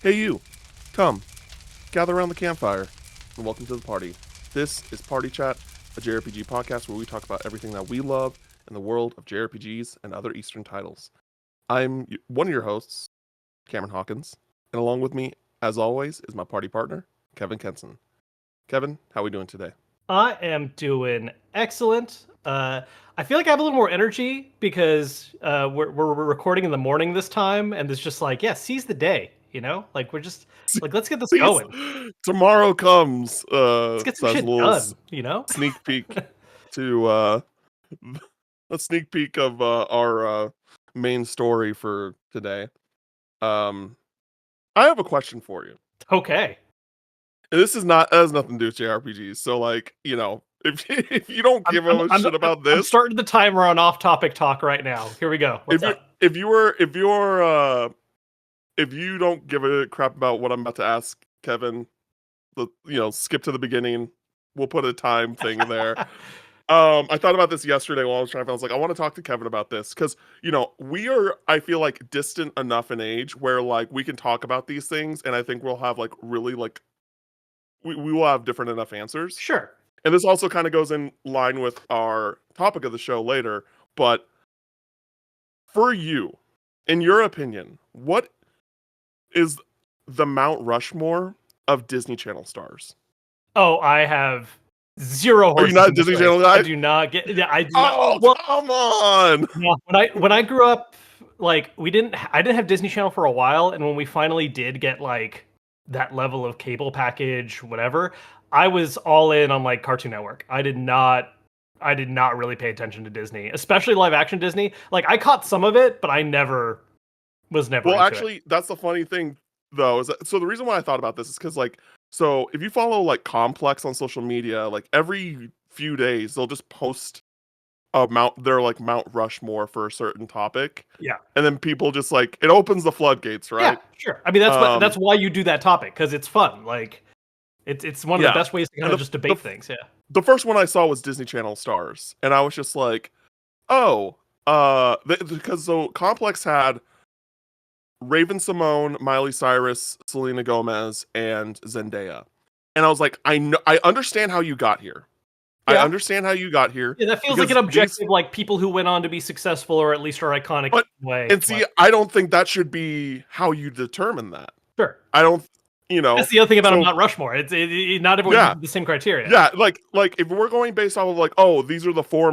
Hey, you, come, gather around the campfire, and welcome to the party. This is Party Chat, a JRPG podcast where we talk about everything that we love in the world of JRPGs and other Eastern titles. I'm one of your hosts, Cameron Hawkins, and along with me, as always, is my party partner, Kevin Kenson. Kevin, how are we doing today? I am doing excellent. I feel like I have a little more energy because we're recording in the morning this time, and it's just like, yeah, seize the day, Like we're just like, let's get this Please, going. tomorrow comes. Let's get some So that's a shit little done. sneak peek to a sneak peek of our main story for today. Um, I have a question for you. Okay. And this is not has nothing to do with JRPGs. So like, if if you don't I'm give I'm a I'm shit about I'm this, starting the timer on off-topic talk right now. Here we go. if What's you up? if you don't give a crap about what I'm about to ask Kevin, skip to the beginning. We'll put a time thing in there. I thought about this yesterday while I was trying. I was like, I want to talk to Kevin about this because we are. I feel like distant enough in age where like we can talk about these things, and I think we'll have like really like we will have different enough answers. Sure. And this also kind of goes in line with our topic of the show later. But for you, in your opinion, what is the Mount Rushmore of Disney Channel stars? Oh, I have zero Are you horses not a in this Disney race. Channel I guy? do not get. Yeah, I do not. Oh, Well, come on! no, when I grew up, like I didn't have Disney Channel for a while, and when we finally did get like that level of cable package, whatever, I was all in on like Cartoon Network. I did not really pay attention to Disney, especially live action Disney. Like I caught some of it, but I never was never Well, into it. actually, that's the funny thing, though. Is that, so the reason why I thought about this is because, like, so if you follow like Complex on social media, like every few days they'll just post their like Mount Rushmore for a certain topic, Yeah. and then people just like it opens the floodgates, Yeah, right? sure. I mean that's Um, why you do that topic because it's fun. Like it's one of the yeah, best ways to kind and of just the debate things. Yeah. the first one I saw was Disney Channel stars, and I was just like, oh, because so Complex had Raven Simone, Miley Cyrus, Selena Gomez, and Zendaya. And I was like, I understand how you got here. I Yeah. understand how you got here Yeah, that feels like an because these objective, like people who went on to be successful or at least are iconic but way. and But see, I don't think that should be how you determine that. sure, I don't, that's the other thing about a so Mount Rushmore. Not everyone yeah, uses the same criteria. yeah, like if we're going based off of like, oh, these are the four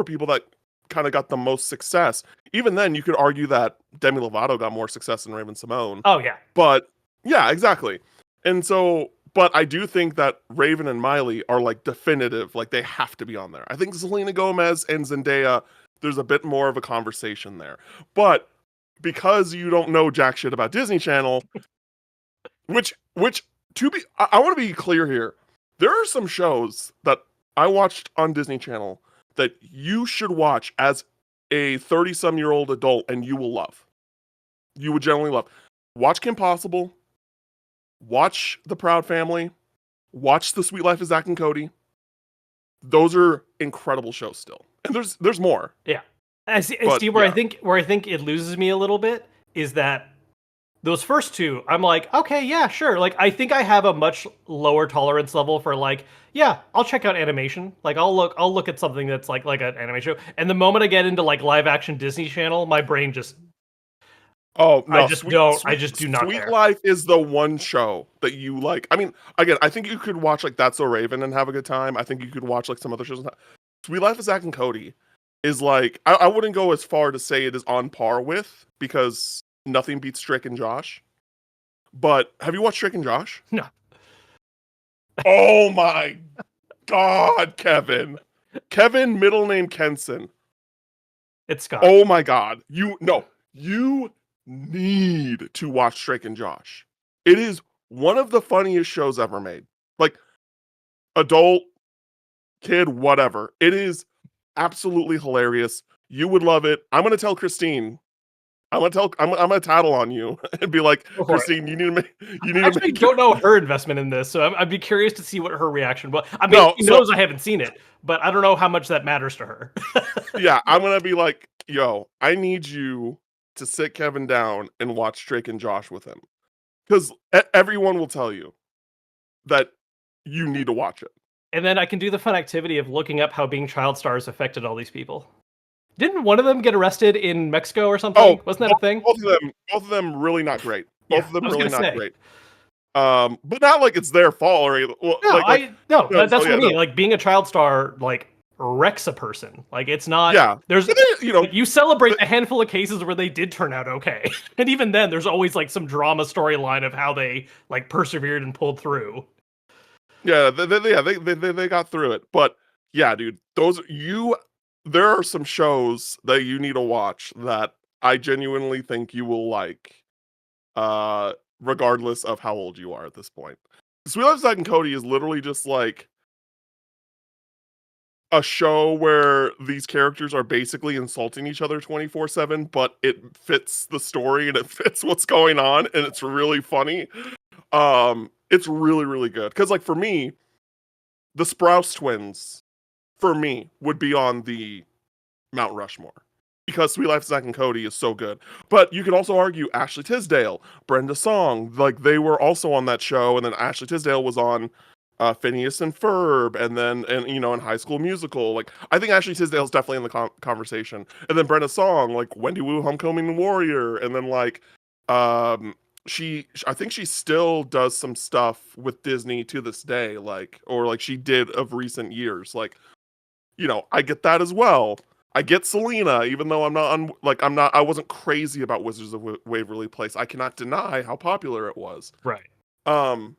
people that kind of got the most success. Even then, you could argue that Demi Lovato got more success than Raven Simone. Oh yeah, But yeah, exactly. And so, but I do think that Raven and Miley are like definitive, like they have to be on there. I think Selena Gomez and Zendaya, there's a bit more of a conversation there. But because you don't know jack shit about Disney Channel, which I want to be clear here. There are some shows that I watched on Disney Channel that you should watch as a 30-some-year-old adult and you will love. You would generally love. Watch Kim Possible, watch The Proud Family, watch The Sweet Life of Zach and Cody. Those are incredible shows still. And there's more. yeah. I see But where I yeah. think it loses me a little bit is that those first two, I'm like, okay, yeah, sure. Like, I think I have a much lower tolerance level for like, yeah, I'll check out animation. Like, I'll look at something that's like an anime show. And the moment I get into like live action Disney Channel, my brain just, Oh I no, just don't, I just do not Sweet care. Life is the one show that you like. I mean, again, I think you could watch like That's So Raven and have a good time. I think you could watch like some other shows. Sweet Life of Zach and Cody is like I wouldn't go as far to say it is on par with because nothing beats Drake and Josh. But have you watched Drake and Josh? No, Oh my God, Kevin. Kevin, middle name Kenson. it's Scott. Oh my God. You need to watch Drake and Josh. It is one of the funniest shows ever made. Like adult, kid, whatever. It is absolutely hilarious. You would love it. I'm gonna tell Christine. I'm gonna tattle on you and be like, Go for it. Christine, you need I to actually make don't know her investment in this, so I'd be curious to see what her reaction was. I mean, no. she So knows I haven't seen it, but I don't know how much that matters to her. yeah, I'm gonna be like, yo, I need you to sit Kevin down and watch Drake and Josh with him. because everyone will tell you that you need to watch it. And then I can do the fun activity of looking up how being child stars affected all these people. Didn't one of them get arrested in Mexico or something? Oh, Wasn't that a thing? both of them really not great. Yeah, Both of them I was really gonna not say. great. But not like it's their fault or anything. Well, No, no, no, that's so what I yeah, mean. no, Like being a child star, like it's a person. Like it's not. yeah. There's But then, like you celebrate but- a handful of cases where they did turn out okay, and even then, there's always like some drama storyline of how they like persevered and pulled through. yeah, they got through it. But yeah, dude, there are some shows that you need to watch that I genuinely think you will like, uh, regardless of how old you are at this point. Sweet Life of Zack and Cody is literally just like a show where these characters are basically insulting each other 24/7, but it fits the story and it fits what's going on, and it's really funny. It's really, really good. Because like for me, the Sprouse twins, for me, would be on the Mount Rushmore. Because Sweet Life of Zack and Cody is so good. But you could also argue Ashley Tisdale, Brenda Song, like they were also on that show, and then Ashley Tisdale was on Phineas and Ferb, and then in High School Musical. Like I think Ashley Tisdale's definitely in the conversation, and then Brenda Song, like Wendy Wu, Homecoming Warrior, and then like um I think she still does some stuff with Disney to this day, like or like she did of recent years. Like I get that as well. I get Selena, even though I wasn't crazy about Wizards of Waverly Place. I cannot deny how popular it was. Right. Um,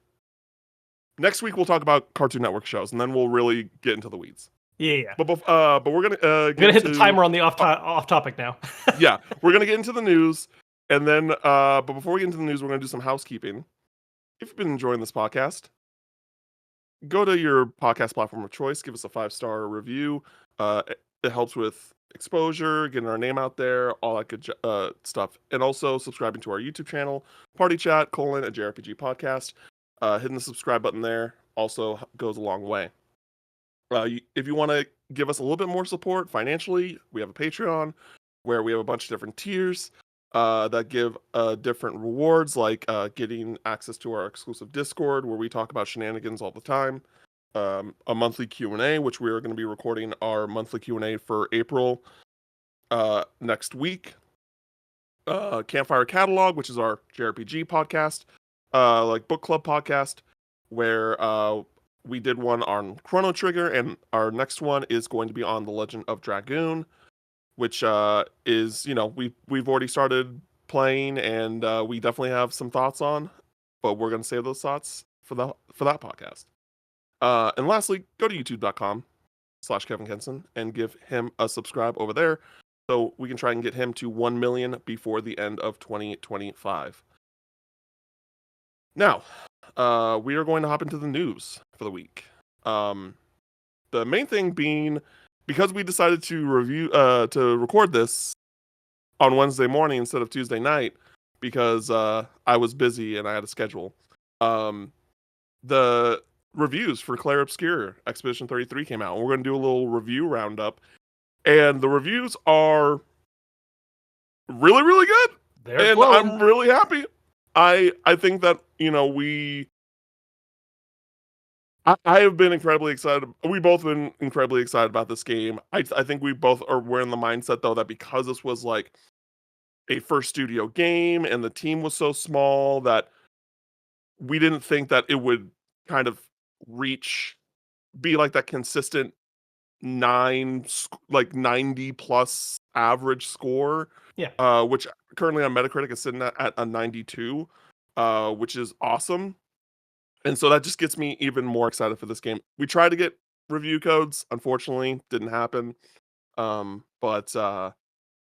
Next week we'll talk about Cartoon Network shows, and then we'll really get into the weeds. Yeah, yeah. But we're gonna I'm gonna hit the timer on the off topic now. yeah, we're gonna get into the news, and then but before we get into the news, we're gonna do some housekeeping. If you've been enjoying this podcast, go to your podcast platform of choice, give us a 5-star review. It helps with exposure, getting our name out there, all that good stuff. And also subscribing to our YouTube channel, Party Chat, a JRPG podcast. Hitting the subscribe button there also goes a long way. If you want to give us a little bit more support financially, we have a Patreon where we have a bunch of different tiers that give different rewards, like getting access to our exclusive Discord where we talk about shenanigans all the time, a monthly Q&A, which we are going to be recording our monthly Q&A for April next week, Campfire Catalog, which is our JRPG podcast, like book club podcast, where we did one on Chrono Trigger, and our next one is going to be on The Legend of Dragoon, which is we've already started playing, and we definitely have some thoughts on, but we're going to save those thoughts for that podcast. And lastly, go to youtube.com/Kevin Kenson and give him a subscribe over there so we can try and get him to 1 million before the end of 2025. Now, we are going to hop into the news for the week. The main thing being, because we decided to record this on Wednesday morning instead of Tuesday night, because I was busy and I had a schedule. The reviews for Clair Obscur Expedition 33 came out, and we're going to do a little review roundup. And the reviews are really, really good. They're And glowing. I'm really happy. I think that, I have been incredibly excited. We both been incredibly excited about this game. I think we both we're in the mindset though that because this was like a first studio game and the team was so small that we didn't think that it would kind of be like that consistent 90 plus average score. Yeah. Which currently on Metacritic is sitting at a 92, which is awesome. And so that just gets me even more excited for this game. We tried to get review codes, unfortunately, didn't happen. But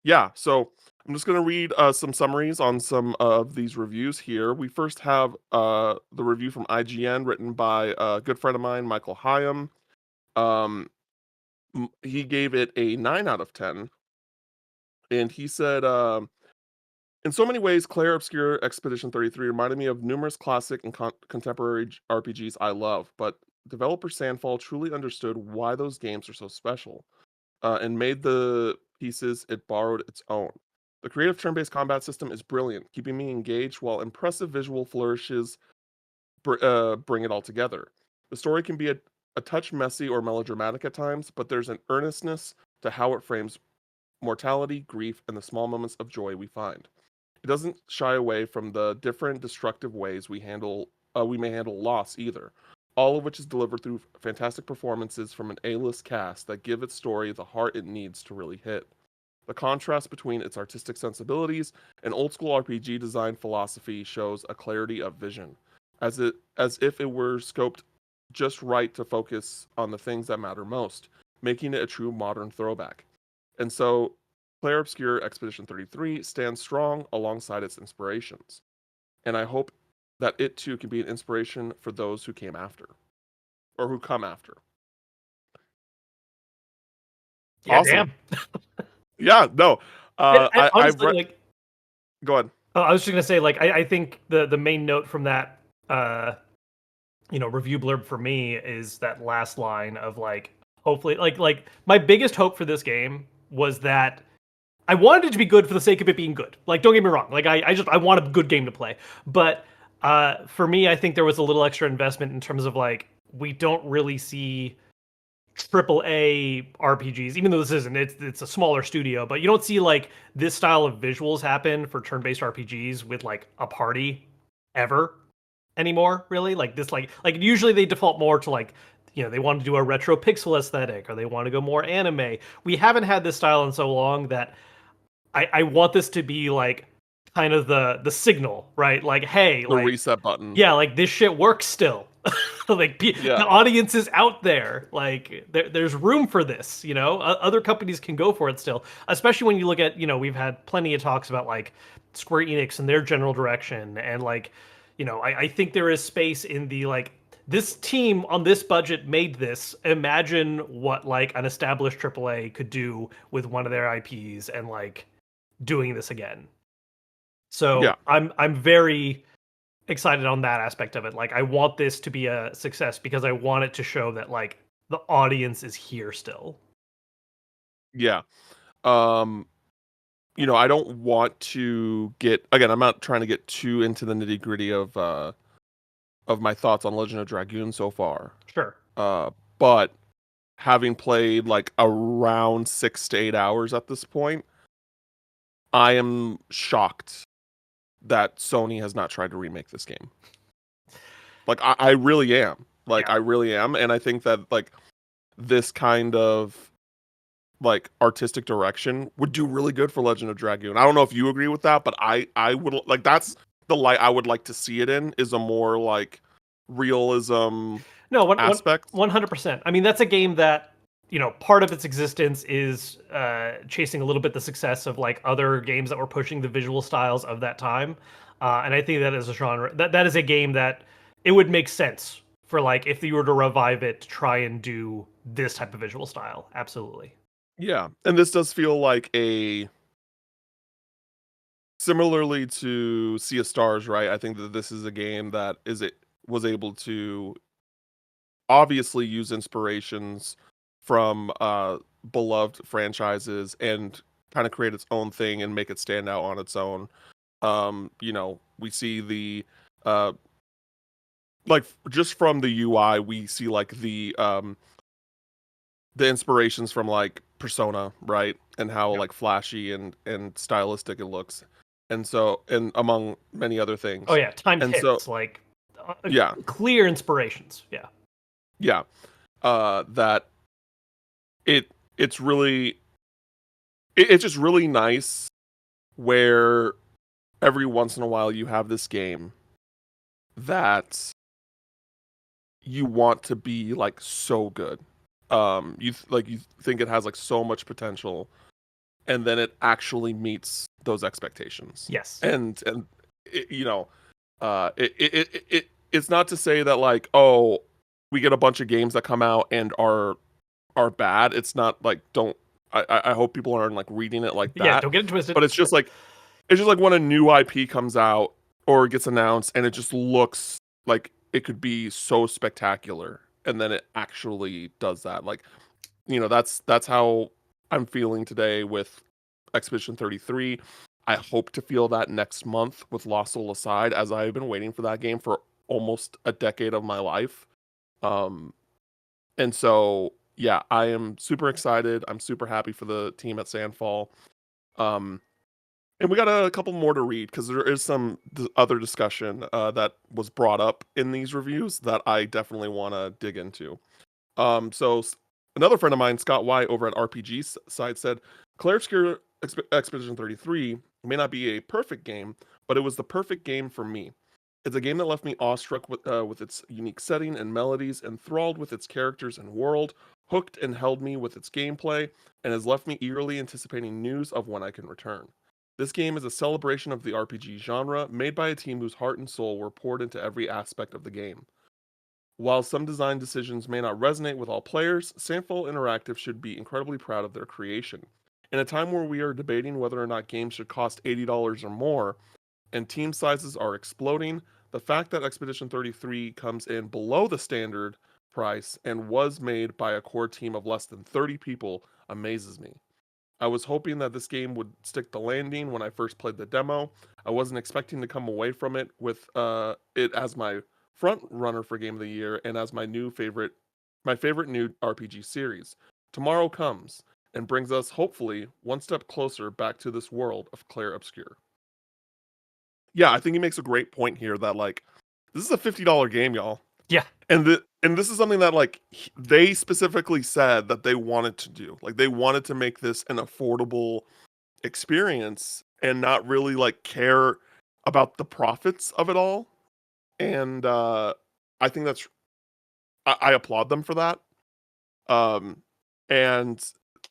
yeah, so I'm just gonna read some summaries on some of these reviews here. We first have the review from IGN written by a good friend of mine, Michael Hyam. He gave it a 9 out of 10, and he said, in so many ways, Clair Obscur Expedition 33 reminded me of numerous classic and contemporary RPGs I love, but developer Sandfall truly understood why those games are so special, and made the pieces it borrowed its own. The creative turn-based combat system is brilliant, keeping me engaged while impressive visual flourishes bring it all together. The story can be a touch messy or melodramatic at times, but there's an earnestness to how it frames mortality, grief, and the small moments of joy we find. It doesn't shy away from the different destructive ways we may handle loss either. All of which is delivered through fantastic performances from an A-list cast that give its story the heart it needs to really hit. The contrast between its artistic sensibilities and old school RPG design philosophy shows a clarity of vision, as if it were scoped just right to focus on the things that matter most, making it a true modern throwback. And so, Clair Obscure Expedition 33 stands strong alongside its inspirations. And I hope that it too can be an inspiration for those who came after, or who come after. Yeah, Awesome. damn. Yeah, no. I've Honestly, read. like, Go ahead. I was just gonna say, like, I think the main note from that, review blurb for me is that last line of like, hopefully, like my biggest hope for this game was that I wanted it to be good for the sake of it being good. Like, don't get me wrong. Like, I want a good game to play. But for me, I think there was a little extra investment in terms of like, we don't really see triple A RPGs, even though this isn't. It's a smaller studio, but you don't see like this style of visuals happen for turn-based RPGs with like a party ever anymore. Really, like this, like usually they default more to like, they want to do a retro pixel aesthetic or they want to go more anime. We haven't had this style in so long that I want this to be like kind of the signal, right? Like, hey, The like, reset button. yeah, like this shit works still. Like the Yeah. audience is out there. Like there's room for this. Other companies can go for it still. Especially when you look at, we've had plenty of talks about like Square Enix and their general direction, and like, I think there is space in the like, this team on this budget made this. Imagine what like an established AAA could do with one of their IPs and like doing this again. So Yeah. I'm very excited on that aspect of it. Like, I want this to be a success because I want it to show that like the audience is here still. Yeah. Um, I don't want to get, again, I'm not trying to get too into the nitty-gritty of my thoughts on Legend of Dragoon so far. Sure. But having played like around 6 to 8 hours at this point, I am shocked that Sony has not tried to remake this game. Like I really am. Like Yeah. I really am. And I think that like this kind of like artistic direction would do really good for Legend of Dragoon. I don't know if you agree with that, but I would like, that's the light I would like to see it in, is a more like realism No, aspect. 100%. I mean, that's a game that, part of its existence is chasing a little bit the success of like other games that were pushing the visual styles of that time. And I think that is a genre that is a game that it would make sense for like if you were to revive it to try and do this type of visual style. Absolutely. Yeah. And this does feel like a similarly to Sea of Stars, right? I think that this is a game that was able to obviously use inspirations from beloved franchises and kind of create its own thing and make it stand out on its own. We see uh like just from the UI, we see like the inspirations from like Persona, right? And how Yep. like flashy and stylistic it looks. And so, and among many other Oh things. yeah, timed And so, hits like yeah, clear inspirations. Yeah. yeah. That it it's really it's just really nice where every once in a while you have this game that you want to be like so good. You think it has like so much potential, and then it actually meets those expectations. Yes. And it, it's not to say that like, oh, we get a bunch of games that come out and are bad. It's not like, don't, I hope people aren't like reading it like Yeah. that. Don't get it twisted. But it's just like when a new IP comes out or gets announced and it just looks like it could be so spectacular, and then it actually does that. Like, that's how I'm feeling today with Expedition 33. I hope to feel that next month with Lost Soul Aside, as I've been waiting for that game for almost a decade of my life. Um, and so, yeah, I am super excited. I'm super happy for the team at Sandfall. Um, and we got a couple more to read because there is some other discussion that was brought up in these reviews that I definitely want to dig into. Another friend of mine, Scott White, over at RPG side said, Clair Obscur Expedition 33 may not be a perfect game, but it was the perfect game for me. It's a game that left me awestruck with its unique setting and melodies, enthralled with its characters and world, hooked and held me with its gameplay, and has left me eagerly anticipating news of when I can return. This game is a celebration of the RPG genre, made by a team whose heart and soul were poured into every aspect of the game. While some design decisions may not resonate with all players, Sandfall Interactive should be incredibly proud of their creation. In a time where we are debating whether or not games should cost $80 or more, and team sizes are exploding, the fact that Expedition 33 comes in below the standard price and was made by a core team of less than 30 people amazes me. I was hoping that this game would stick the landing when I first played the demo. I wasn't expecting to come away from it with it as my front runner for game of the year and as my favorite new RPG series. Tomorrow comes and brings us hopefully one step closer back to this world of Clair Obscur. Yeah, I think he makes a great point here that like this is a $50 game, y'all. Yeah. And this is something that like they specifically said that they wanted to do. Like they wanted to make this an affordable experience and not really like care about the profits of it all. And I think I applaud them for that. Um and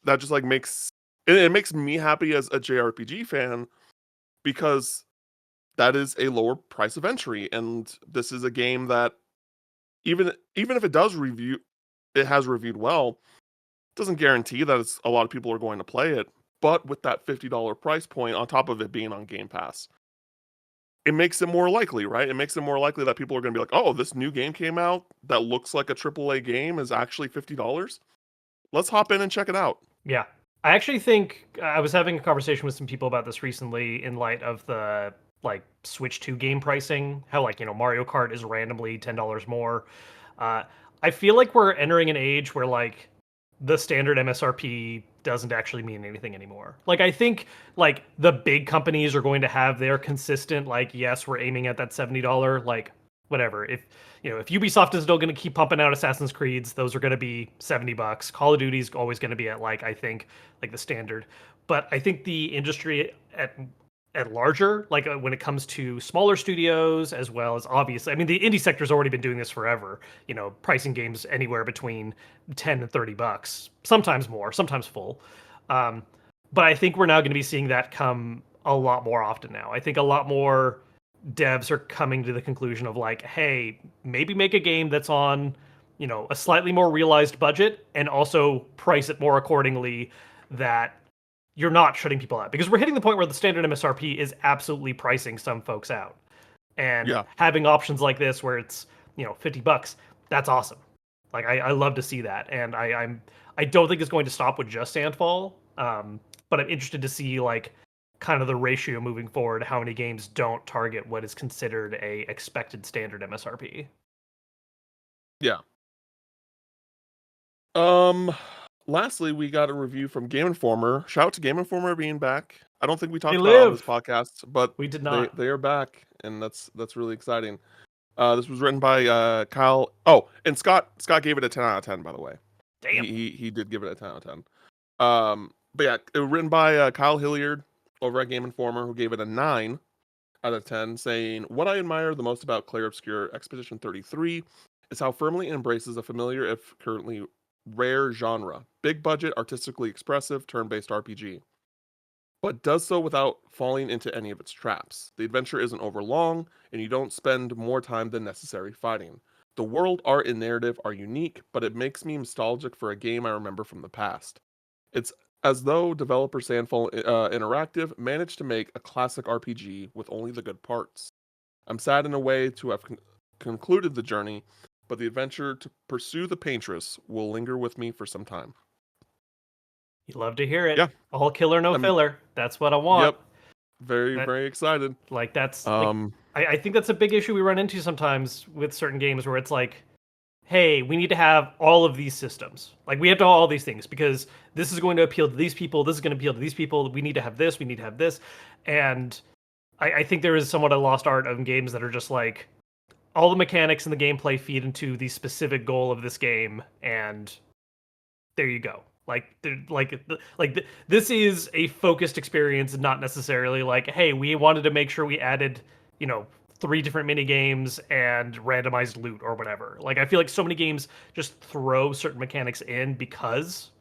that just like it makes me happy as a JRPG fan because that is a lower price of entry, and this is a game that even if it has reviewed well, doesn't guarantee that a lot of people are going to play it. But with that $50 price point on top of it being on Game Pass, it makes it more likely, right? It makes it more likely that people are going to be like, "Oh, this new game came out that looks like a AAA game is actually $50. Let's hop in and check it out." Yeah. I actually think I was having a conversation with some people about this recently in light of the like Switch 2 game pricing, how like, Mario Kart is randomly $10 more. Uh, I feel like we're entering an age where like the standard MSRP doesn't actually mean anything anymore. Like I think like the big companies are going to have their consistent like yes, we're aiming at that $70 like whatever. If Ubisoft is still going to keep pumping out Assassin's Creeds, those are going to be $70. Call of Duty's always going to be at like I think like the standard. But I think the industry at larger, like when it comes to smaller studios, as well as obviously, I mean, the indie sector's already been doing this forever. Pricing games anywhere between 10 and $30, sometimes more, sometimes full. Um, but I think we're now going to be seeing that come a lot more often now. I think a lot more devs are coming to the conclusion of like, hey, maybe make a game that's on, a slightly more realized budget and also price it more accordingly that you're not shutting people out because we're hitting the point where the standard MSRP is absolutely pricing some folks out. And Yeah. having options like this where it's, $50, that's awesome. Like I love to see that. And I don't think it's going to stop with just Sandfall. But I'm interested to see like kind of the ratio moving forward, how many games don't target what is considered a expected standard MSRP. Yeah. Um Lastly, we got a review from Game Informer. Shout out to Game Informer being back. I don't think we They talked about it on this live. podcast, but We did they not. they are back, and that's really exciting. This was written by Kyle. Oh, and Scott gave it a 10 out of 10, by the way. Damn. He did give it a 10 out of 10. But yeah, it was written by Kyle Hilliard over at Game Informer, who gave it a 9 out of 10, saying, "What I admire the most about Clair Obscur Expedition 33 is how firmly it embraces a familiar, if currently rare genre. Big budget, artistically expressive, turn-based RPG. But does so without falling into any of its traps. The adventure isn't overlong, and you don't spend more time than necessary fighting. The world, art, and narrative are unique, but it makes me nostalgic for a game I remember from the past. It's as though developer Sandfall Interactive managed to make a classic RPG with only the good parts. I'm sad in a way to have concluded the journey, but the adventure to pursue the paintress will linger with me for some time." You love to hear it. Yeah, All killer, no I mean, filler. That's what I want. yep. very, That very excited. like that's like Um, I think that's a big issue we run into sometimes with certain games where it's like, hey, we need to have all of these systems. Like we have to have all these things because this is going to appeal to these people. This is going to appeal to these people. We need to have this. We need to have this. And I think there is somewhat a lost art of games that are just like all the mechanics and the gameplay feed into the specific goal of this game, and there you go. This is a focused experience, not necessarily like, hey, we wanted to make sure we added, you know, 3 different mini games and randomized loot or whatever. Like I feel like so many games just throw certain mechanics in because,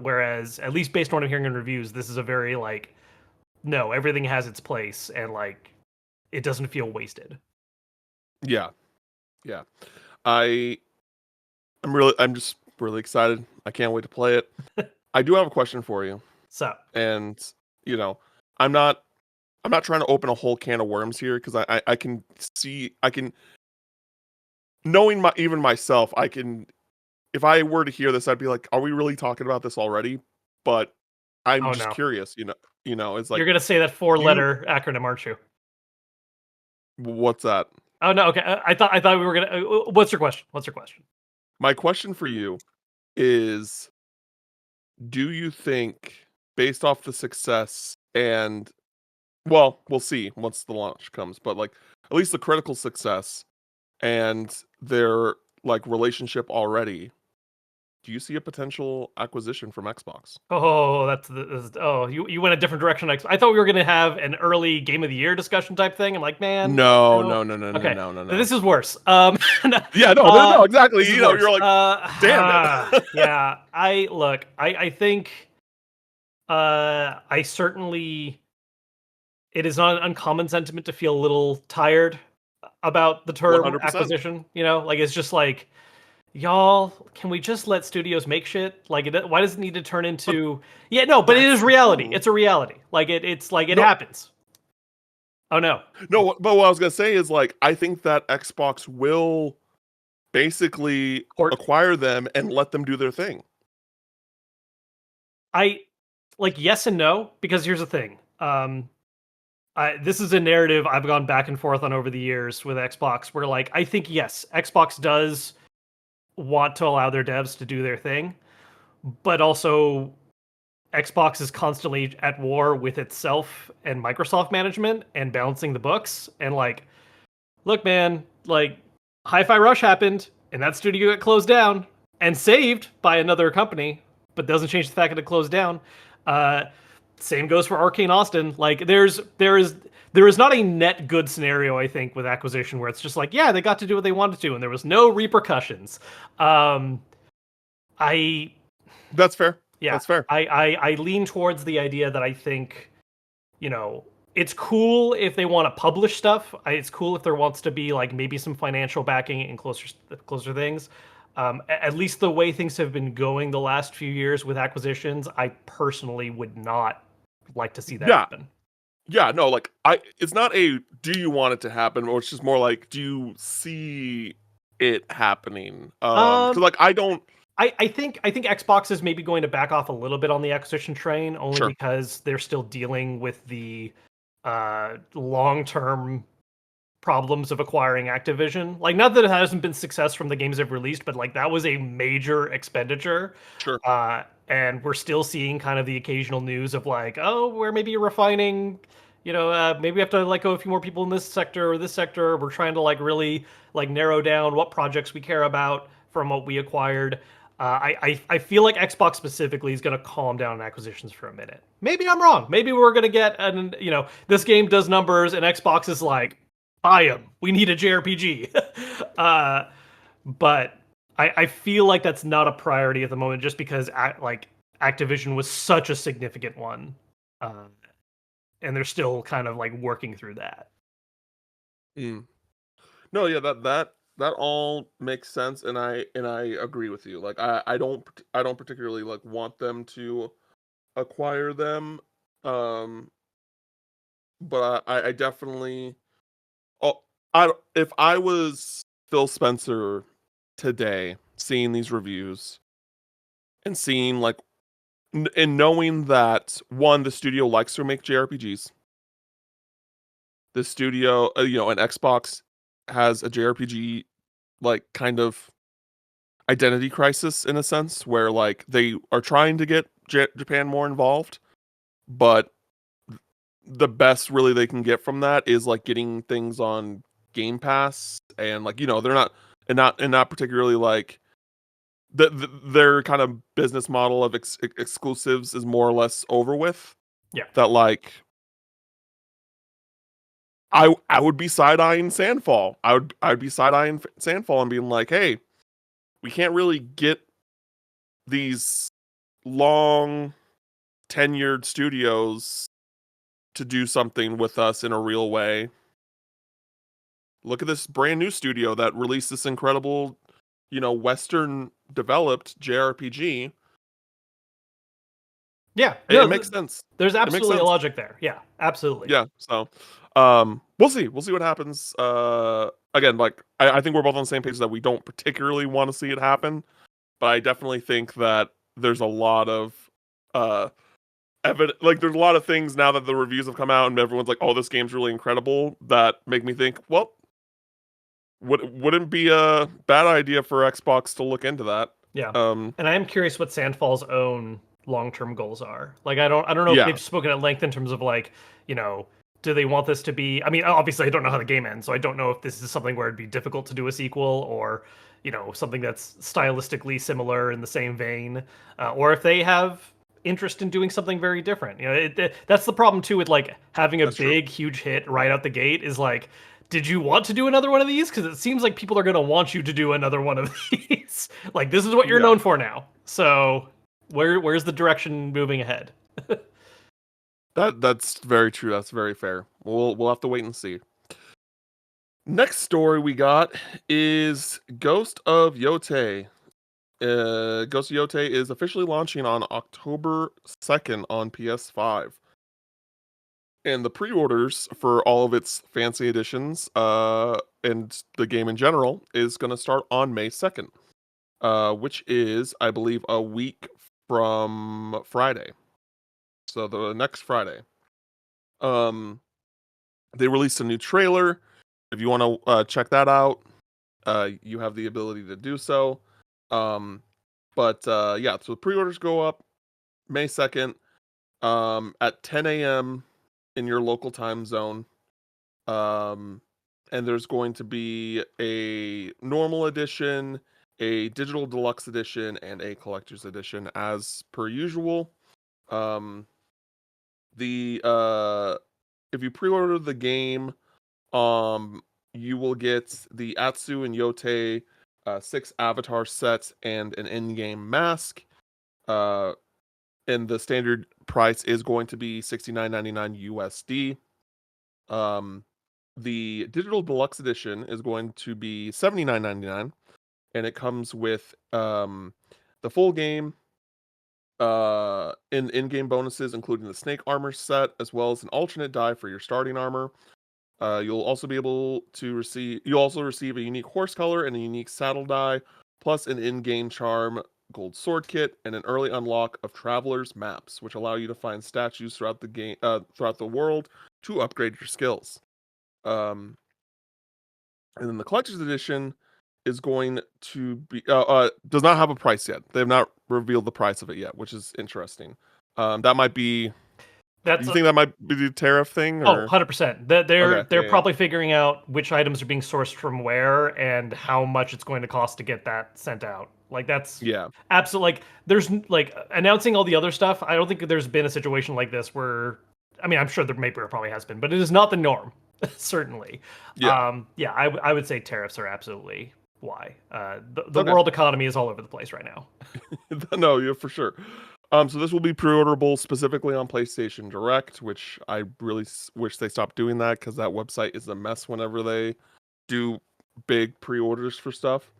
whereas at least based on what I'm hearing in reviews, this is a very like, no, everything has its place and like it doesn't feel wasted. yeah, yeah. I'm just really excited. I can't wait to play it. I do have a question for you, So, and you know, I'm not I'm not trying to open a whole can of worms here because I can see I can knowing my even myself I can if I were to hear this I'd be like, are we really talking about this already? But I'm oh just no, curious. It's you're like gonna say that do you four-letter acronym, aren't you? what's that? Oh no, okay. I thought we were gonna. What's your question? What's your question? My question for you is, do you think based off the success and well, we'll see once the launch comes, but like at least the critical success and their like relationship already, do you see a potential acquisition from Xbox? Oh, oh, you went a different direction. I thought we were gonna have an early game of the year discussion type thing. I'm like, man, No, no. no, no, no, no, Okay, no, no, no. this is worse. Yeah, no, no, no, exactly. This is worse. You're like, damn it. Yeah. I think I certainly it is not an uncommon sentiment to feel a little tired about the term 100%. acquisition. You know, like it's just like, y'all, can we just let studios make shit? Like, why does it need to turn But into? Yeah, no, but it that's is the reality. thing. It's a reality. Like it's like it No, happens. Oh no, no, but what I was gonna say is like I think that Xbox will basically Port. acquire them and let them do their thing. I like yes and no because here's the thing. This is a narrative I've gone back and forth on over the years with Xbox, where like I think yes, Xbox does want to allow their devs to do their thing, but also Xbox is constantly at war with itself and Microsoft management and balancing the books. And like, look, man, like Hi-Fi Rush happened and that studio got closed down and saved by another company, but doesn't change the fact that it closed down. Uh, Same goes for Arcane Austin. Like, there is not a net good scenario, I think, with acquisition where it's just like, yeah, they got to do what they wanted to, and there was no repercussions. Um, I That's fair. yeah, That's fair. I lean towards the idea that I think, you know, it's cool if they want to publish stuff. It's cool if there wants to be like maybe some financial backing and closer things. At least the way things have been going the last few years with acquisitions, I personally would not like to see that Yeah. happen. Yeah, no, like I it's not a do you want it to happen, or it's just more like do you see it happening? Because Um, like I don't I think Xbox is maybe going to back off a little bit on the acquisition train, only sure. because they're still dealing with the long term problems of acquiring Activision. Like, not that it hasn't been success from the games they've released, but like that was a major expenditure. Sure. And we're still seeing kind of the occasional news of like, oh, we're maybe refining. Maybe we have to let go a few more people in this sector or this sector. We're trying to like really like narrow down what projects we care about from what we acquired. I feel like Xbox specifically is going to calm down acquisitions for a minute. Maybe I'm wrong. Maybe we're going to get this game does numbers and Xbox is like, buy them. We need a JRPG. But I feel like that's not a priority at the moment, just because like Activision was such a significant one, uh, and they're still kind of like working through that. Mm. No, yeah, that all makes sense, and I agree with you. Like I don't particularly like want them to acquire them, um, but I definitely oh if I was Phil Spencer today, seeing these reviews and seeing like and knowing that one the studio likes to make JRPGs, the studio, and Xbox has a JRPG like kind of identity crisis in a sense where like they are trying to get Japan more involved, but the best really they can get from that is like getting things on Game Pass and like they're not particularly like their kind of business model of exclusives is more or less over with. Yeah. That like I would be side eyeing Sandfall. I'd be side eyeing Sandfall and being like, hey, we can't really get these long tenured studios to do something with us in a real way. Look at this brand new studio that released this incredible, Western developed JRPG. Yeah, It no, makes sense. there's It makes absolutely a sense. logic there. Yeah, absolutely. Yeah. So, we'll see. We'll see what happens. Again, like I think we're both on the same page that we don't particularly want to see it happen, but I definitely think that there's a lot of uh like there's a lot of things now that the reviews have come out and everyone's like, oh, this game's really incredible, that make me think, well, wouldn't be a bad idea for Xbox to look into that. Yeah. Um, And I am curious what Sandfall's own long-term goals are. Like I don't know if yeah, they've spoken at length in terms of like, you know, do they want this to be, I mean, obviously I don't know how the game ends, so I don't know if this is something where it'd be difficult to do a sequel or, something that's stylistically similar in the same vein, or if they have interest in doing something very different. That's the problem too with like having a that's true. big huge hit right out the gate is like, did you want to do another one of these? Because it seems like people are going to want you to do another one of these. Like this is what you're Yeah, known for now. So where's the direction moving ahead? that's very true. That's very fair. We'll have to wait and see. Next story we got is Ghost of Yotei. Ghost of Yotei is officially launching on October 2nd on PS5. And the pre-orders for all of its fancy editions, and the game in general, is going to start on May 2nd, which is, I believe, a week from Friday. So the next Friday. Um, they released a new trailer. If you want to check that out, you have the ability to do so. But yeah, so the pre-orders go up May 2nd, at 10 a.m. in your local time zone. Um, and there's going to be a normal edition, a digital deluxe edition, and a collector's edition as per usual. Um, the if you pre-order the game, um, you will get the Atsu and Yotei 6 avatar sets and an in-game mask. Uh, and the standard price is going to be $69.99 USD. The digital deluxe edition is going to be $79.99, and it comes with the full game, in-game bonuses, including the snake armor set, as well as an alternate die for your starting armor. You'll also receive a unique horse color and a unique saddle die, plus an in-game charm gold sword kit and an early unlock of travelers maps, which allow you to find statues throughout the game, throughout the world, to upgrade your skills. Um, and then the collector's edition is going to be does not have a price yet. They have not revealed the price of it yet, which is interesting. That might be. That's You think that might be the tariff thing, Oh, or 100%. That they're okay, they're yeah, probably figuring out which items are being sourced from where and how much it's going to cost to get that sent out. Like that's yeah, absolutely like there's like announcing all the other stuff. I don't think there's been a situation like this where I mean, I'm sure there maybe probably has been, but it is not the norm. Certainly. yeah, Yeah, I would say tariffs are absolutely why. The okay. world economy is all over the place right now. No, yeah, for sure. So this will be pre-orderable specifically on PlayStation Direct, which I really wish they stopped doing that because that website is a mess whenever they do big pre-orders for stuff.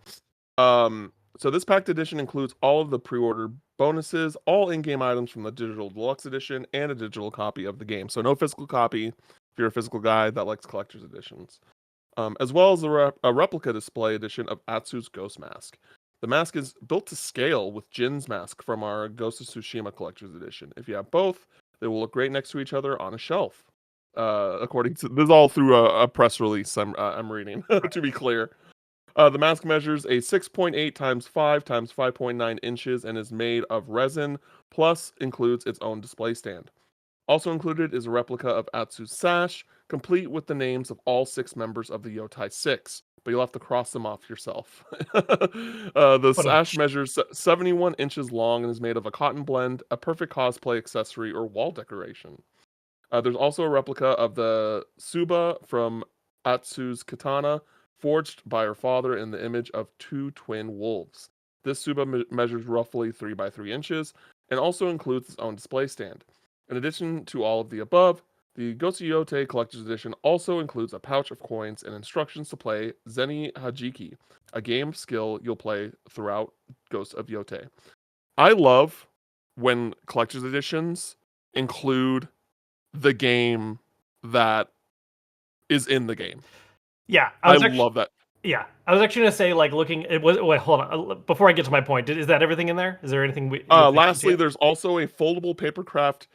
So this packed edition includes all of the pre-order bonuses, all in-game items from the digital deluxe edition, and a digital copy of the game. So no physical copy if you're a physical guy that likes collector's editions. As well as a replica display edition of Atsu's Ghost Mask. The mask is built to scale with Jin's mask from our Ghost of Tsushima collector's edition. If you have both, they will look great next to each other on a shelf. According to this, is all through a press release I'm reading. To be clear, the mask measures a 6.8 times 5 times 5.9 inches and is made of resin, plus includes its own display stand. Also included is a replica of Atsu's sash, complete with the names of all 6 members of the Yotei 6, but you'll have to cross them off yourself. The sash measures 71 inches long and is made of a cotton blend, a perfect cosplay accessory or wall decoration. There's also a replica of the Tsuba from Atsu's katana, forged by her father in the image of 2 twin wolves. This Tsuba measures roughly 3 by 3 inches and also includes its own display stand. In addition to all of the above, the Gotsu Yotei Collector's Edition also includes a pouch of coins and instructions to play Zeni Hajiki, a game of skill you'll play throughout Ghost of Yotei. I love when Collector's Editions include the game that is in the game. Yeah, I love that. Yeah, I was actually gonna say, like, looking. It was. Wait, hold on. Before I get to my point, is that everything in there? Is there anything? Lastly, there's also a foldable papercraft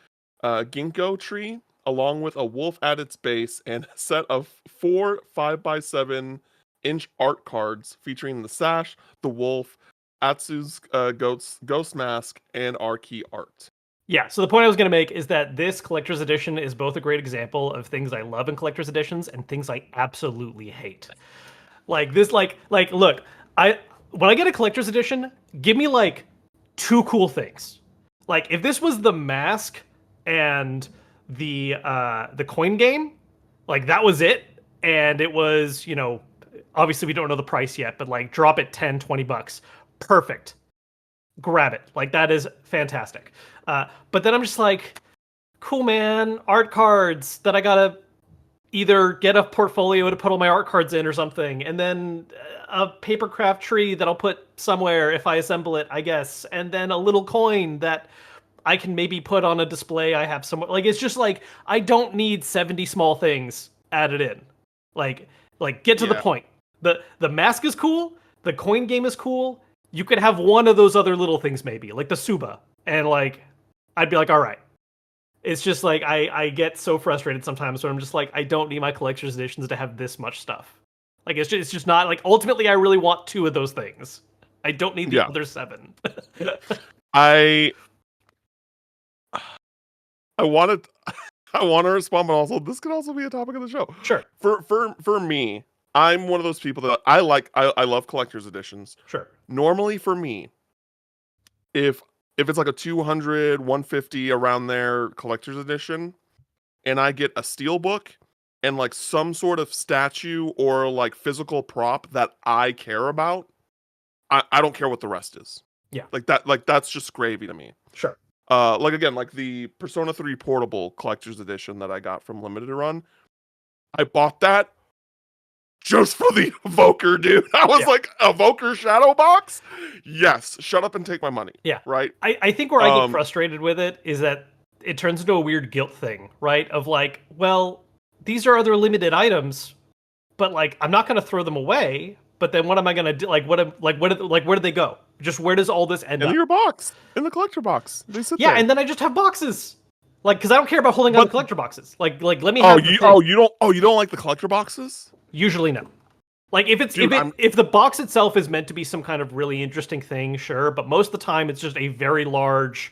ginkgo tree, along with a wolf at its base, and a set of 4 5x7-inch art cards featuring the sash, the wolf, Atsu's ghost mask, and our key art. Yeah, so the point I was going to make is that this collector's edition is both a great example of things I love in collector's editions and things I absolutely hate. Like this, look, when I get a collector's edition, give me like 2 cool things. Like if this was the mask and the coin game, like that was it, and it was, obviously we don't know the price yet, but like drop it $10-20, perfect. Grab it. Like that is fantastic. But then I'm just like, cool, man, art cards that I gotta either get a portfolio to put all my art cards in or something, and then a papercraft tree that I'll put somewhere if I assemble it, I guess, and then a little coin that I can maybe put on a display I have somewhere. Like it's just like I don't need 70 small things added in. Like get to the point. The mask is cool. The coin game is cool. You could have one of those other little things maybe, like the Tsuba, and like I'd be like, all right. It's just like I get so frustrated sometimes when I'm just like, I don't need my collector's editions to have this much stuff. Like it's just not like, ultimately I really want 2 of those things. I don't need the other 7. I want to respond, but also this could also be a topic of the show. Sure. For me, I'm one of those people that I love collector's editions. Sure. Normally for me, if it's like a 200, 150 around there collector's edition, and I get a steelbook and like some sort of statue or like physical prop that I care about, I don't care what the rest is. Yeah. Like that's just gravy to me. Sure. Like again, like the Persona 3 Portable collector's edition that I got from Limited Run. I bought that just for the Evoker, dude. I was like, Evoker Shadow Box? Yes. Shut up and take my money. Yeah. Right? I think where I get frustrated with it is that it turns into a weird guilt thing, right? Of like, well, these are other limited items, but like, I'm not going to throw them away. But then what am I going to do? Where do they go? Just where does all this end up? In your box. In the collector box. They sit there. Yeah, and then I just have boxes. Like, because I don't care about holding on to collector boxes. Like let me have you don't like the collector boxes? Usually no. Like if the box itself is meant to be some kind of really interesting thing, sure, but most of the time it's just a very large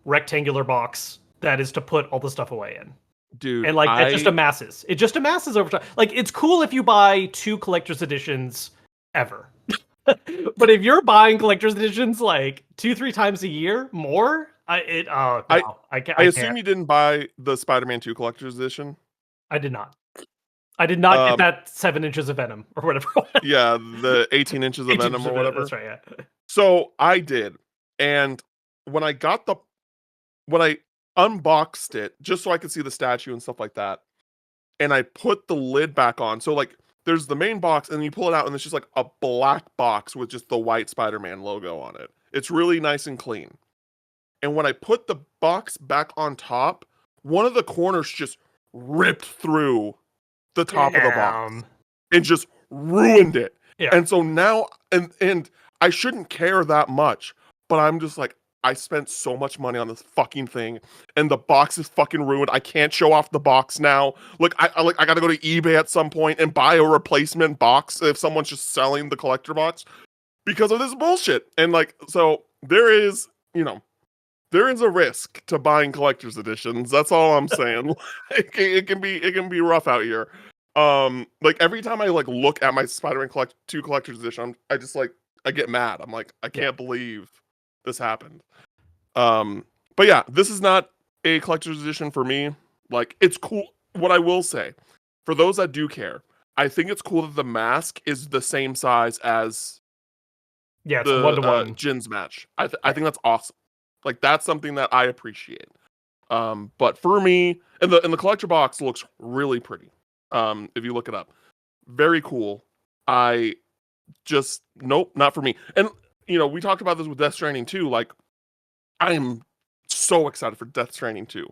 rectangular box that is to put all the stuff away in. Dude, and like it just amasses. It just amasses over time. Like it's cool if you buy 2 collector's editions ever. But if you're buying collector's editions like 2-3 times a year more, I assume you didn't buy the Spider-Man 2 collector's edition? I did not. I did not get that 7 inches of Venom or whatever. Yeah, the 18 inches of Venom or whatever. That's right, yeah. So I did. And when I unboxed it, just so I could see the statue and stuff like that, and I put the lid back on. So like there's the main box, and you pull it out, and it's just like a black box with just the white Spider-Man logo on it. It's really nice and clean. And when I put the box back on top, one of the corners just ripped through the top of the box and just ruined it. Yeah. And so now, and I shouldn't care that much, but I'm just like, I spent so much money on this fucking thing, and the box is fucking ruined. I can't show off the box now. I gotta go to eBay at some point and buy a replacement box if someone's just selling the collector box because of this bullshit. And like, so there is, there is a risk to buying collector's editions. That's all I'm saying. It can be rough out here. Like every time I like look at my Spider-Man 2 collector's edition, I just like I get mad. I'm like, I can't believe this happened. But yeah, this is not a collector's edition for me. Like, it's cool. What I will say, for those that do care, I think it's cool that the mask is the same size as it's the 1-to-1. Jin's match. I think that's awesome. Like, that's something that I appreciate. But for me, and the collector box looks really pretty. If you look it up, very cool. I just nope, not for me. And we talked about this with Death Stranding 2. Like, I am so excited for Death Stranding 2.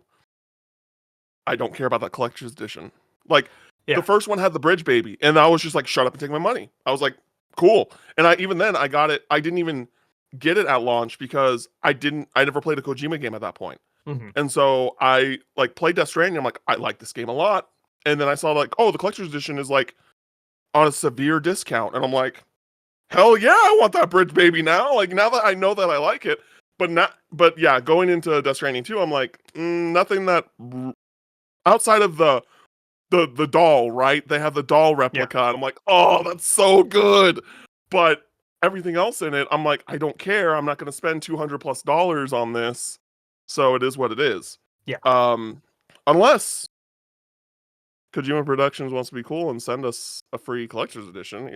I don't care about that collector's edition. Like, the first one had the bridge baby, and I was just like, shut up and take my money. I was like, cool. And even then I got it. I didn't even get it at launch because I never played a Kojima game at that point. Mm-hmm. And so I like played Death Stranding. I'm like, I like this game a lot. And then I saw like, oh, the collector's edition is like on a severe discount. And I'm like, hell yeah, I want that bridge baby now. Like, now that I know that I like it. But yeah, going into Death Stranding 2, I'm like, nothing that outside of the doll, right? They have the doll replica. And I'm like, oh, that's so good. But everything else in it, I'm like, I don't care. I'm not going to spend $200+ on this. So it is what it is. Yeah. Unless Kojima Productions wants to be cool and send us a free collector's edition,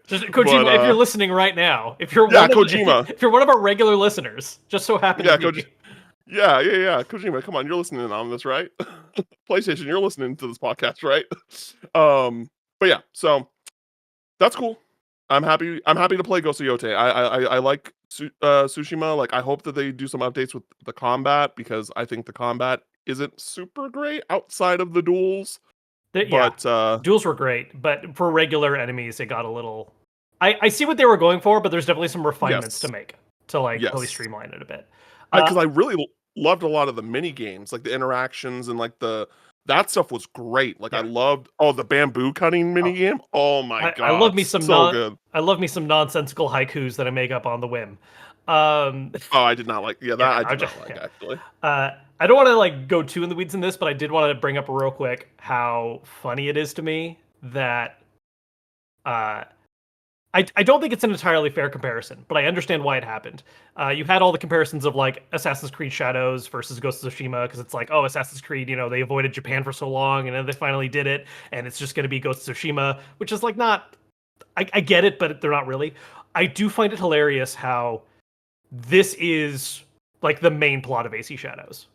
Just Kojima, if you're listening right now, if you're Kojima, if you're one of our regular listeners, just so happens to be. Yeah. Kojima, come on, you're listening on this, right? PlayStation, you're listening to this podcast, right? But yeah, so that's cool. I'm happy to play Ghost of Yotei. I like Tsushima. Like, I hope that they do some updates with the combat because I think the combat isn't super great outside of the duels. Duels were great, but for regular enemies, it got a little. I see what they were going for, but there's definitely some refinements to make to really streamline it a bit. Because I really loved a lot of the mini games, like the interactions and like that stuff was great. Like I loved the bamboo cutting mini game. Oh my god, I love me some good. I love me some nonsensical haikus that I make up on the whim. I did not like. I did not like actually. I don't want to like go too in the weeds in this, but I did want to bring up real quick how funny it is to me that I don't think it's an entirely fair comparison, but I understand why it happened. You had all the comparisons of like Assassin's Creed Shadows versus Ghost of Tsushima, because it's like, oh, Assassin's Creed, they avoided Japan for so long, and then they finally did it, and it's just going to be Ghost of Tsushima, which is like not. I get it, but they're not really. I do find it hilarious how this is like the main plot of AC Shadows.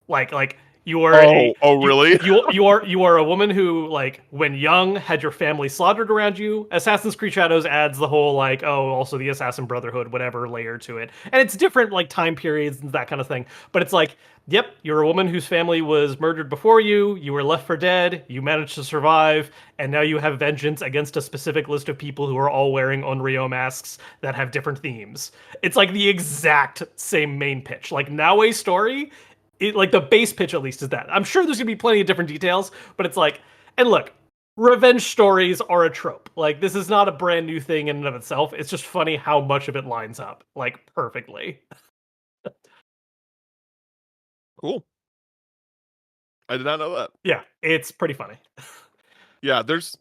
Like you are really? you are a woman who, like, when young, had your family slaughtered around you. Assassin's Creed Shadows adds the whole like, oh, also the Assassin Brotherhood, whatever layer to it, and it's different like time periods and that kind of thing. But it's like, yep, you're a woman whose family was murdered before you. You were left for dead. You managed to survive, and now you have vengeance against a specific list of people who are all wearing Onryo masks that have different themes. It's like the exact same main pitch. Like Naoe story. Like the base pitch at least is that. I'm sure there's gonna be plenty of different details, but it's like, and look, revenge stories are a trope. Like, this is not a brand new thing in and of itself. It's just funny how much of it lines up like perfectly. Cool. I did not know that. Yeah, it's pretty funny. Yeah, there's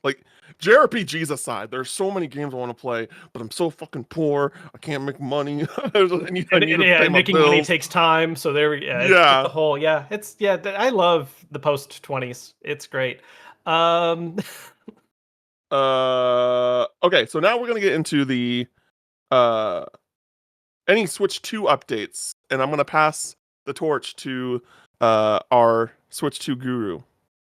like JRPGs aside, there's so many games I want to play, but I'm so fucking poor. I can't make money. I need to pay my making bills. money takes time. So there, it's the whole, I love the post 20s. It's great. Okay, so now we're gonna get into the any Switch 2 updates, and I'm gonna pass the torch to our Switch 2 guru,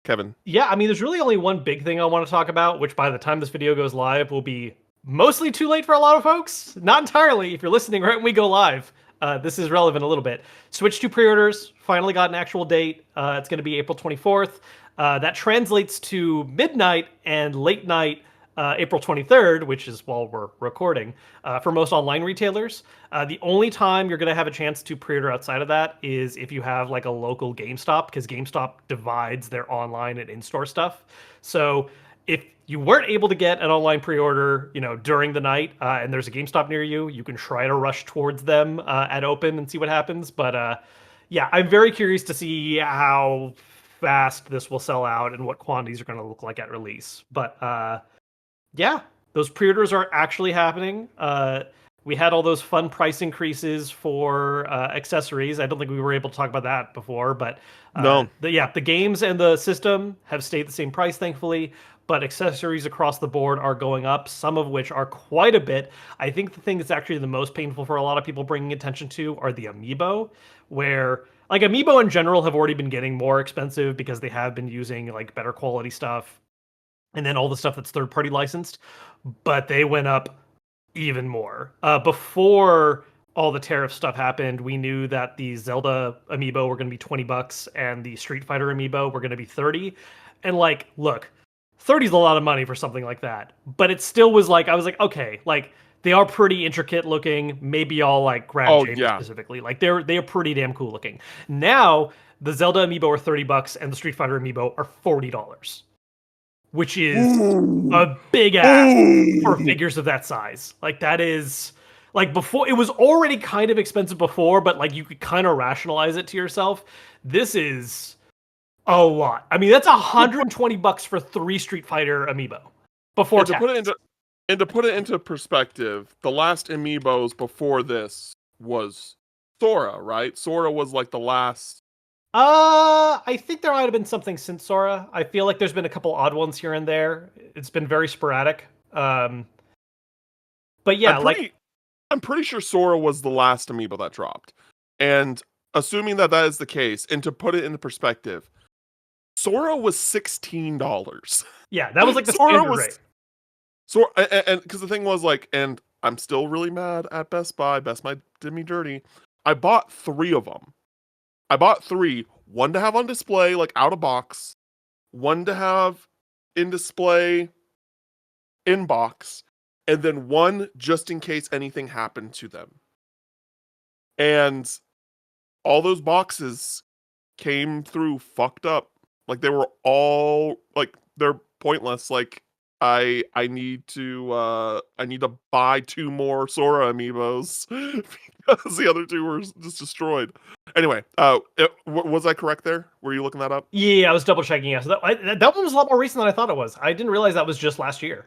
Kevin. Yeah, I mean, there's really only one big thing I want to talk about, which by the time this video goes live will be mostly too late for a lot of folks. Not entirely. If you're listening right when we go live, this is relevant a little bit. Switch 2 pre-orders finally got an actual date. It's going to be April 24th. That translates to midnight and late night April 23rd, which is while we're recording, for most online retailers. The only time you're going to have a chance to pre-order outside of that is if you have like a local GameStop, because GameStop divides their online and in-store stuff. So if you weren't able to get an online pre-order, during the night, and there's a GameStop near you, you can try to rush towards them at open and see what happens. But yeah, I'm very curious to see how fast this will sell out and what quantities are going to look like at release. But yeah, those pre-orders are actually happening. We had all those fun price increases for accessories. I don't think we were able to talk about that before, but No. the games and the system have stayed the same price, thankfully. But accessories across the board are going up, some of which are quite a bit. I think the thing that's actually the most painful for a lot of people bringing attention to are the amiibo, where like amiibo in general have already been getting more expensive because they have been using like better quality stuff and then all the stuff that's third party licensed, but they went up even more. Before all the tariff stuff happened, we knew that the Zelda amiibo were going to be $20 and the Street Fighter amiibo were going to be 30. And like, look, 30 is a lot of money for something like that, but it still was like I was like, okay, like they are pretty intricate looking. Maybe I'll like grab Oh Jamie yeah. specifically. Like they're pretty damn cool looking. Now the Zelda amiibo are $30 and the Street Fighter amiibo are $40, which is Ooh. a big ask for Ooh. figures of that size. Like that is like before it was already kind of expensive before, but like you could kind of rationalize it to yourself. This is a lot. I mean, that's $120 for 3 Street Fighter amiibo before And to tax. put it into perspective, the last amiibos before this was Sora, right? Sora was like the last. I think there might have been something since Sora. I feel like there's been a couple odd ones here and there. It's been very sporadic. But yeah, I'm pretty sure Sora was the last amiibo that dropped. And assuming that that is the case, and to put it into perspective, Sora was $16. yeah, that was like the Sora standard was rate. So and because the thing was like, and I'm still really mad at Best Buy. Best Buy did me dirty. I bought 3 of them. I bought 3. One to have on display, like out of box. One to have in display, in box, and then one just in case anything happened to them. And all those boxes came through fucked up. Like they were all like they're pointless. Like I need to buy 2 more Sora amiibos because the other 2 were just destroyed. Anyway, was I correct there? Were you looking that up? Yeah, I was double checking. Yeah, so that one was a lot more recent than I thought it was. I didn't realize that was just last year.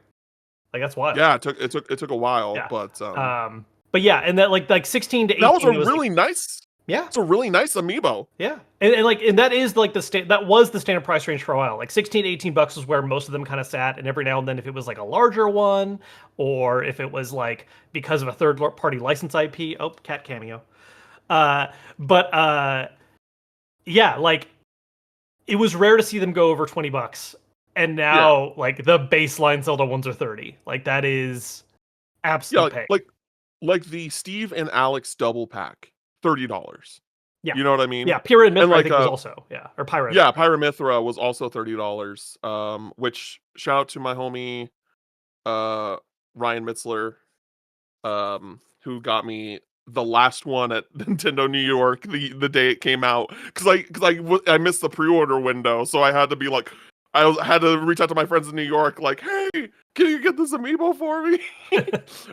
Like that's wild. Yeah, it took a while, Yeah. but But yeah, and that like 16 to 18. that was a It was like, really nice. yeah, It's a really nice amiibo. yeah, and that is like that was the standard price range for a while. Like 16 to $18 was where most of them kind of sat, and every now and then, if it was like a larger one, or if it was like because of a third party license IP. Oh, cat cameo. Uh, but yeah, like it was rare to see them go over $20, and Yeah. now like the baseline Zelda ones are 30. Like that is Yeah, absolute pain. like the Steve and Alex double pack, $30. Yeah, You know what I mean? yeah. Pyramid And Mithra, I like think, was also or Pyro. yeah, Pyramithra was also $30. Which shout out to my homie Ryan Mitzler, who got me the last one at Nintendo New York the day it came out because I missed the pre-order window, so I had to be like had to reach out to my friends in New York like, hey, can you get this amiibo for me?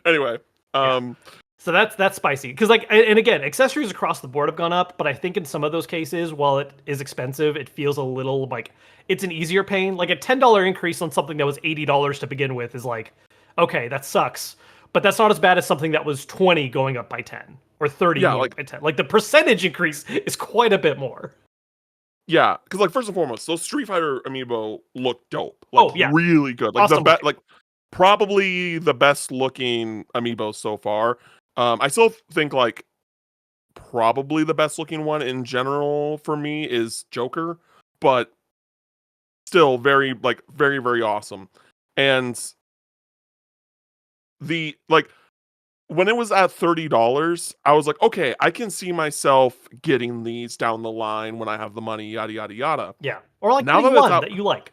Anyway, Yeah. So that's spicy because like and again, accessories across the board have gone up, but I think in some of those cases, while it is expensive, it feels a little like it's an easier pain. Like a $10 increase on something that was $80 to begin with is like, okay, that sucks, but that's not as bad as something that was 20 going up by 10 or 30 yeah, going like up by 10. Like the percentage increase is quite a bit more. yeah, because like first and foremost, those Street Fighter amiibo look dope, like Oh yeah, really good, like awesome looking. like probably the best looking amiibo so far. I still think like probably the best looking one in general for me is Joker, but still very awesome. And the like when it was at $30, I was like, okay, I can see myself getting these down the line when I have the money, yada yada yada. Yeah, or like Now getting that it's one out, that you like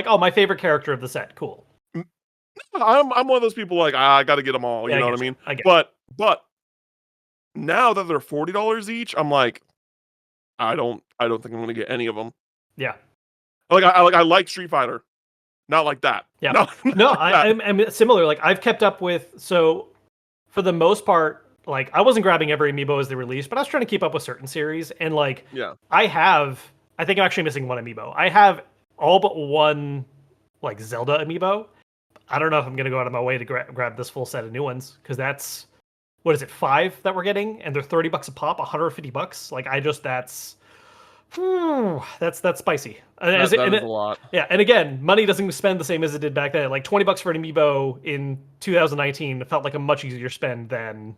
oh, my favorite character of the set, cool. I'm one of those people like I got to get them all. Yeah, You I know what I get you. mean? I get But now that they're $40 each, I'm like, I don't think I'm gonna get any of them. you. Yeah. I like Street Fighter, not like that. Yeah. No, not No, like that. I'm similar. Like I've kept up with, so for the most part, like I wasn't grabbing every amiibo as they released, but I was trying to keep up with certain series. And like Yeah. I think I'm actually missing one amiibo. I have all but one like Zelda amiibo. I don't know if I'm gonna go out of my way to grab this full set of new ones because that's what is it, 5 that we're getting, and they're $30 a pop, $150. Like I just that's spicy. That is a lot. Yeah, and again, money doesn't spend the same as it did back then. Like $20 for an amiibo in 2019 felt like a much easier spend than,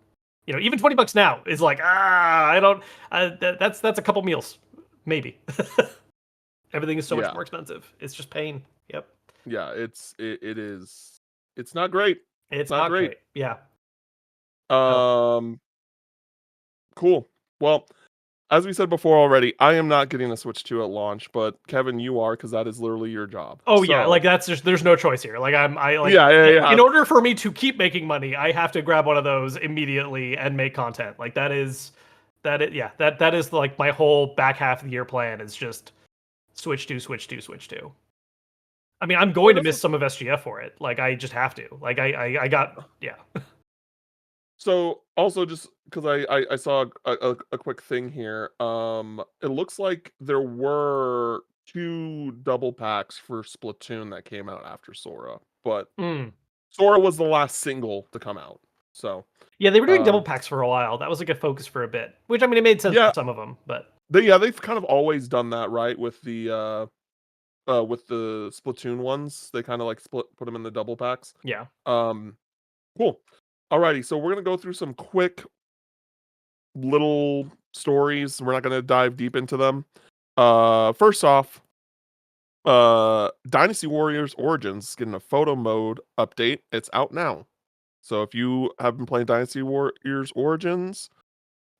even $20 now is like I don't. That's a couple meals, maybe. Everything is so much Yeah. more expensive. It's just pain. Yep. Yeah, it is. It's not great. It's Not not great. great. Yeah. No. Um, cool. Well, as we said before already, I am not getting a Switch 2 at launch, but Kevin, you are because that is literally your job. Oh yeah, So like that's just there's no choice here. Like I like yeah. in order for me to keep making money, I have to grab one of those immediately and make content. Like that is like my whole back half of the year plan is just Switch 2, Switch 2, Switch 2. I mean, I'm going to miss some of SGF for it. Like I just have to. Like I got yeah. So also just because I saw a quick thing here, it looks like there were 2 double packs for Splatoon that came out after Sora, but Mm. Sora was the last single to come out. So Yeah, they were doing double um, packs for a while. That was like a focus for a bit. Which I mean it made sense for yeah, some of them, but they've kind of always done that, right? With the Splatoon ones, they kind of like put them in the double packs. yeah. Um, cool. Alrighty, so we're gonna go through some quick little stories. We're not gonna dive deep into them. First off, Dynasty Warriors Origins is getting a photo mode update. It's out now. So if you have been playing Dynasty Warriors Origins,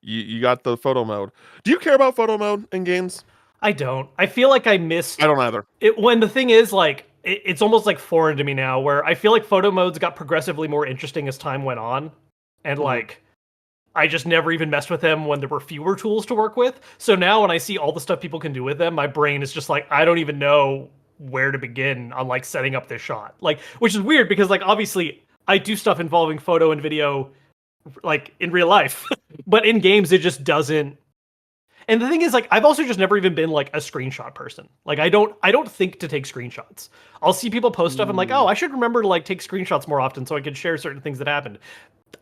you got the photo mode. Do you care about photo mode in games? I don't. I feel like I missed I don't either. it when the thing is like it's almost like foreign to me now where I feel like photo modes got progressively more interesting as time went on. And Mhm. like I just never even messed with them when there were fewer tools to work with. So now when I see all the stuff people can do with them, my brain is just like, I don't even know where to begin on like setting up this shot. Like, which is weird because like obviously I do stuff involving photo and video like in real life, but in games it just doesn't. And the thing is, like, I've also just never even been like a screenshot person. Like, I don't think to take screenshots. I'll see people post stuff. I'm like, oh, Mm. I should remember to like take screenshots more often so I can share certain things that happened.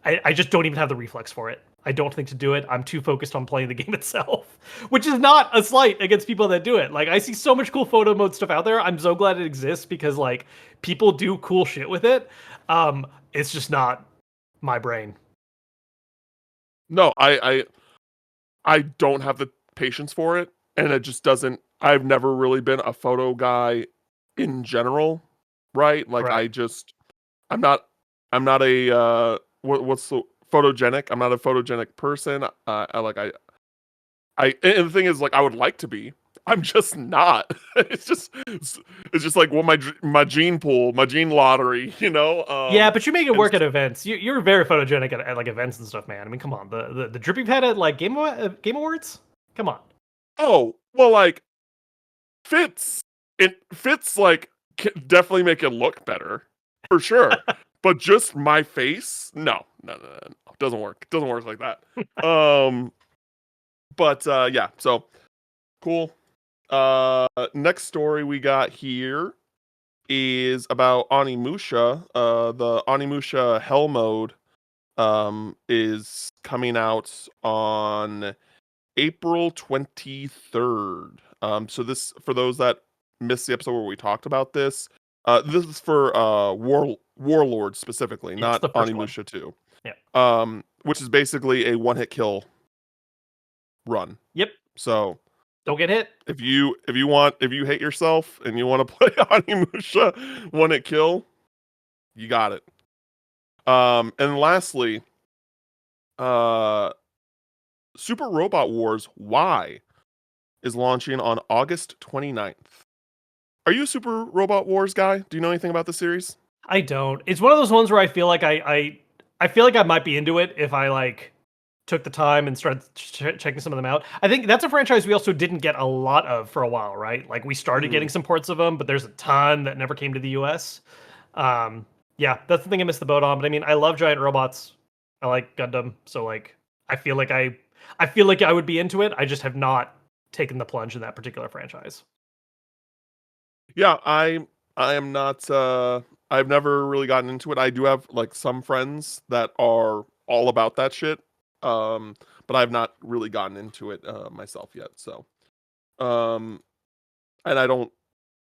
I just don't even have the reflex for it. I don't think to do it. I'm too focused on playing the game itself, which is not a slight against people that do it. Like, I see so much cool photo mode stuff out there. I'm so glad it exists because like people do cool shit with it. It's just not my brain. No, I don't have the patience for it, and it just doesn't. I've never really been a photo guy in general, right? Like Right. I'm not a what's the photogenic. I'm not a photogenic person. And the thing is, like, I would like to be. I'm just not. It's just like my gene pool, my gene lottery, you know. Yeah, but you make it And work at events. You're very photogenic at like events and stuff, man. I mean, come on, the drip you've had at like Game Awards. Come on. oh well, like fits. It fits like can definitely make it look better for sure. But just my face, no. Doesn't work. Doesn't work like that. Um, but yeah. So cool. Next story we got here is about Onimusha. The Onimusha Hell mode is coming out on April 23rd. So this for those that missed the episode where we talked about this. This is for Warlord specifically, It's not the first one. Onimusha 2. Yeah. Which is basically a one-hit kill run. Yep. So Don't get hit. if you hate yourself and you want to play Onimusha one hit kill, you got it. And lastly, uh Super Robot Wars Y is launching on August 29th. Are you a Super Robot Wars guy? Do you know anything about the series? I don't. It's one of those ones where I feel like I feel like I might be into it if I like took the time and started checking some of them out. I think that's a franchise we also didn't get a lot of for a while, right? Like we started Hmm. getting some ports of them, but there's a ton that never came to the US. Um, yeah, that's the thing I missed the boat on. But I mean, I love giant robots. I like Gundam, so like I feel like I feel like I would be into it. I just have not taken the plunge in that particular franchise. Yeah, I am not. I've never really gotten into it. I do have like some friends that are all about that shit. Um, but I've not really gotten into it myself yet. So, um, and I don't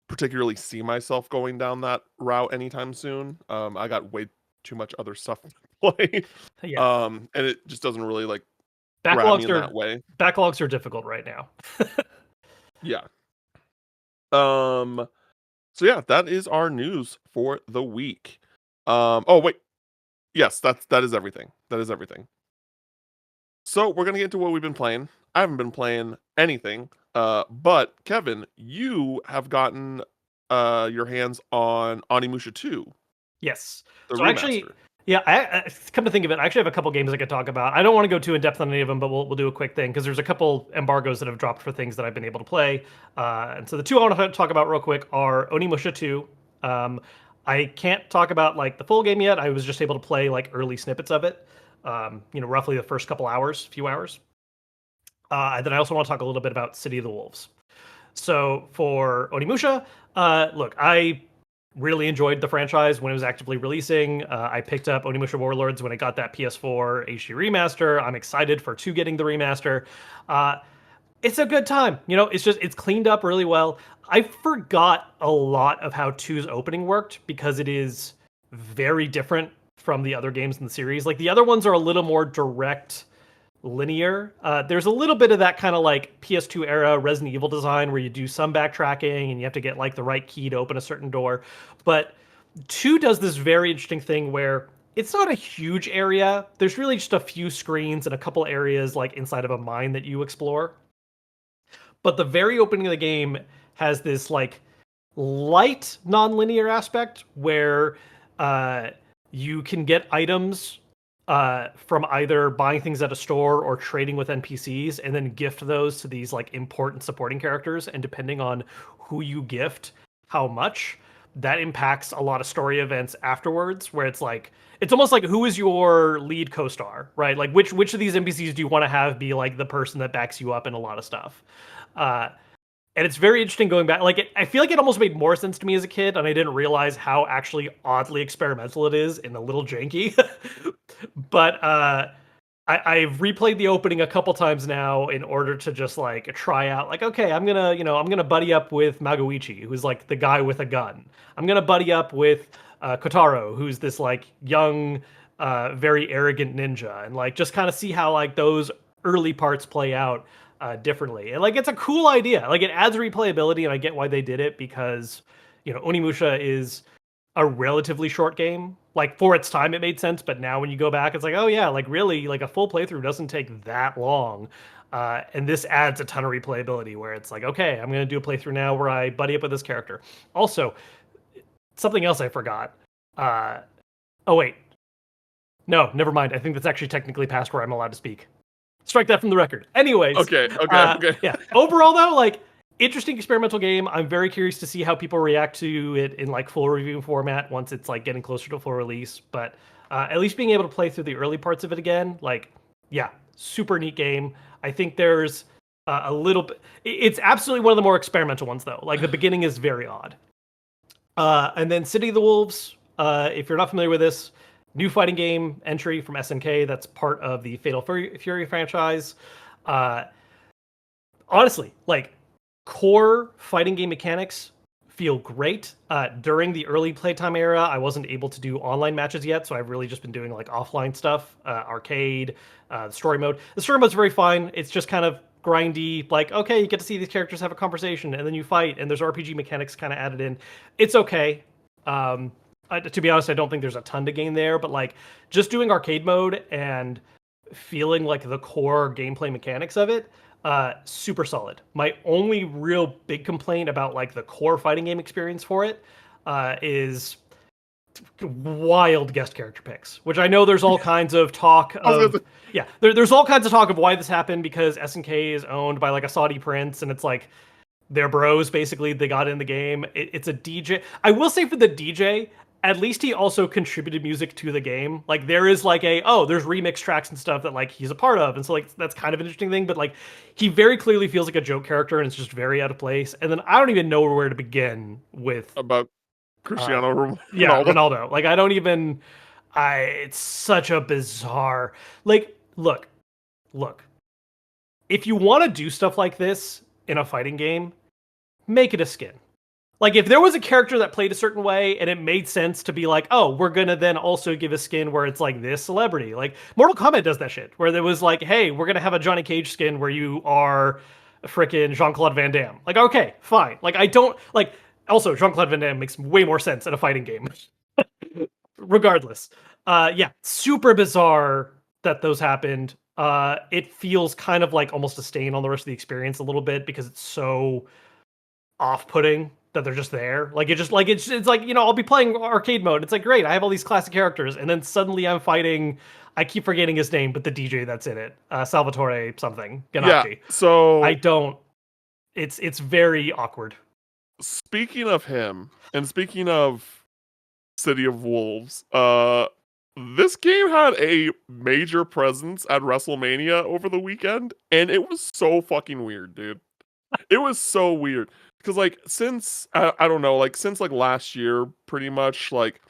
particularly see myself going down that route anytime soon. I got way too much other stuff to play. Yeah, And it just doesn't really like grab me backlogs in that are way. backlogs are difficult right now. Yeah. Um, so yeah, that is our news for the week. Oh wait, yes, that is everything. That is everything. So we're gonna get into what we've been playing. I haven't been playing anything. But Kevin, you have gotten your hands on Onimusha 2, Yes. the So actually, remaster. yeah, come to think of it, I actually have a couple games I could talk about. I don't want to go too in depth on any of them, but we'll do a quick thing because there's a couple embargoes that have dropped for things that I've been able to play. And so the two I want to talk about real quick are Onimusha 2. Um, I can't talk about like the full game yet. I was just able to play like early snippets of it. Roughly the first couple hours, few hours. And then I also want to talk a little bit about City of the Wolves. So for Onimusha, look, I really enjoyed the franchise when it was actively releasing. I picked up Onimusha Warlords when it got that PS4 HD remaster. I'm excited for 2 getting the remaster. Uh, it's a good time. It's cleaned up really well. I forgot a lot of how two's opening worked because it is very different from the other games in the series. Like the other ones are a little more direct linear. There's a little bit of that kind of like PS2 era Resident Evil design where you do some backtracking and you have to get like the right key to open a certain door. But 2 does this very interesting thing where it's not a huge area. There's really just a few screens and a couple areas like inside of a mine that you explore. But the very opening of the game has this like light non-linear aspect where uh, you can get items from either buying things at a store or trading with NPCs, and then gift those to these like important supporting characters. And depending on who you gift, how much that impacts a lot of story events afterwards. Where it's almost like who is your lead co-star, right? Like which of these NPCs do you want to have be like the person that backs you up in a lot of stuff. Uh, and it's very interesting going back. I feel like it almost made more sense to me as a kid, and I didn't realize how actually oddly experimental it is and a little janky. But I've replayed the opening a couple times now in order to just like try out. Like, okay, I'm gonna buddy up with Magoichi, who's like the guy with a gun. I'm gonna buddy up with Kotaro, who's this like young, very arrogant ninja, and like just kind of see how like those early parts play out differently. And like it's a cool idea. Like it adds replayability, and I get why they did it because Onimusha is a relatively short game. Like for its time, it made sense, but now when you go back, it's like, oh yeah, like really, like a full playthrough doesn't take that long. And this adds a ton of replayability where it's like, okay, I'm gonna do a playthrough now where I buddy up with this character. Also, something else I forgot. Uh, oh wait, no, never mind. I think that's actually technically past where I'm allowed to speak. Strike that from the record. Anyways, Okay, okay. yeah. Overall, though, like interesting experimental game. I'm very curious to see how people react to it in like full review format once it's like getting closer to full release. But at least being able to play through the early parts of it again, like yeah, super neat game. I think there's a little bit. It's absolutely one of the more experimental ones though. Like the beginning is very odd. And then City of the Wolves. If you're not familiar with this, new fighting game entry from SNK that's part of the Fatal Fury franchise. Uh, Honestly, like core fighting game mechanics feel great. During the early playtime era, I wasn't able to do online matches yet, so I've really just been doing like offline stuff, arcade, the story mode. The story mode's very fine. It's just kind of grindy, like okay, you get to see these characters have a conversation, and then you fight, and there's RPG mechanics kind of added in. It's okay. To be honest, I don't think there's a ton to gain there, but like just doing arcade mode and feeling like the core gameplay mechanics of it, super solid. My only real big complaint about like the core fighting game experience for it is wild guest character picks, which I know there's all kinds of talk I was gonna of. Yeah, there's all kinds of talk of why this happened because SNK is owned by like a Saudi prince, and it's like they're bros basically. They got in the game. It's a DJ. I will say for the DJ, at least he also contributed music to the game. Like there is like there's remix tracks and stuff that like he's a part of, and so like that's kind of an interesting thing. But like he very clearly feels like a joke character, and it's just very out of place. And then I don't even know where to begin with about uh, Cristiano yeah, Ronaldo. Ronaldo. Like I don't even it's such a bizarre like look. If you want to do stuff like this in a fighting game, make it a skin. Like if there was a character that played a certain way and it made sense to be like, oh, we're gonna then also give a skin where it's like this celebrity. Like Mortal Kombat does that shit, where there was like, hey, we're gonna have a Johnny Cage skin where you are freaking Jean-Claude Van Damme. Like, okay, fine. Like I don't like also Jean-Claude Van Damme makes way more sense in a fighting game. Regardless. Yeah, super bizarre that those happened. It feels kind of like almost a stain on the rest of the experience a little bit because it's so off-putting that they're just there. Like it just like it's like, I'll be playing arcade mode. It's like great, I have all these classic characters, and then suddenly I'm fighting. I keep forgetting his name, but the DJ that's in it, Salvatore something Yeah. Ganacci. I So don't. It's very awkward. speaking of him, and speaking of City of Wolves, this game had a major presence at WrestleMania over the weekend, and it was so fucking weird, dude. It was so weird because, like, since I don't know, like, since like last year, pretty much, like,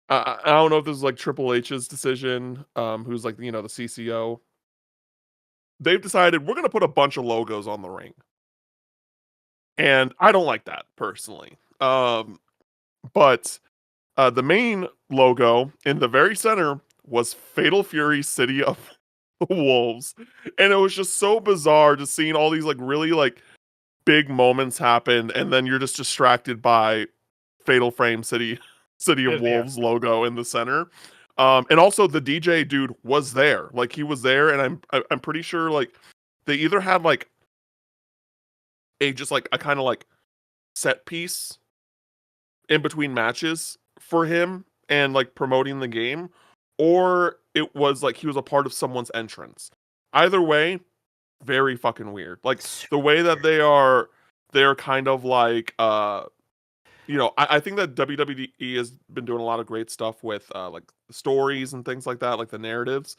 I don't know if this is like Triple H's decision, who's like the CCO. They've decided we're gonna put a bunch of logos on the ring, and I don't like that personally. But the main logo in the very center was Fatal Fury City of Wolves. And it was just so bizarre just seeing all these like really like big moments happen, and then you're just distracted by Fatal Frame City of Yeah. Wolves logo in the center. And also the DJ dude was there. Like he was there, and I'm pretty sure like they either had like a just like a kind of like set piece in between matches for him and like promoting the game, or it was like he was a part of someone's entrance. Either way, very fucking weird. Like the way that they're kind of like I think that WWE has been doing a lot of great stuff with like the stories and things like that, like the narratives.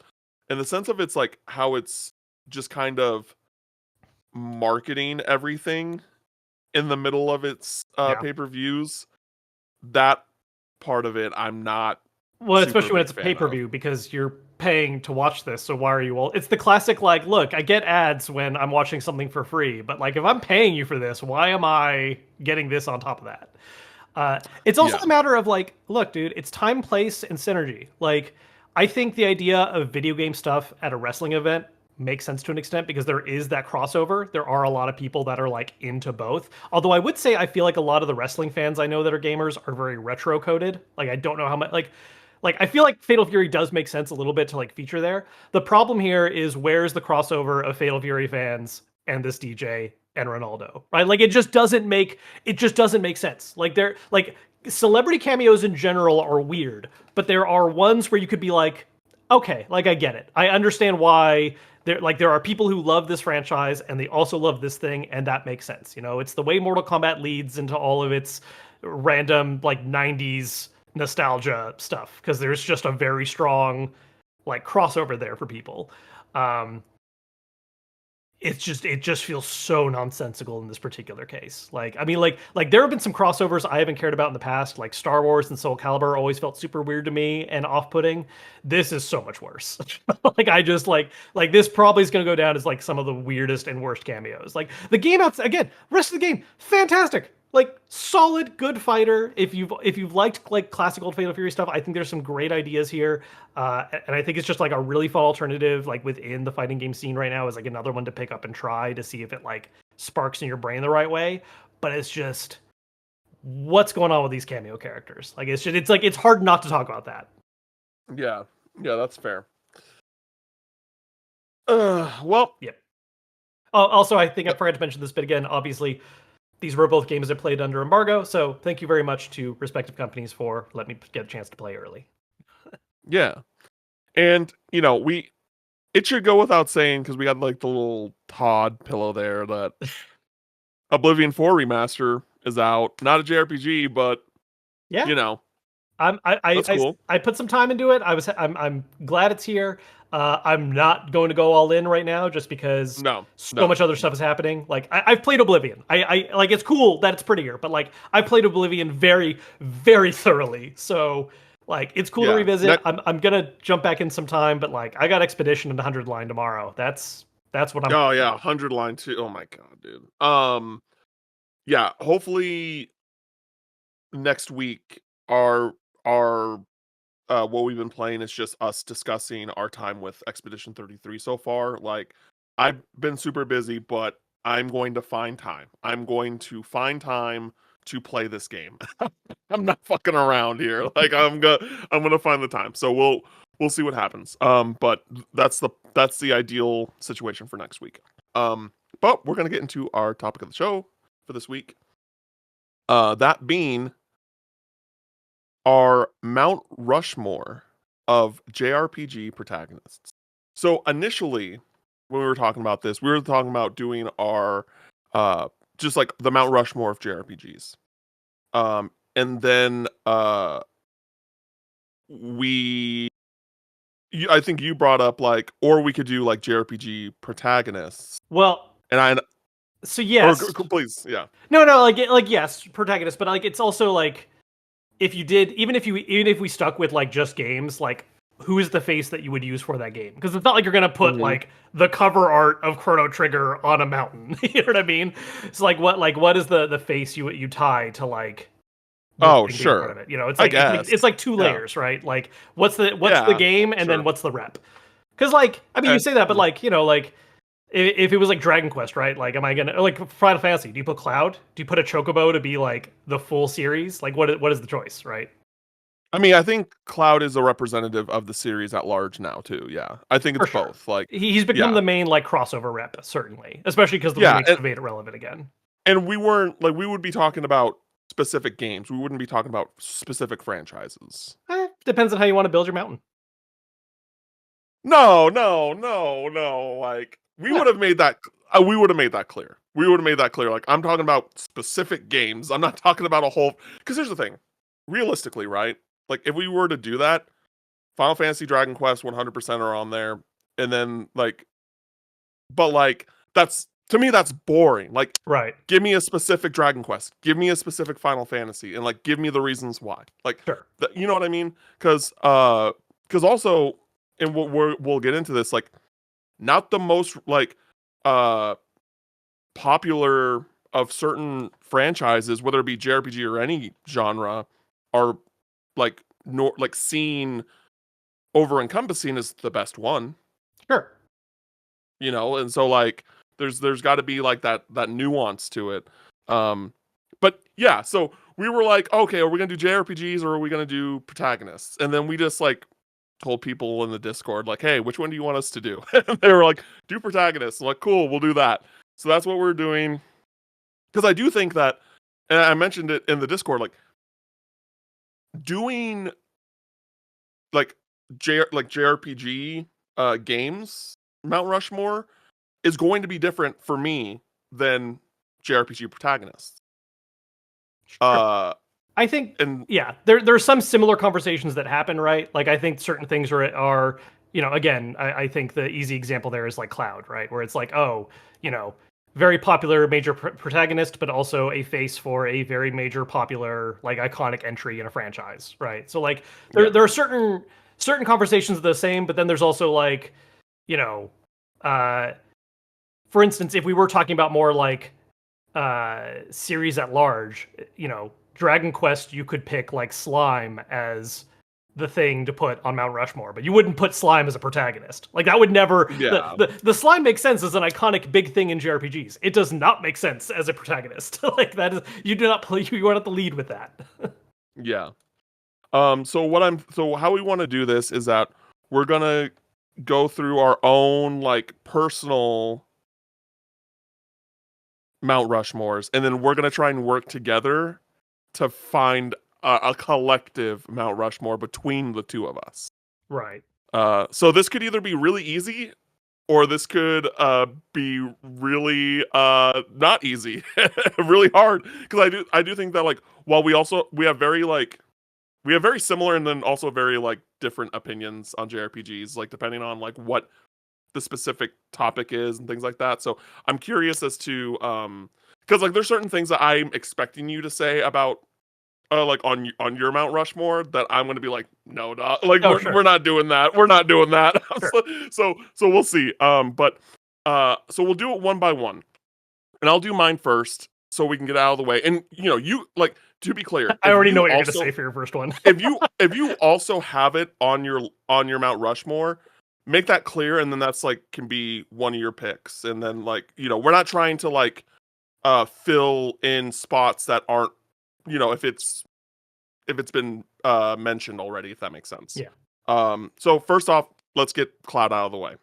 In the sense of it's like how it's just kind of marketing everything in the middle of its Yeah. pay-per-views. That part of it I'm not Well, super especially when big it's a fan of. pay-per-view because you're paying to watch this, so why are you all it's the classic like, look, I get ads when I'm watching something for free, but like if I'm paying you for this, why am I getting this on top of that? It's also Yeah. a matter of like, look, dude, it's time, place, and synergy. Like, I think the idea of video game stuff at a wrestling event makes sense to an extent because there is that crossover. There are a lot of people that are like into both. Although I would say I feel like a lot of the wrestling fans I know that are gamers are very retro coded. Like I don't know how much like I feel like Fatal Fury does make sense a little bit to like feature there. The problem here is where's the crossover of Fatal Fury fans and this DJ and Ronaldo, right? Like it just doesn't make sense. Like they're like celebrity cameos in general are weird, but there are ones where you could be like, okay, like I get it. I understand why there are people who love this franchise and they also love this thing, and that makes sense. It's the way Mortal Kombat leads into all of its random like 90s nostalgia stuff because there's just a very strong like crossover there for people. Um, it just feels so nonsensical in this particular case. Like I mean like there have been some crossovers I haven't cared about in the past, like Star Wars and Soul Calibur always felt super weird to me and off-putting. This is so much worse. Like I just like this probably is going to go down as like some of the weirdest and worst cameos. Like the game outs again, rest of the game fantastic. Like solid, good fighter. If you've liked like classic old Fatal Fury stuff, I think there's some great ideas here, and I think it's just like a really fun alternative like within the fighting game scene right now is like another one to pick up and try to see if it like sparks in your brain the right way. But it's just what's going on with these cameo characters. Like it's hard not to talk about that. Yeah. Yeah, that's fair. Well, Yep. Oh, also, I think I forgot to mention this bit again. Obviously, these were both games I played under embargo, so thank you very much to respective companies for letting me get a chance to play early. Yeah. And, it should go without saying, because we got like the little Todd pillow there, that Oblivion 4 remaster is out. Not a JRPG, but, Yeah, that's cool. I put some time into it. I'm glad it's here. I'm not going to go all in right now just because No, so no. much other stuff is happening. Like I've played Oblivion. I like it's cool that it's prettier, but like I played Oblivion very very thoroughly. So like it's cool to Yeah. revisit. I'm gonna jump back in some time, but like I got Expedition and 100 line tomorrow. That's what I'm. Oh, yeah. 100 line too. Oh, my God, dude. Yeah. Hopefully next week, our what we've been playing is just us discussing our time with Expedition 33 so far. Like, I've been super busy, but I'm going to find time. I'm going to find time to play this game. I'm not fucking around here. Like, I'm gonna find the time. So we'll see what happens. But that's the ideal situation for next week. But we're gonna get into our topic of the show for this week. That being our Mount Rushmore of JRPG protagonists. So initially, when we were talking about this, we were talking about doing our just like the Mount Rushmore of JRPGs. And then we I think you brought up like, or we could do like JRPG protagonists. Well, And I so or yes, please, yeah. no, like yes, protagonist, but like it's also like if you did, even if we stuck with like just games, like who is the face that you would use for that game? Because it's not like you're gonna put Mhm. like the cover art of Chrono Trigger on a mountain. You know what I mean? It's like what is the face you tie to like the Oh, thing being part sure. of it? You know, it's I like guess. it's like two Yeah. layers, right? Like what's the Yeah, game and then sure. what's the rep? Because like I mean you Okay. say that, but Mhm. like like if it was like Dragon Quest, right? Like, am I gonna or like Final Fantasy? Do you put Cloud? Do you put a Chocobo to be like the full series? Like, what is the choice, right? I mean, I think Cloud is a representative of the series at large now too. Yeah. I think For it's sure, both. Like, he's become yeah. the main like crossover rep, certainly, especially because the Yeah, remakes have made it relevant again. and we weren't like we would be talking about specific games. We wouldn't be talking about specific franchises. Depends on how you want to build your mountain. No, no, no, no. Like we Yeah, would have made that we would have made that clear. We would have made that clear. Like I'm talking about specific games. I'm not talking about a whole because here's the thing. Realistically, right? Like if we were to do that, Final Fantasy Dragon Quest 100% are on there. And then like but like that's to me that's boring. Like right. give me a specific Dragon Quest. Give me a specific Final Fantasy and like give me the reasons why. Like Sure. you know what I mean? Cuz also and we'll get into this like not the most like uh popular of certain franchises whether it be JRPG or any genre are like like seen over encompassing as the best one, Sure. and so like there's got to be like that nuance to it. um but yeah, so we were like, okay, are we gonna do JRPGs or are we gonna do protagonists? And then we just like told people in the Discord like, hey, which one do you want us to do? And they were like, do protagonists. I'm like, cool, we'll do that. So that's what we're doing, because I do think that, and I mentioned it in the Discord, like doing like JRPG games Mount Rushmore is going to be different for me than JRPG protagonists. Sure. Uh, I think and yeah, there's some similar conversations that happen, right? Like I think certain things are again, I think the easy example there is like Cloud, right? Where it's like, oh, very popular major protagonist, but also a face for a very major popular like iconic entry in a franchise, right? So like there yeah, there are certain conversations the same, but then there's also like, you know, uh for instance, if we were talking about more like series at large, Dragon Quest, you could pick like Slime as the thing to put on Mount Rushmore, but you wouldn't put Slime as a protagonist. Like that would never yeah, the Slime makes sense as an iconic big thing in JRPGs. It does not make sense as a protagonist. Like that is you do not play you are not the lead with that. yeah. So how we want to do this is that we're gonna go through our own like personal Mount Rushmores, and then we're gonna try and work together to find a collective Mount Rushmore between the two of us. Right. So this could either be really easy, or this could be really not easy, really hard. Because I do think that like while we have very similar and then also very like different opinions on JRPGs, like depending on like what the specific topic is and things like that. So I'm curious as to because like there's certain things that I'm expecting you to say about like on your Mount Rushmore that I'm gonna be like, no, like Oh, sure. we're not doing that. We're not doing that. Sure. So we'll see. But so we'll do it one by one, and I'll do mine first so we can get out of the way. And you like to be clear, I already know what you're going to say for your first one. if you also have it on your Mount Rushmore, make that clear, and then that's like can be one of your picks. And then like we're not trying to like fill in spots that aren't if it's been mentioned already, if that makes sense. Yeah. So first off, let's get Cloud out of the way.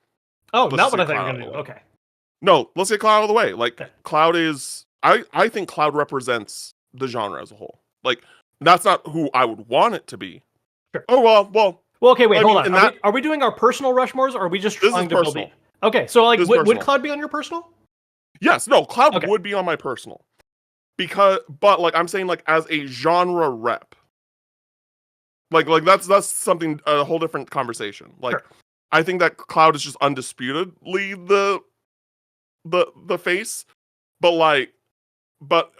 Oh, Let's not just what I get thought you Cloud were out going of to the do. way. Okay. No, let's get Cloud out of the way. Like Okay. Cloud is I think Cloud represents the genre as a whole. Like that's not who I would want it to be. Sure. Oh well. Well, okay, wait, I hold mean, on. and that Are we doing our personal Rushmores, or are we just this is trying to build the? personal. Okay, so like, This is would personal. Cloud be on your personal? Yes, no, Cloud Okay. would be on my personal. But like I'm saying, like as a genre rep, like that's something a whole different conversation. Like Sure. I think that Cloud is just undisputedly the face, but like but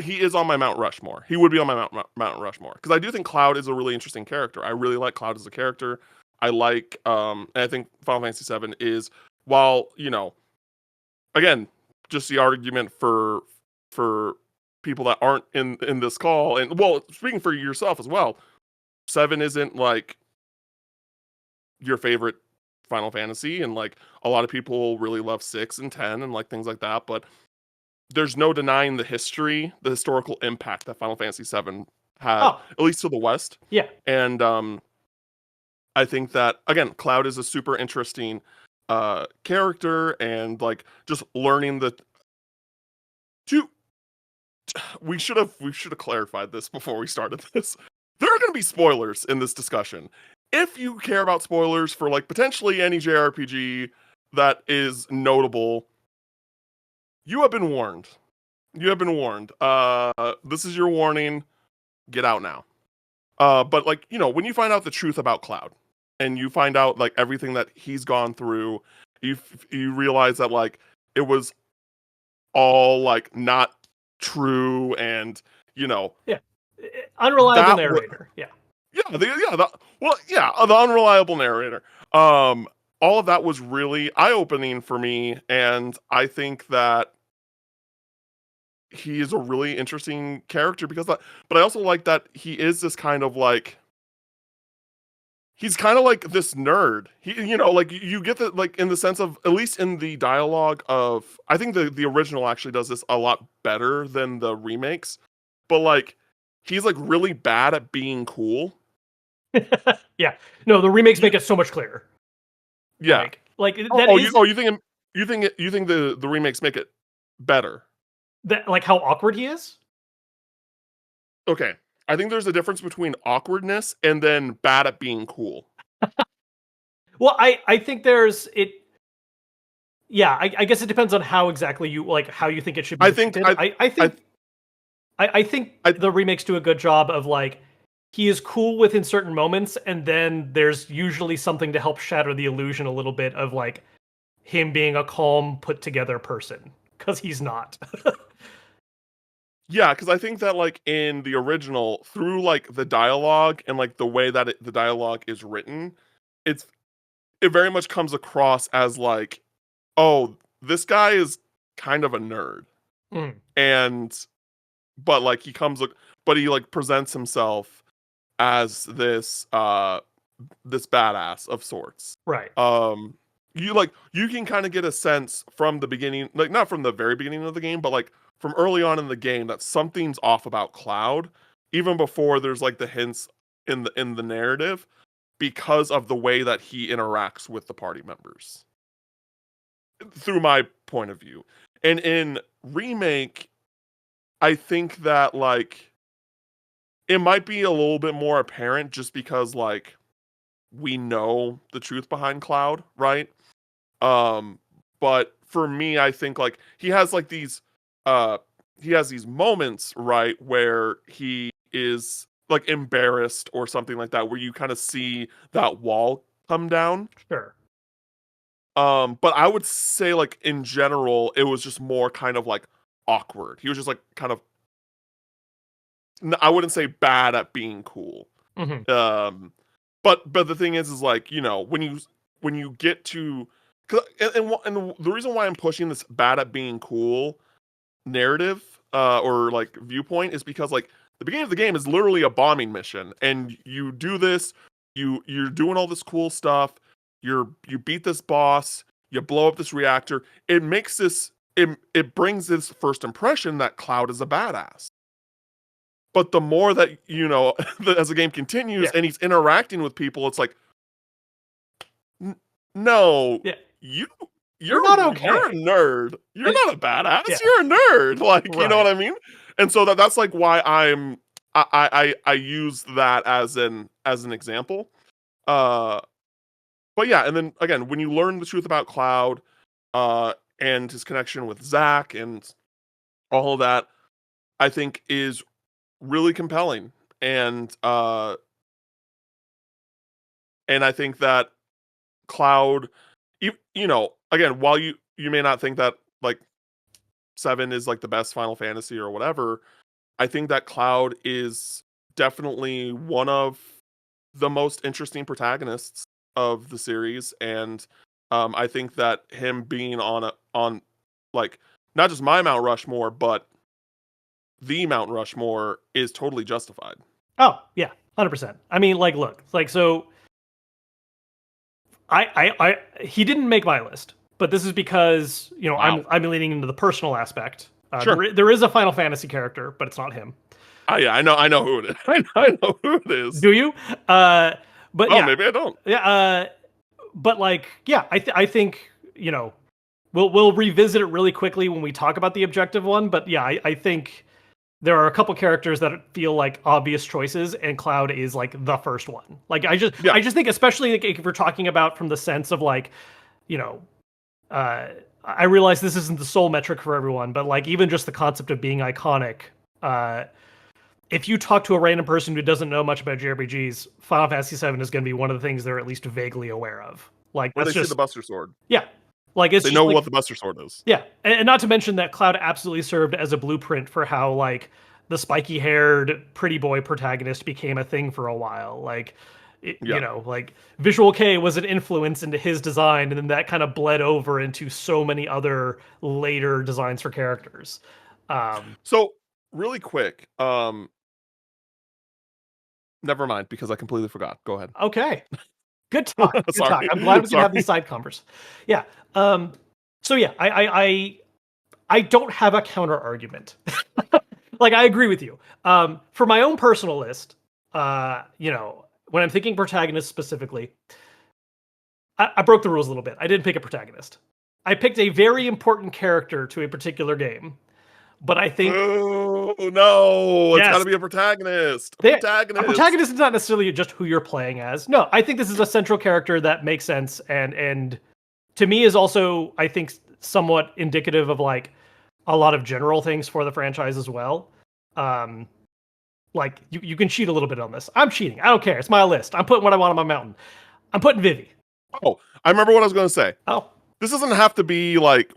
he is on my Mount Rushmore. He would be on my Mount Rushmore because I do think Cloud is a really interesting character. I really like Cloud as a character. I like and I think Final Fantasy VII is while again just the argument for people that aren't in this call, and well, speaking for yourself as well, 7 isn't like your favorite Final Fantasy, and like a lot of people really love 6 and 10 and like things like that, but there's no denying the historical impact that Final Fantasy 7 had, Oh, at least to the West. yeah. And I think that again, Cloud is a super interesting character, and like just learning the two we should have clarified this before we started this. There are going to be spoilers in this discussion. If you care about spoilers for like potentially any JRPG that is notable, you have been warned. You have been warned. This is your warning. Get out now. But like, when you find out the truth about Cloud and you find out like everything that he's gone through, you realize that like it was all like not true, and Yeah. Unreliable that narrator. Yeah. the unreliable narrator. All of that was really eye-opening for me, and I think that he is a really interesting character because that, but I also like that he is this kind of like he's kind of like this nerd. He, like you get that like in the sense of at least in the dialogue of I think the original actually does this a lot better than the remakes, but like he's like really bad at being cool. Yeah. No, the remakes make it so much clearer. Yeah. Like Oh, that is you think the remakes make it better? that like how awkward he is. Okay. I think there's a difference between awkwardness and then bad at being cool. Well, I think there's it. Yeah, I guess it depends on how exactly you like how you think it should be I think depicted. I think I- the remakes do a good job of like he is cool within certain moments, and then there's usually something to help shatter the illusion a little bit of like him being a calm, put together person because he's not. Yeah, because I think that like in the original, through like the dialogue and like the way that the dialogue is written, it very much comes across as like, oh, this guy is kind of a nerd, Mm, and but like but he like presents himself as this badass of sorts. right. You can kind of get a sense from the beginning, like not from the very beginning of the game, but like from early on in the game that something's off about Cloud, even before there's like the hints in the narrative, because of the way that he interacts with the party members. Through my point of view. And in remake, I think that like it might be a little bit more apparent just because like we know the truth behind Cloud, right? Um, but for me, I think like uh he has these moments, right, where he is like embarrassed or something like that, where you kind of see that wall come down. Sure. But I would say like in general, it was just more kind of like awkward. He was just like kind of I wouldn't say bad at being cool. Hmm. Um, but the thing is like when you get to 'cause, and the reason why I'm pushing this bad at being cool narrative or like viewpoint is because like the beginning of the game is literally a bombing mission, and you do this, you're doing all this cool stuff, you beat this boss, you blow up this reactor. It makes this it brings this first impression that Cloud is a badass. But the more that as the game continues Yeah. and he's interacting with people, it's like, no, Yeah. you You're not you're a okay. nerd. You're And, not a badass. yeah. You're a nerd. Like, you know Right. what I mean? And so that's like why I use that as an example. Uh but yeah, and then again, when you learn the truth about Cloud, and his connection with Zack and all of that, I think is really compelling. And I think that Cloud, again, while you may not think that like 7 is like the best Final Fantasy or whatever, I think that Cloud is definitely one of the most interesting protagonists of the series, and I think that him being on like not just my Mount Rushmore, but the Mount Rushmore is totally justified. Oh, yeah. 100%. I mean, like, look, like, so he didn't make my list, but this is because, Wow. I'm leaning into the personal aspect. Sure. There is a Final Fantasy character, but it's not him. Oh yeah, I know who it is. I know who it is. Do you? But Oh, yeah, maybe I don't. yeah. But like, yeah, I think we'll revisit it really quickly when we talk about the objective one. But yeah, I think there are a couple characters that feel like obvious choices, and Cloud is like the first one. Like Yeah. I just think, especially like, if we're talking about from the sense of like, you know, I realize this isn't the sole metric for everyone, but like even just the concept of being iconic. If you talk to a random person who doesn't know much about JRPGs, Final Fantasy VII is going to be one of the things they're at least vaguely aware of. Like Or that's they see the just Buster Sword. yeah, like it's They just know like what the Buster Sword is. yeah, and not to mention that Cloud absolutely served as a blueprint for how like the spiky-haired pretty boy protagonist became a thing for a while. Like, Yeah. like Visual K was an influence into his design, and then that kind of bled over into so many other later designs for characters. So really quick, never mind because I completely forgot. Go ahead. Okay, good talk, good talk. Sorry. I'm glad we can have Sorry. these side convers. Yeah. So yeah, I don't have a counter argument. Like I agree with you. For my own personal list, when I'm thinking protagonist specifically, I broke the rules a little bit. I didn't pick a protagonist. I picked a very important character to a particular game, but I think Oh no, it's got yes, to be a protagonist. A a protagonist. protagonist is not necessarily just who you're playing as. No, I think this is a central character that makes sense, and to me is also, I think, somewhat indicative of like a lot of general things for the franchise as well. Um, like you can cheat a little bit on this. I'm cheating. I don't care. It's my list. I'm putting what I want on my mountain. I'm putting Vivi. Oh, I remember what I was going to say. Oh, This doesn't have to be like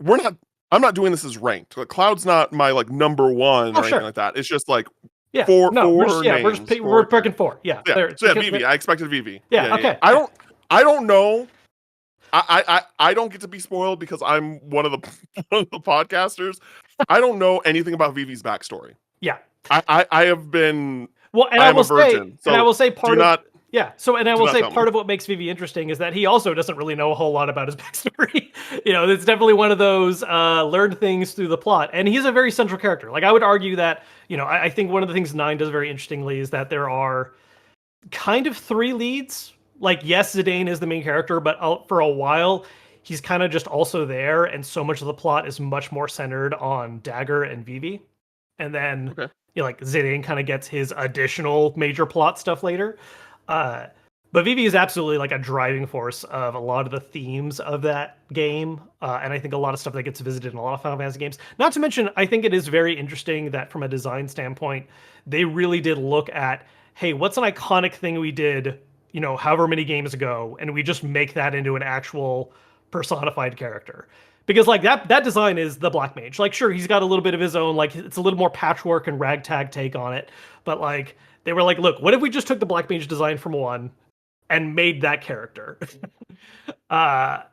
I'm not doing this as ranked. Like, Cloud's not my like number one oh, or anything sure. like that. It's just like Yeah. four No, four we're just names. we're Four picking characters. four. Yeah. Yeah. There So yeah, because Vivi. I expected Vivi. yeah. Yeah, yeah. Okay. Yeah. I don't know. I don't get to be spoiled because I'm one of the one of the podcasters. I don't know anything about Vivi's backstory. Yeah. I have been Well, and I I am a will say, virgin. So part do of not yeah. So, and I do will not say tell me. part of what makes Vivi interesting is that he also doesn't really know a whole lot about his backstory. It's definitely one of those learned things through the plot, and he's a very central character. Like I would argue that I think one of the things Nine does very interestingly is that there are kind of three leads. Like yes, Zidane is the main character, but for a while he's kind of just also there, and so much of the plot is much more centered on Dagger and Vivi, and then Okay. like Zidane kind of gets his additional major plot stuff later. Uh, but Vivi is absolutely like a driving force of a lot of the themes of that game, and I think a lot of stuff that gets visited in a lot of Final Fantasy games. Not to mention, I think it is very interesting that from a design standpoint, they really did look at, hey, what's an iconic thing we did, however many games ago, and we just make that into an actual personified character. Because like that design is the Black Mage. Like, sure, he's got a little bit of his own, like it's a little more patchwork and ragtag take on it, but like they were like, look, what if we just took the Black Mage design from one and made that character? uh,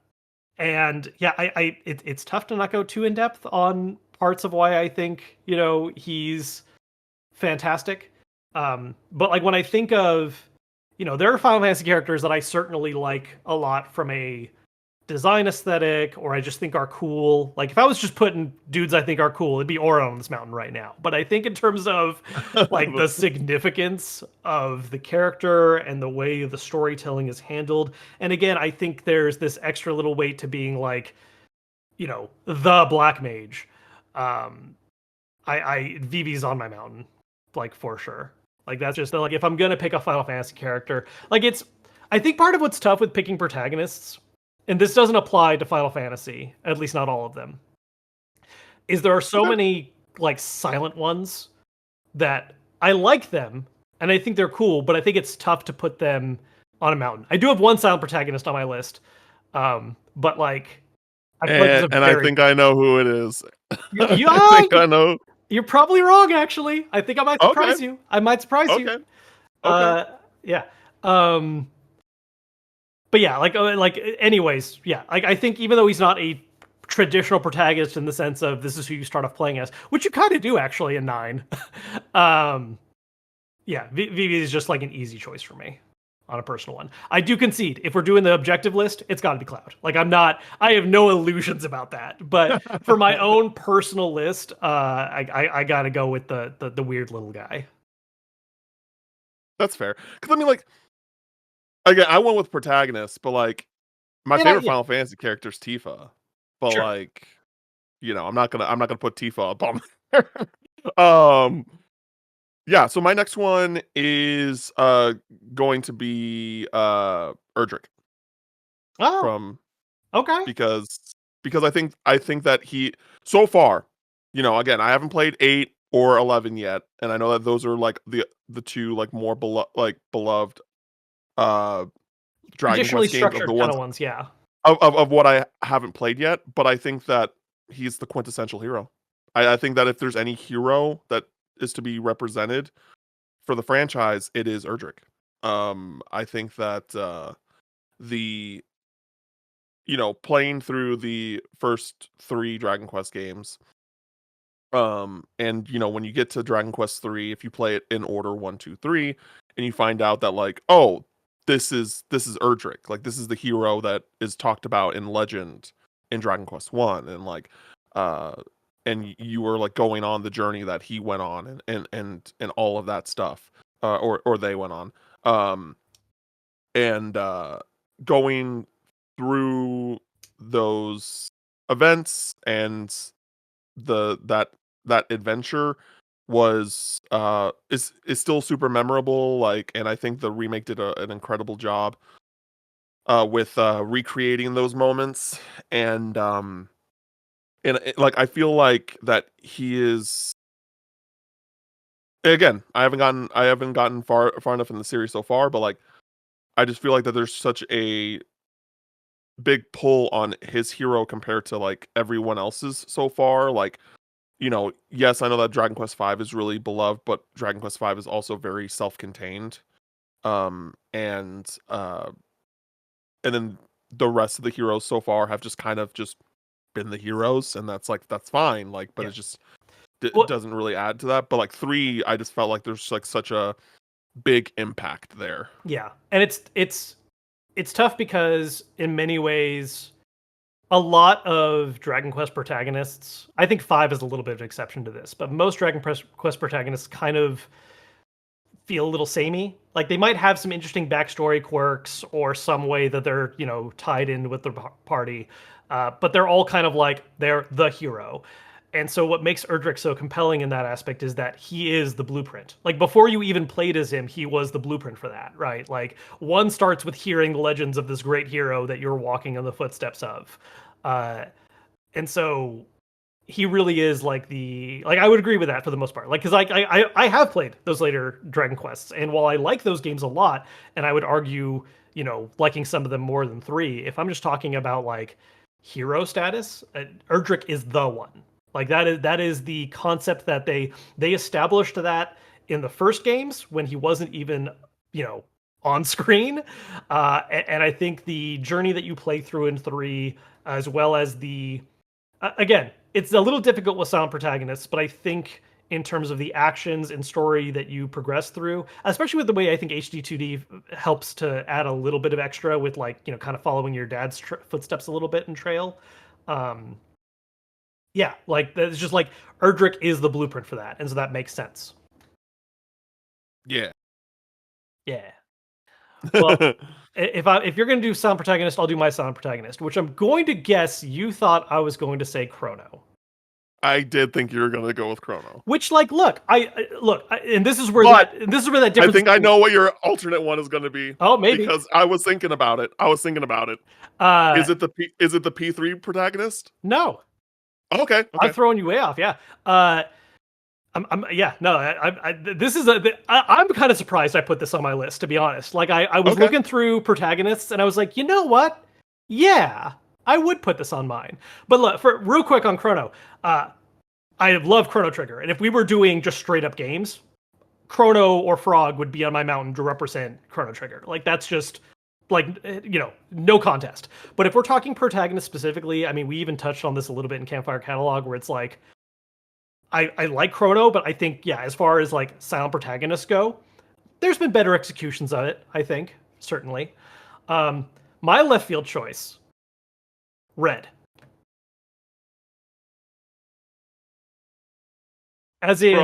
and yeah, it's tough to not go too in depth on parts of why I think he's fantastic. But like when I think of, there are Final Fantasy characters that I certainly like a lot from a design aesthetic, or I just think are cool. Like if I was just putting dudes I think are cool, it'd be Aura on this mountain right now. But I think in terms of like the significance of the character and the way the storytelling is handled, and again, I think there's this extra little weight to being like, the Black Mage. Vivi's on my mountain, like for sure. Like that's just like if I'm gonna pick a Final Fantasy character, like I think part of what's tough with picking protagonists, and this doesn't apply to Final Fantasy, at least not all of them, is there are so Okay. many like silent ones that I like them and I think they're cool, but I think it's tough to put them on a mountain. I do have one silent protagonist on my list, but like I feel like it's a And I very think I know who it is. you, I think I know. you're probably wrong. Actually, I think I might Okay. surprise you. I might surprise you. Okay. Okay. Yeah. Um, but yeah, anyways, yeah, like I think even though he's not a traditional protagonist in the sense of this is who you start off playing as, which you kind of do actually in 9. um, yeah, Vivi is just like an easy choice for me on a personal one. I do concede if we're doing the objective list, it's got to be Cloud. Like I have no illusions about that. But for my own personal list, I got to go with the weird little guy. That's fair. Because I mean, like, again, I went with protagonist, but like, my favorite Yeah, Final Fantasy character is Tifa. But sure. like, I'm not gonna put Tifa up on there. Yeah. So my next one is going to be Erdrick Oh, from okay. because I think that he so far, again, I haven't played 8 or 11 yet, and I know that those are like the two like more beloved uh Dragon Traditionally Quest games of the structured kind ones of ones, yeah. of what I haven't played yet, but I think that he's the quintessential hero. I think that if there's any hero that is to be represented for the franchise, it is Erdrick. I think that the playing through the first 3 Dragon Quest games, and when you get to Dragon Quest 3, if you play it in order 1, 2, 3, and you find out that like, oh, this is Erdrick, like this is the hero that is talked about in legend in Dragon Quest 1, and like uh you were like going on the journey that he went on, and all of that stuff, or they went on, um and going through those events and that adventure is still super memorable, like, and I think the remake did an incredible job with recreating those moments, and like I feel like that he is, again, I haven't gotten far enough in the series so far, but like I just feel like that there's such a big pull on his hero compared to like everyone else's so far. Like, yes, I know that Dragon Quest V is really beloved, but Dragon Quest V is also very self-contained. And then the rest of the heroes so far have just kind of just been the heroes, and that's fine. Like, but Yeah. it just Well, doesn't really add to that. But like 3, I just felt like there's like such a big impact there. yeah. And it's tough because in many ways a lot of Dragon Quest protagonists, I think 5 is a little bit of an exception to this, but most Dragon Quest protagonists kind of feel a little samey. Like they might have some interesting backstory quirks or some way that they're tied in with the party, but they're all kind of like they're the hero. And so what makes Erdrick so compelling in that aspect is that he is the blueprint. Like before you even played as him, he was the blueprint for that, right? Like one starts with hearing the legends of this great hero that you're walking in the footsteps of. And so he really is like I would agree with that for the most part. Like, because I have played those later Dragon Quests, and while I like those games a lot, and I would argue, liking some of them more than 3, if I'm just talking about like hero status, Erdrick is the one. Like that is the concept that they established that in the first games when he wasn't even on screen, and I think the journey that you play through in 3, as well as the again, it's a little difficult with silent protagonists, but I think in terms of the actions and story that you progress through, especially with the way I think HD2D helps to add a little bit of extra with like, kind of following your dad's footsteps a little bit in Trail. Um, yeah, like it's just like Erdrick is the blueprint for that. And so that makes sense. Yeah. Yeah. Well, if you're going to do silent protagonist, I'll do my silent protagonist, which I'm going to guess you thought I was going to say Chrono. I did think you were going to go with Chrono. Which, like, look, and this is where that I difference. think I know what your alternate one is going to be. Oh, maybe because I was thinking about it. Is it the P3 protagonist? No. Okay. I'm throwing you way off. Yeah. Yeah. No. I'm kind of surprised I put this on my list, to be honest. Like, I was looking through protagonists, and I was like, you know what? Yeah, I would put this on mine. But look, for real quick on Chrono, I love Chrono Trigger, and if we were doing just straight up games, Chrono or Frog would be on my mountain to represent Chrono Trigger. Like that's just like no contest. But if we're talking protagonist specifically, I mean, we even touched on this a little bit in Campfire Catalog, where it's like I like Chrono, but I think as far as like silent protagonists go, there's been better executions of it. I think certainly. My left field choice, Red. As in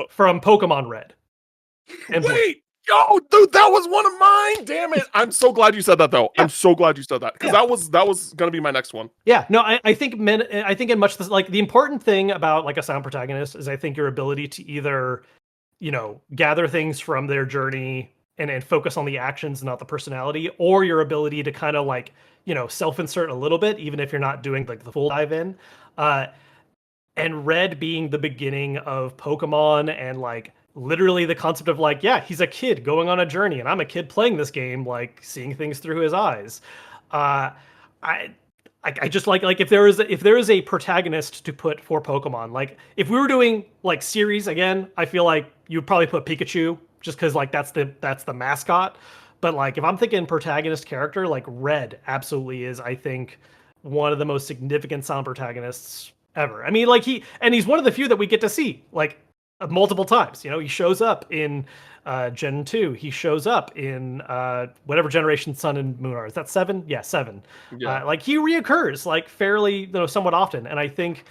from Pokemon Red. Wait, yo, dude, that was one of mine. Damn it! I'm so glad you said that, though. Yeah. I'm so glad you said that because that was gonna be my next one. Yeah, no, I think in much like the important thing about like a silent protagonist is I think your ability to either gather things from their journey and focus on the actions, not the personality, or your ability to kind of like self-insert a little bit, even if you're not doing like the full dive in. And Red being the beginning of Pokemon and like literally the concept of like, yeah, he's a kid going on a journey and I'm a kid playing this game, like seeing things through his eyes. I just like if there is a protagonist to put for Pokemon, like if we were doing like series again, I feel like you'd probably put Pikachu just because like that's the mascot. But like if I'm thinking protagonist character, like Red absolutely is, I think, one of the most significant silent protagonists ever. I mean, like he's one of the few that we get to see like multiple times. He shows up in Gen 2. He shows up in whatever generation Sun and Moon are. Is that 7? Yeah, 7. Yeah. Like he reoccurs like fairly, somewhat often. And I think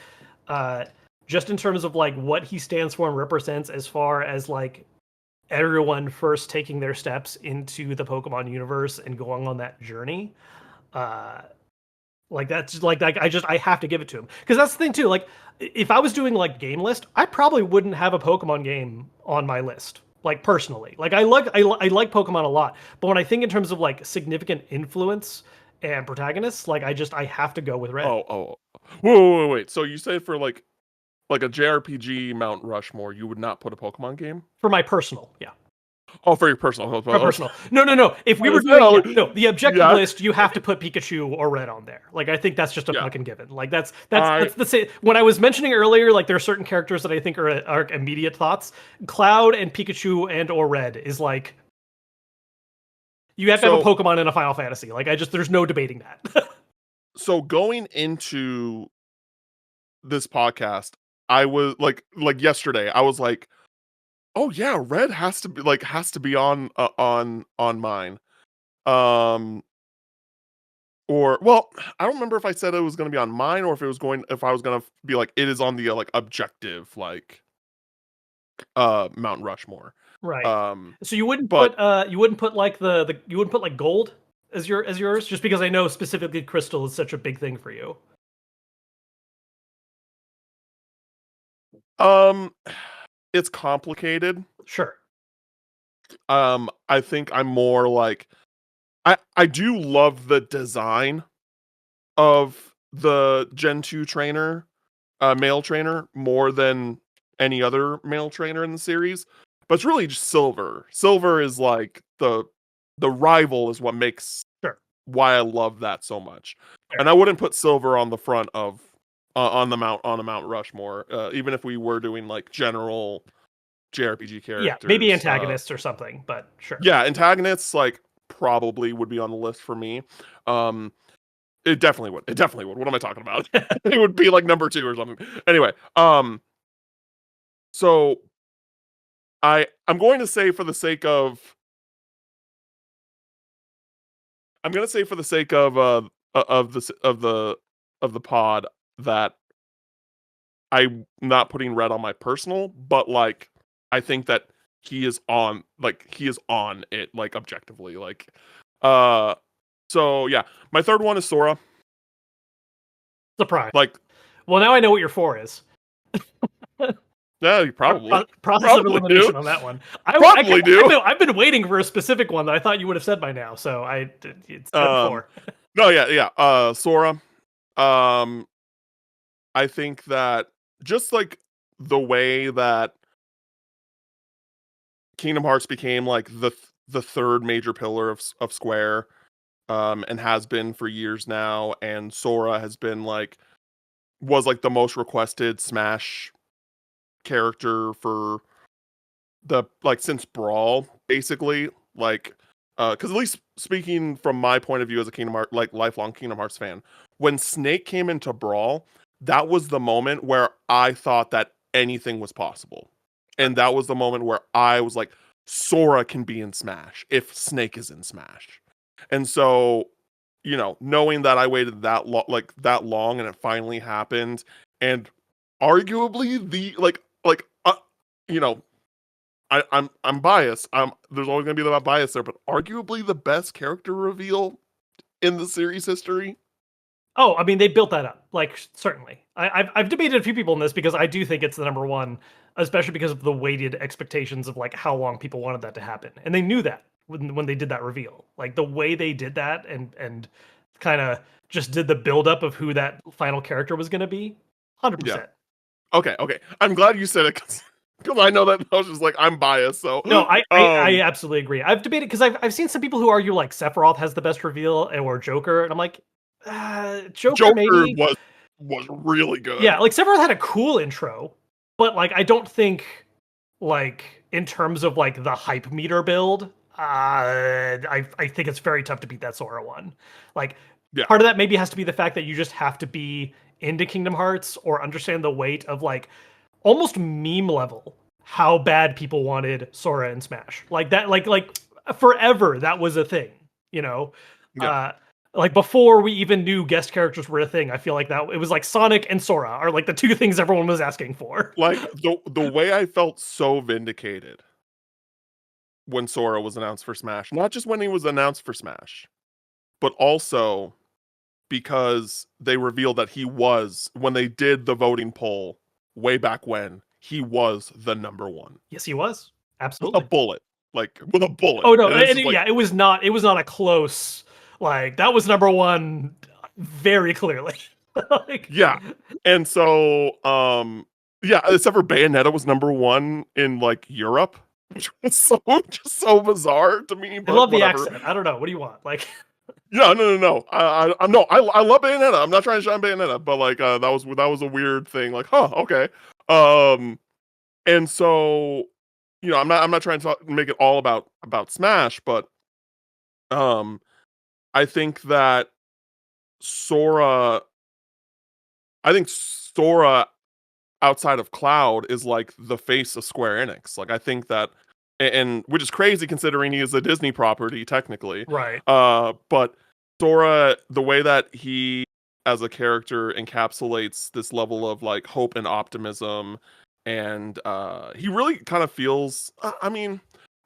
just in terms of like what he stands for and represents as far as like everyone first taking their steps into the Pokemon universe and going on that journey, like that's like I have to give it to him because that's the thing too. Like if I was doing like game list, I probably wouldn't have a Pokemon game on my list. Like personally, like I like Pokemon a lot, but when I think in terms of like significant influence and protagonists, like I have to go with Red. Oh, wait. So you say for like a JRPG Mount Rushmore, you would not put a Pokemon game? For my personal, yeah. Oh, for your personal. For personal. No. If we were doing the objective list, you have to put Pikachu or Red on there. Like I think that's just a fucking given. Like that's the same. When I was mentioning earlier, like there are certain characters that I think are immediate thoughts. Cloud and Pikachu and or Red is like you have to have a Pokemon in a Final Fantasy. Like there's no debating that. So going into this podcast, I was like yesterday, I was like, oh yeah, Red has to be on mine. Or well, I don't remember if I said it was going to be on mine or if I was going to be like it is on the like objective like Mount Rushmore. Right. So But you wouldn't put like you wouldn't put like gold as yours, just because I know specifically crystal is such a big thing for you. um, it's complicated. Sure. I think I'm more like I do love the design of the Gen 2 trainer, male trainer, more than any other male trainer in the series. But it's really just Silver. Silver is like the rival is what makes Sure. why I love that so much. Fair. And I wouldn't put Silver on the front of on the Mount Rushmore, even if we were doing like general JRPG Yeah, maybe characters. antagonists or something, but sure. Yeah, antagonists like probably would be on the list for me. Um, it definitely would. It definitely would. What am I talking about? It would be like number 2 or something. Anyway, so I'm going to say for the sake of I'm going to say for the sake of the pod that I'm not putting red on my personal, but like I think that he is on it like objectively like uh so yeah, my third one is Sora. Surprise. Like Well, now I know what your 4 is. yeah, you probably Process of probably do. elimination on that one. Probably do. I've been waiting for a specific one that I thought you would have said by now. So it's set Um 4. no, yeah. Sora. Um I think that just like the way that Kingdom Hearts became like the third major pillar of Square, and has been for years now, and Sora has been like was like the most requested Smash character for the like since Brawl, basically. Like because at least speaking from my point of view as a Kingdom Hearts like lifelong Kingdom Hearts fan, when Snake came into Brawl, that was the moment where I thought that anything was possible. And that was the moment where I was like, Sora can be in Smash if Snake is in Smash. And so, knowing that I waited that long and it finally happened, and arguably the you know, I'm biased. There's always gonna be that bias there, but arguably the best character reveal in the series history. Oh, I mean, they built that up, like certainly. I've debated a few people in this because I do think it's the number one, especially because of the weighted expectations of like how long people wanted that to happen, and they knew that when they did that reveal, like the way they did that and kind of just did the build up of who that final character was going to be, Yeah. 100%. Okay. I'm glad you said it because I know that I was just like I'm biased. So No, I absolutely agree. I've debated because I've seen some people who argue like Sephiroth has the best reveal or Joker, and I'm like, Joker Joker maybe. was really good. Yeah, like Sephiroth had a cool intro, but like I don't think like in terms of like the hype meter build, I think it's very tough to beat that Sora one. Like Yeah. part of that maybe has to be the fact that you just have to be into Kingdom Hearts or understand the weight of like almost meme level how bad people wanted Sora in Smash. Like that like forever that was a thing, you know. Yeah. Uh like before we even knew guest characters were a thing, I feel like that it was like Sonic and Sora are like the two things everyone was asking for. Like the way I felt so vindicated when Sora was announced for Smash, not just when he was announced for Smash, but also because they revealed that he was when they did the voting poll way back when he was the number one Yes, he was. with a Absolutely. bullet, like with a bullet, Oh no, and it's and just like yeah, it was not a close like that was number one very clearly. Like yeah, and so yeah, except for Bayonetta was number one in like Europe, which was just so bizarre to me, I but love the whatever. accent. I don't know. What do you want? Like Yeah, no. I love Bayonetta. I'm not trying to shine Bayonetta, but like that was a weird thing. Like, huh, okay. Um, and so I'm not trying to make it all about Smash, but um, I think that Sora, I think Sora outside of Cloud is like the face of Square Enix. Like, I think that, and which is crazy considering he is a Disney property technically. right. But Sora, the way that he as a character encapsulates this level of like hope and optimism, and he really kind of feels. I mean,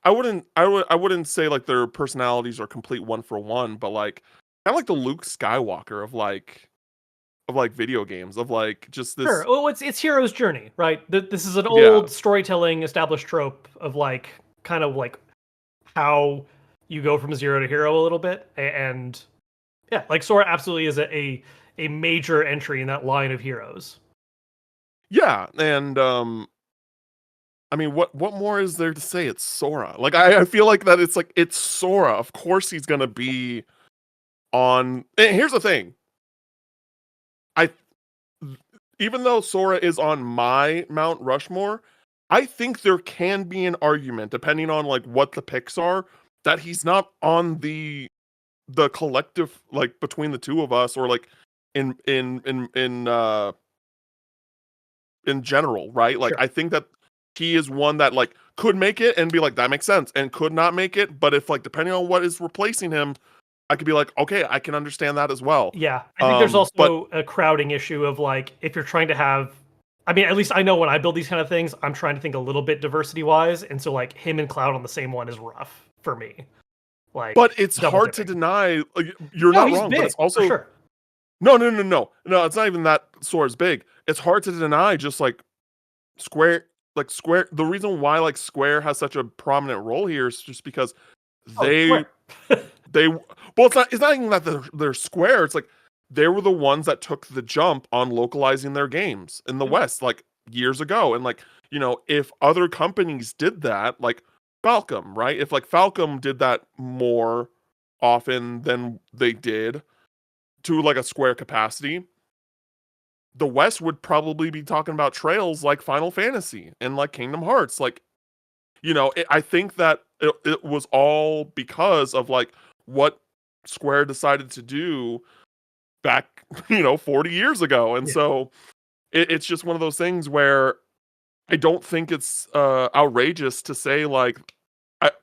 I wouldn't say like their personalities are complete one for one, but like kind of like the Luke Skywalker of like video games of like just Sure. this. Well, it's hero's journey, right? This is an Yeah, old storytelling established trope of like kind of like how you go from zero to hero a little bit, and yeah, like Sora absolutely is a major entry in that line of heroes. yeah, and I mean, what more is there to say? It's Sora. Like I feel like that it's like it's Sora. Of course he's gonna be on. And here's the thing. I even though Sora is on my Mount Rushmore, I think there can be an argument, depending on like what the picks are, that he's not on the collective, like between the two of us, or like in in general, right? Like Sure. I think that he is one that like could make it and be like that makes sense, and could not make it. But if like depending on what is replacing him, I could be like, okay, I can understand that as well. Yeah, I think there's But also a crowding issue of like if you're trying to have. I mean, at least I know when I build these kind of things, I'm trying to think a little bit diversity wise, and so like him and Cloud on the same one is rough for me. Like it's double hard to dipping. deny. Like, you're No, not he's wrong, but big it's for also sure. no. It's not even that Sora's big. It's hard to deny just like Square, like Square. The reason why like Square has such a prominent role here is just because Oh, they swear. they well, it's not even that they're Square. It's like they were the ones that took the jump on localizing their games in the Yeah. West like years ago. And like, if other companies did that, like Falcom, right? If like Falcom did that more often than they did to like a Square capacity, the West would probably be talking about trails like Final Fantasy and like Kingdom Hearts. Like, I think that it was all because of like what Square decided to do back, 40 years ago. And Yeah. so it's just one of those things where I don't think it's outrageous to say like,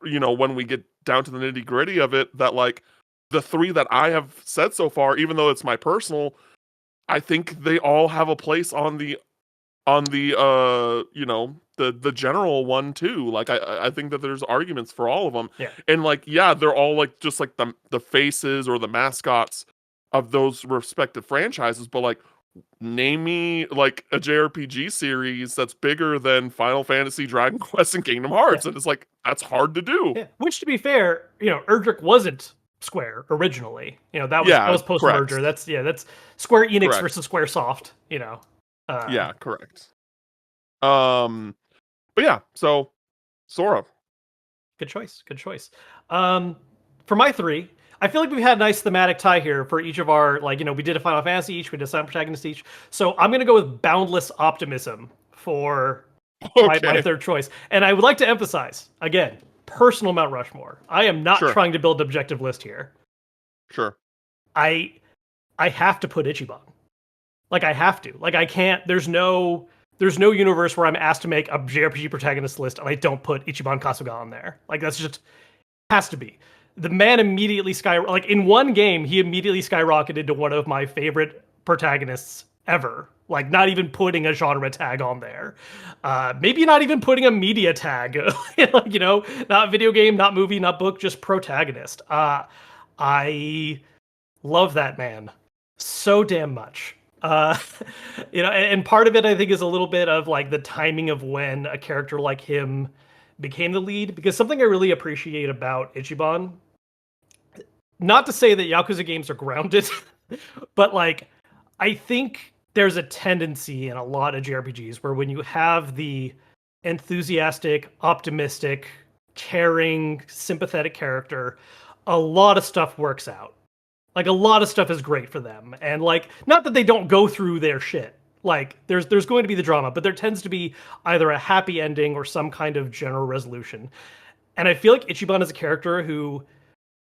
when we get down to the nitty gritty of it, that like the three that I have said so far, even though it's my personal, I think they all have a place on the the general one too. Like I think that there's arguments for all of them. Yeah. And like yeah, they're all like just like the faces or the mascots of those respective franchises, but like name me like a JRPG series that's bigger than Final Fantasy, Dragon Quest, and Kingdom Yeah. Hearts, and it's like that's hard to do. Yeah. Which, to be fair, Erdrick wasn't Square originally. That was Yeah, post correct. merger. That's Square Enix Correct. versus Square Soft. Uh, Yeah, correct. Um but yeah, so Sora. Good choice. Good choice. For my three, I feel like we've had a nice thematic tie here for each of our we did a Final Fantasy each, we did a Silent Protagonist each. So I'm gonna go with Boundless Optimism for my Okay. third choice. And I would like to emphasize again, personal Mount Rushmore. I am not Sure. trying to build an objective list here. Sure. I I have to put Ichiban. Like I have to. Like I can't. There's no universe where I'm asked to make a JRPG protagonist list and I don't put Ichiban Kasuga on there. Like that's just has to be. The man immediately like in one game he immediately skyrocketed to one of my favorite protagonists ever. Like not even putting a genre tag on there. Maybe not even putting a media tag. Not video game, not movie, not book, just protagonist. I love that man so damn much. Uh, and part of it I think is a little bit of like the timing of when a character like him became the lead. Because something I really appreciate about Ichiban, not to say that Yakuza games are grounded, but like I think there's a tendency in a lot of JRPGs where when you have the enthusiastic, optimistic, caring, sympathetic character, a lot of stuff works out. Like a lot of stuff is great for them, and like not that they don't go through their shit. Like there's going to be the drama, but there tends to be either a happy ending or some kind of general resolution. And I feel like Ichiban is a character who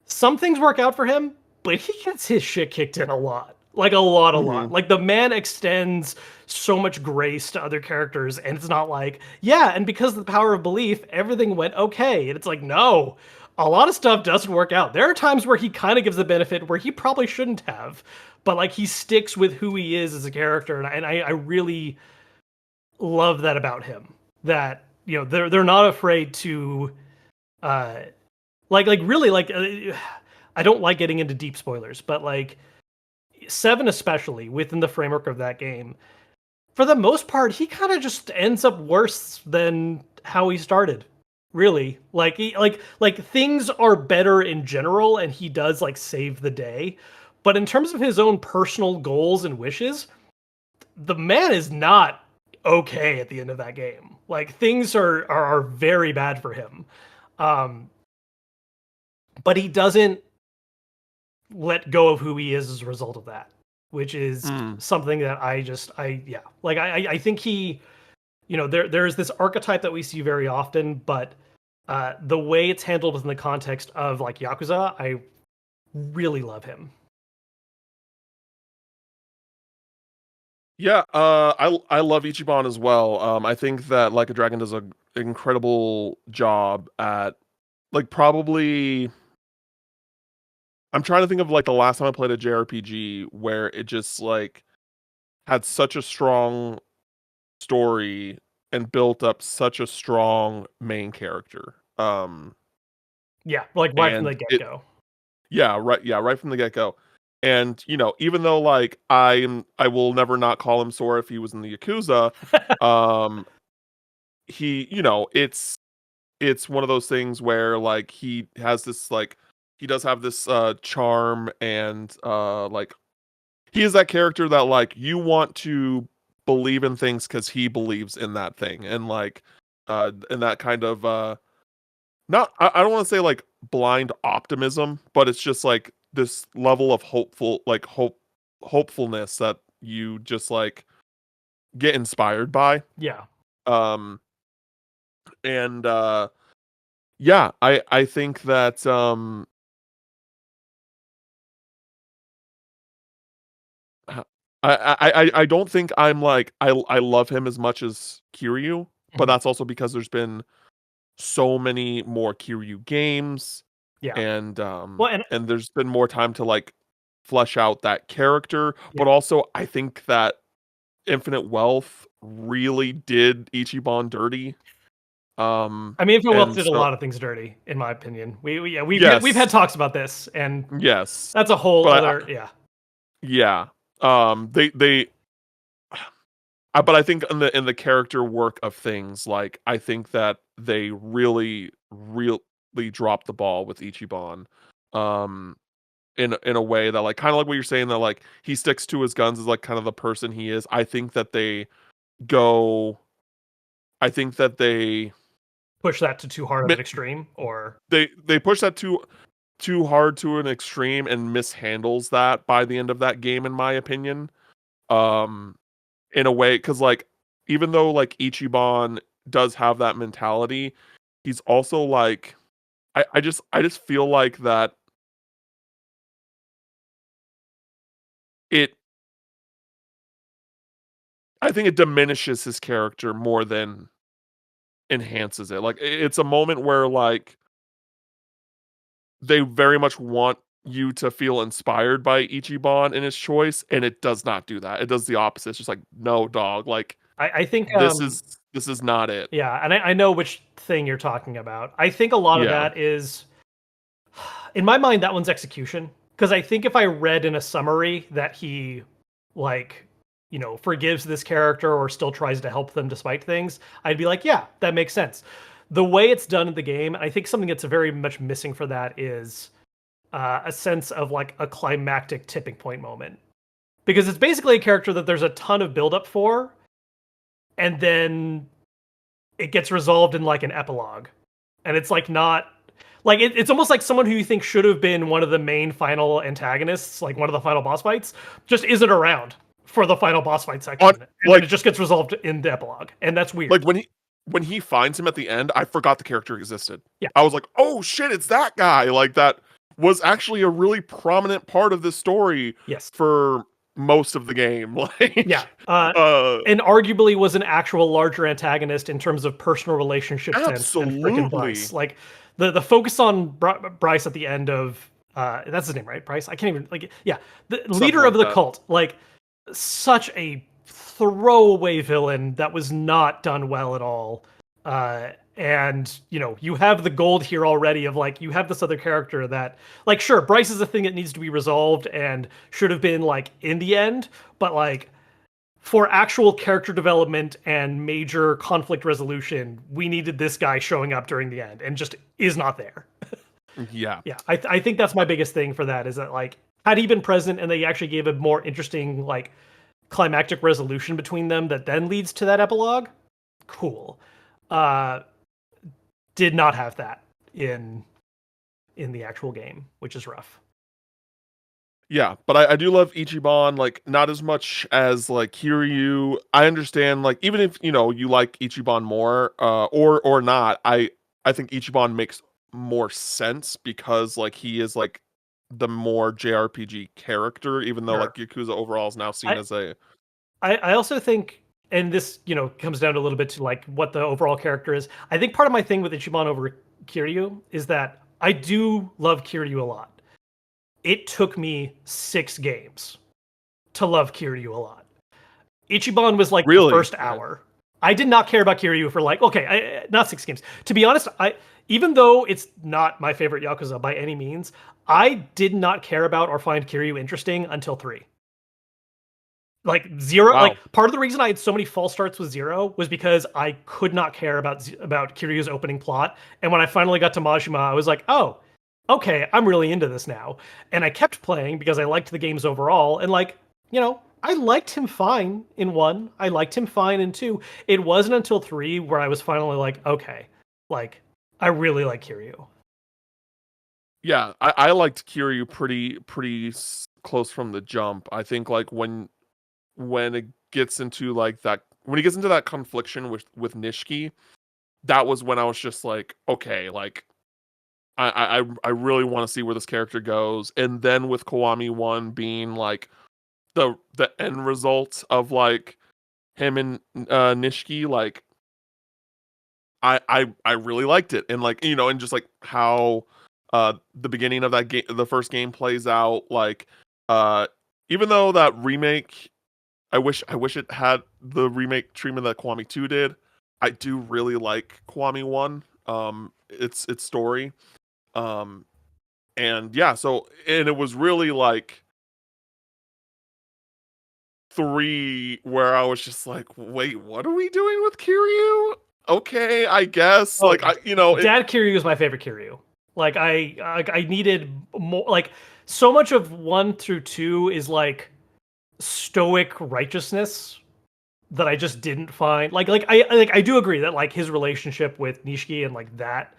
some things work out for him, but he gets his shit kicked in a lot. Like a lot, a lot. Hmm. Like the man extends so much grace to other characters, and it's not like, yeah, and because of the power of belief, everything went okay. And it's like, no, a lot of stuff doesn't work out. There are times where he kind of gives the benefit where he probably shouldn't have, but like he sticks with who he is as a character, and I really love that about him. That they're not afraid to uh like really like I don't like getting into deep spoilers, but like 7 especially within the framework of that game, for the most part he kind of just ends up worse than how he started. Really. Like things are better in general and he does like save the day. But in terms of his own personal goals and wishes, the man is not okay at the end of that game. Like things are very bad for him. Um, but he doesn't let go of who he is as a result of that, which is Mm. something that I think he, there's this archetype that we see very often, but the way it's handled within the context of like Yakuza, I really love him. Yeah, I love Ichiban as well. I think that Like a Dragon does an incredible job at like probably. I'm trying to think of like the last time I played a JRPG where it just like had such a strong story and built up such a strong main character. Yeah, like right from And the get it go. yeah, right from the get-go. And, even though like I will never not call him Sora if he was in the Yakuza, um he, it's one of those things where like he has this like he does have this charm and like he is that character that like you want to believe in things cuz he believes in that thing and like and that kind of not I don't want to say like blind optimism, but it's just like this level of hopefulness that you just like get inspired by. Yeah. Um and yeah, I think that h- I don't think I'm like I love him as much as Kiryu, but Mhm. that's also because there's been so many more Kiryu games Yeah. Well, and and there's been more time to like flesh out that character, yeah. but also I think that Infinite Wealth really did Ichiban dirty. I mean, Infinite Wealth And did a so lot of things dirty, in my opinion. We've yes, had talks about this, and yes. that's a whole But other yeah. yeah. They but I think in the character work of things, like I think that they really dropped the ball with Ichiban. Um in a way that like kind of like what you're saying that like he sticks to his guns as like kind of the person he is. I think that go I think that Push that to too hard of an extreme, or they push that too hard to an extreme and mishandles that by the end of that game in my opinion. Um in a way cuz like even though like Ichiban does have that mentality, he's also like I just feel like that it I think it diminishes his character more than enhances it. Like it's a moment where like they very much want you to feel inspired by Ichiban in his choice, and it does not do that. It does the opposite. It's just like, no, dog. Like I think this is not it. yeah, and I know which thing you're talking about. I think a lot of Yeah. that is, in my mind, that one's execution. Because I think if I read in a summary that he, like, forgives this character or still tries to help them despite things, I'd be like, yeah, that makes sense. The way it's done in the game, I think something that's very much missing for that is a sense of like a climactic tipping point moment. Because it's basically a character that there's a ton of buildup for, and then it gets resolved in like an epilogue. And it's like not like it's almost like someone who you think should have been one of the main final antagonists, like one of the final boss fights, just isn't around for the final boss fight On section, and then it just gets resolved in the epilogue, and that's weird. like when he finds him at the end, I forgot the character existed. Yeah. I was like, "Oh shit, it's that guy." Like that was actually a really prominent part of this story Yes. for most of the game. Like Yeah. uh And arguably was an actual larger antagonist in terms of personal relationships than frickin' absolutely. Bryce. Like the focus on Bryce at the end of that's his name, right? Bryce. I can't even like yeah, the Something leader of like the that. cult. Like such a throwaway villain that was not done well at all. And you have the gold here already of like you have this other character that like sure Bryce is a thing that needs to be resolved and should have been like in the end, but like for actual character development and major conflict resolution, we needed this guy showing up during the end and just is not there. Yeah. Yeah, I think that's my biggest thing for that is that like had he been present and they actually gave a more interesting like climactic resolution between them that then leads to that epilogue, cool. Uh, did not have that in the actual game, which is rough. Yeah, but I do love Ichiban, like not as much as like Kiryu. I understand, like even if you like Ichiban more, or not, I think Ichiban makes more sense because like he is like the more JRPG character, even though like Sure. Yakuza overall is now seen I as a I also think, and this comes down to a little bit to like what the overall character is. I think part of my thing with Ichiban over Kiryu is that I do love Kiryu a lot. It took me 6 games to love Kiryu a lot. Ichiban was like the really first hour. I did not care about Kiryu for like not 6 games. To be honest, I even though it's not my favorite Yakuza by any means, I did not care about or find Kiryu interesting until 3. Like 0, like wow. part of the reason I had so many false starts with 0 was because I could not care about Kiryu's opening plot. And when I finally got to Majima, I was like, oh, okay, I'm really into this now. And I kept playing because I liked the games overall. And like, I liked him fine in 1. I liked him fine in 2. It wasn't until 3 where I was finally like, okay, like I really like Kiryu. Yeah, I liked Kiryu pretty close from the jump. I think like when it gets into like that when he gets into that confliction with Nishiki, that was when I was just like, okay, like I really want to see where this character goes. And then with Kiwami 1 being like the end result of like him and Nishiki, like I really liked it. And like, and just like how the beginning of that game the first game plays out, like uh even though that remake I wish it had the remake treatment that Kiwami 2 did. I do really like Kiwami 1, its story. Um and yeah, and it was really like 3 where I was just like, "Wait, what are we doing with Kiryu? Okay, I guess." Oh Like yeah, it Dad Kiryu is my favorite Kiryu. Like I needed more. Like so much of 1 through 2 is like stoic righteousness that I just didn't find. I do agree that like his relationship with Nishiki and like that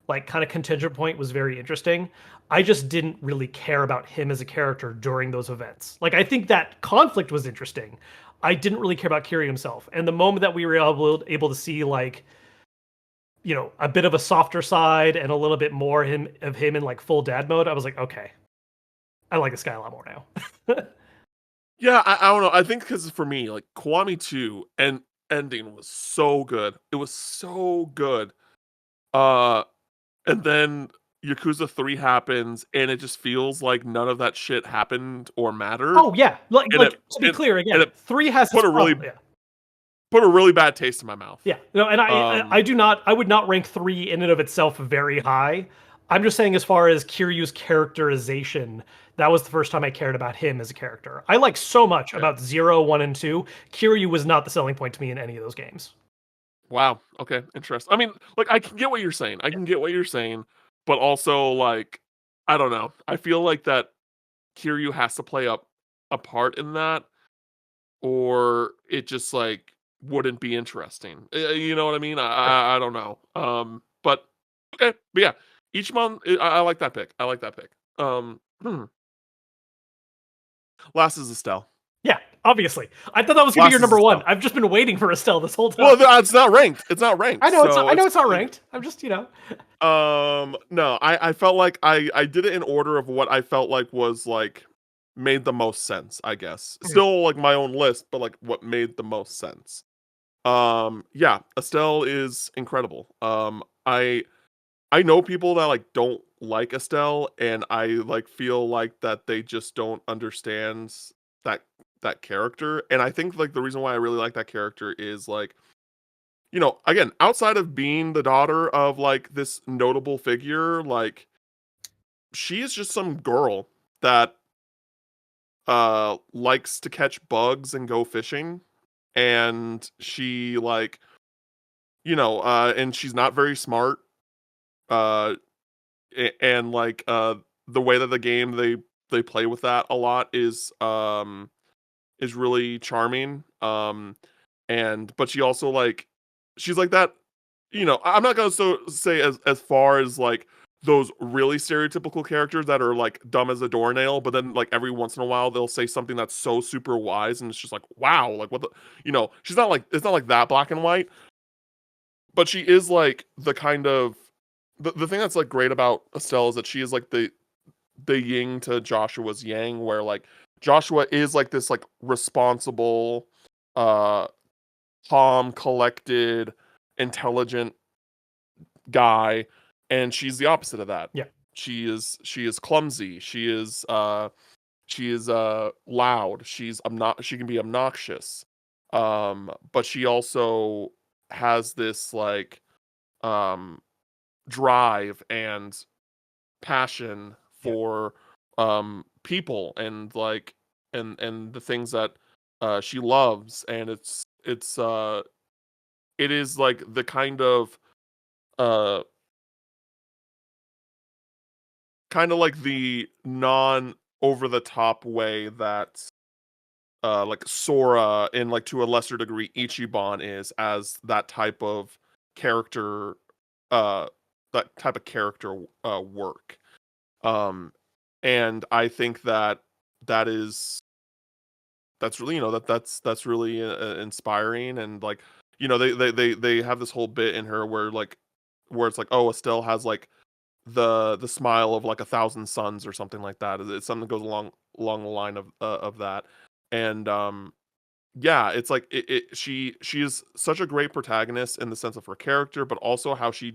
like kind of contingent point was very interesting. I just didn't really care about him as a character during those events. Like I think that conflict was interesting. I didn't really care about Kiryu himself. And the moment that we were able to see like a bit of a softer side and a little bit more of him in like full dad mode, I was like, okay, I like this guy a lot more now. Yeah, I don't know. I think because for me, like Kiwami 2 and ending was so good. It was so good. Uh and then Yakuza 3 happens and it just feels like none of that shit happened or mattered. Oh yeah, And like to be clear and again, it 3 has its put a really problem. Yeah. put a really bad taste in my mouth. Yeah, no, and I Um do not. I would not rank 3 in and of itself very high. I'm just saying, as far as Kiryu's characterization, that was the first time I cared about him as a character. I like so much okay. about 0, 1, and 2. Kiryu was not the selling point to me in any of those games. Wow. Okay. Interesting. I mean, like I can get what you're saying. I Yeah, can get what you're saying, but also like I don't know. I feel like that Kiryu has to play up a part in that, or it just like wouldn't be interesting. You know what I mean? sure. I don't know. But okay. But yeah, each month I like that pick. I like that pick. Hmm. Last is Estelle. Yeah, obviously. I thought that was gonna be Last your is number 1. Estelle. I've just been waiting for Estelle this whole time. Well, it's not ranked. It's not ranked. So I know it's it's not ranked. I'm just No, I felt like I did it in order of what I felt like was like made the most sense, I guess. Mhm. Still like my own list, but like what made the most sense. Yeah, Estelle is incredible. I know people that like don't like Estelle and I like feel like that they just don't understand that that character. And I think like the reason why I really like that character is like, you know, again, outside of being the daughter of like this notable figure, like she is just some girl that likes to catch bugs and go fishing, and she like, you know, and she's not very smart, uh and like the way that the game they play with that a lot is really charming. And but she also like she's like that, you know, I'm not gonna say as far as like those really stereotypical characters that are like dumb as a doornail, but then like every once in a while they'll say something that's so super wise and it's just like, wow, like what the, you know, she's not like, it's not like that black and white, but she is like the kind of the thing that's like great about Estelle is that she is like the yin to Joshua's yang, where like Joshua is like this like responsible, uh calm, collected, intelligent guy, and she's the opposite of that. Yeah. She is clumsy. She is loud. She can be obnoxious. But she also has this like um drive and passion Yeah. for people and like and the things that she loves, and it is like the uh kind of like the non over the top way that like Sora and like to a lesser degree Ichiban is, as that type of character uh work. Um and I think that that is that's really, you know, that's really inspiring. And like, you know, they have this whole bit in her where like where it's like, oh, Estelle has like the smile of like 1,000 suns or something like that. It's something that goes along the line of that. And yeah, it's like she is such a great protagonist in the sense of her character, but also how she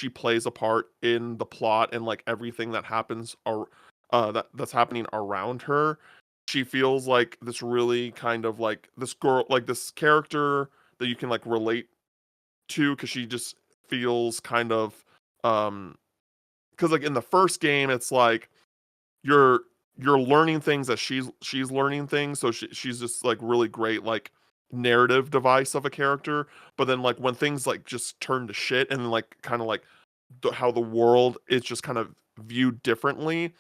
plays a part in the plot and like everything that happens, or that's happening around her. She feels like this really kind of like this girl, like this character that you can like relate to, because she just feels kind of um because like in the first game it's like you're you're learning things as she's learning things, so she's just like really great like narrative device of a character. But then like when things like just turn to shit, and like kind of like how the world is just kind of viewed differently,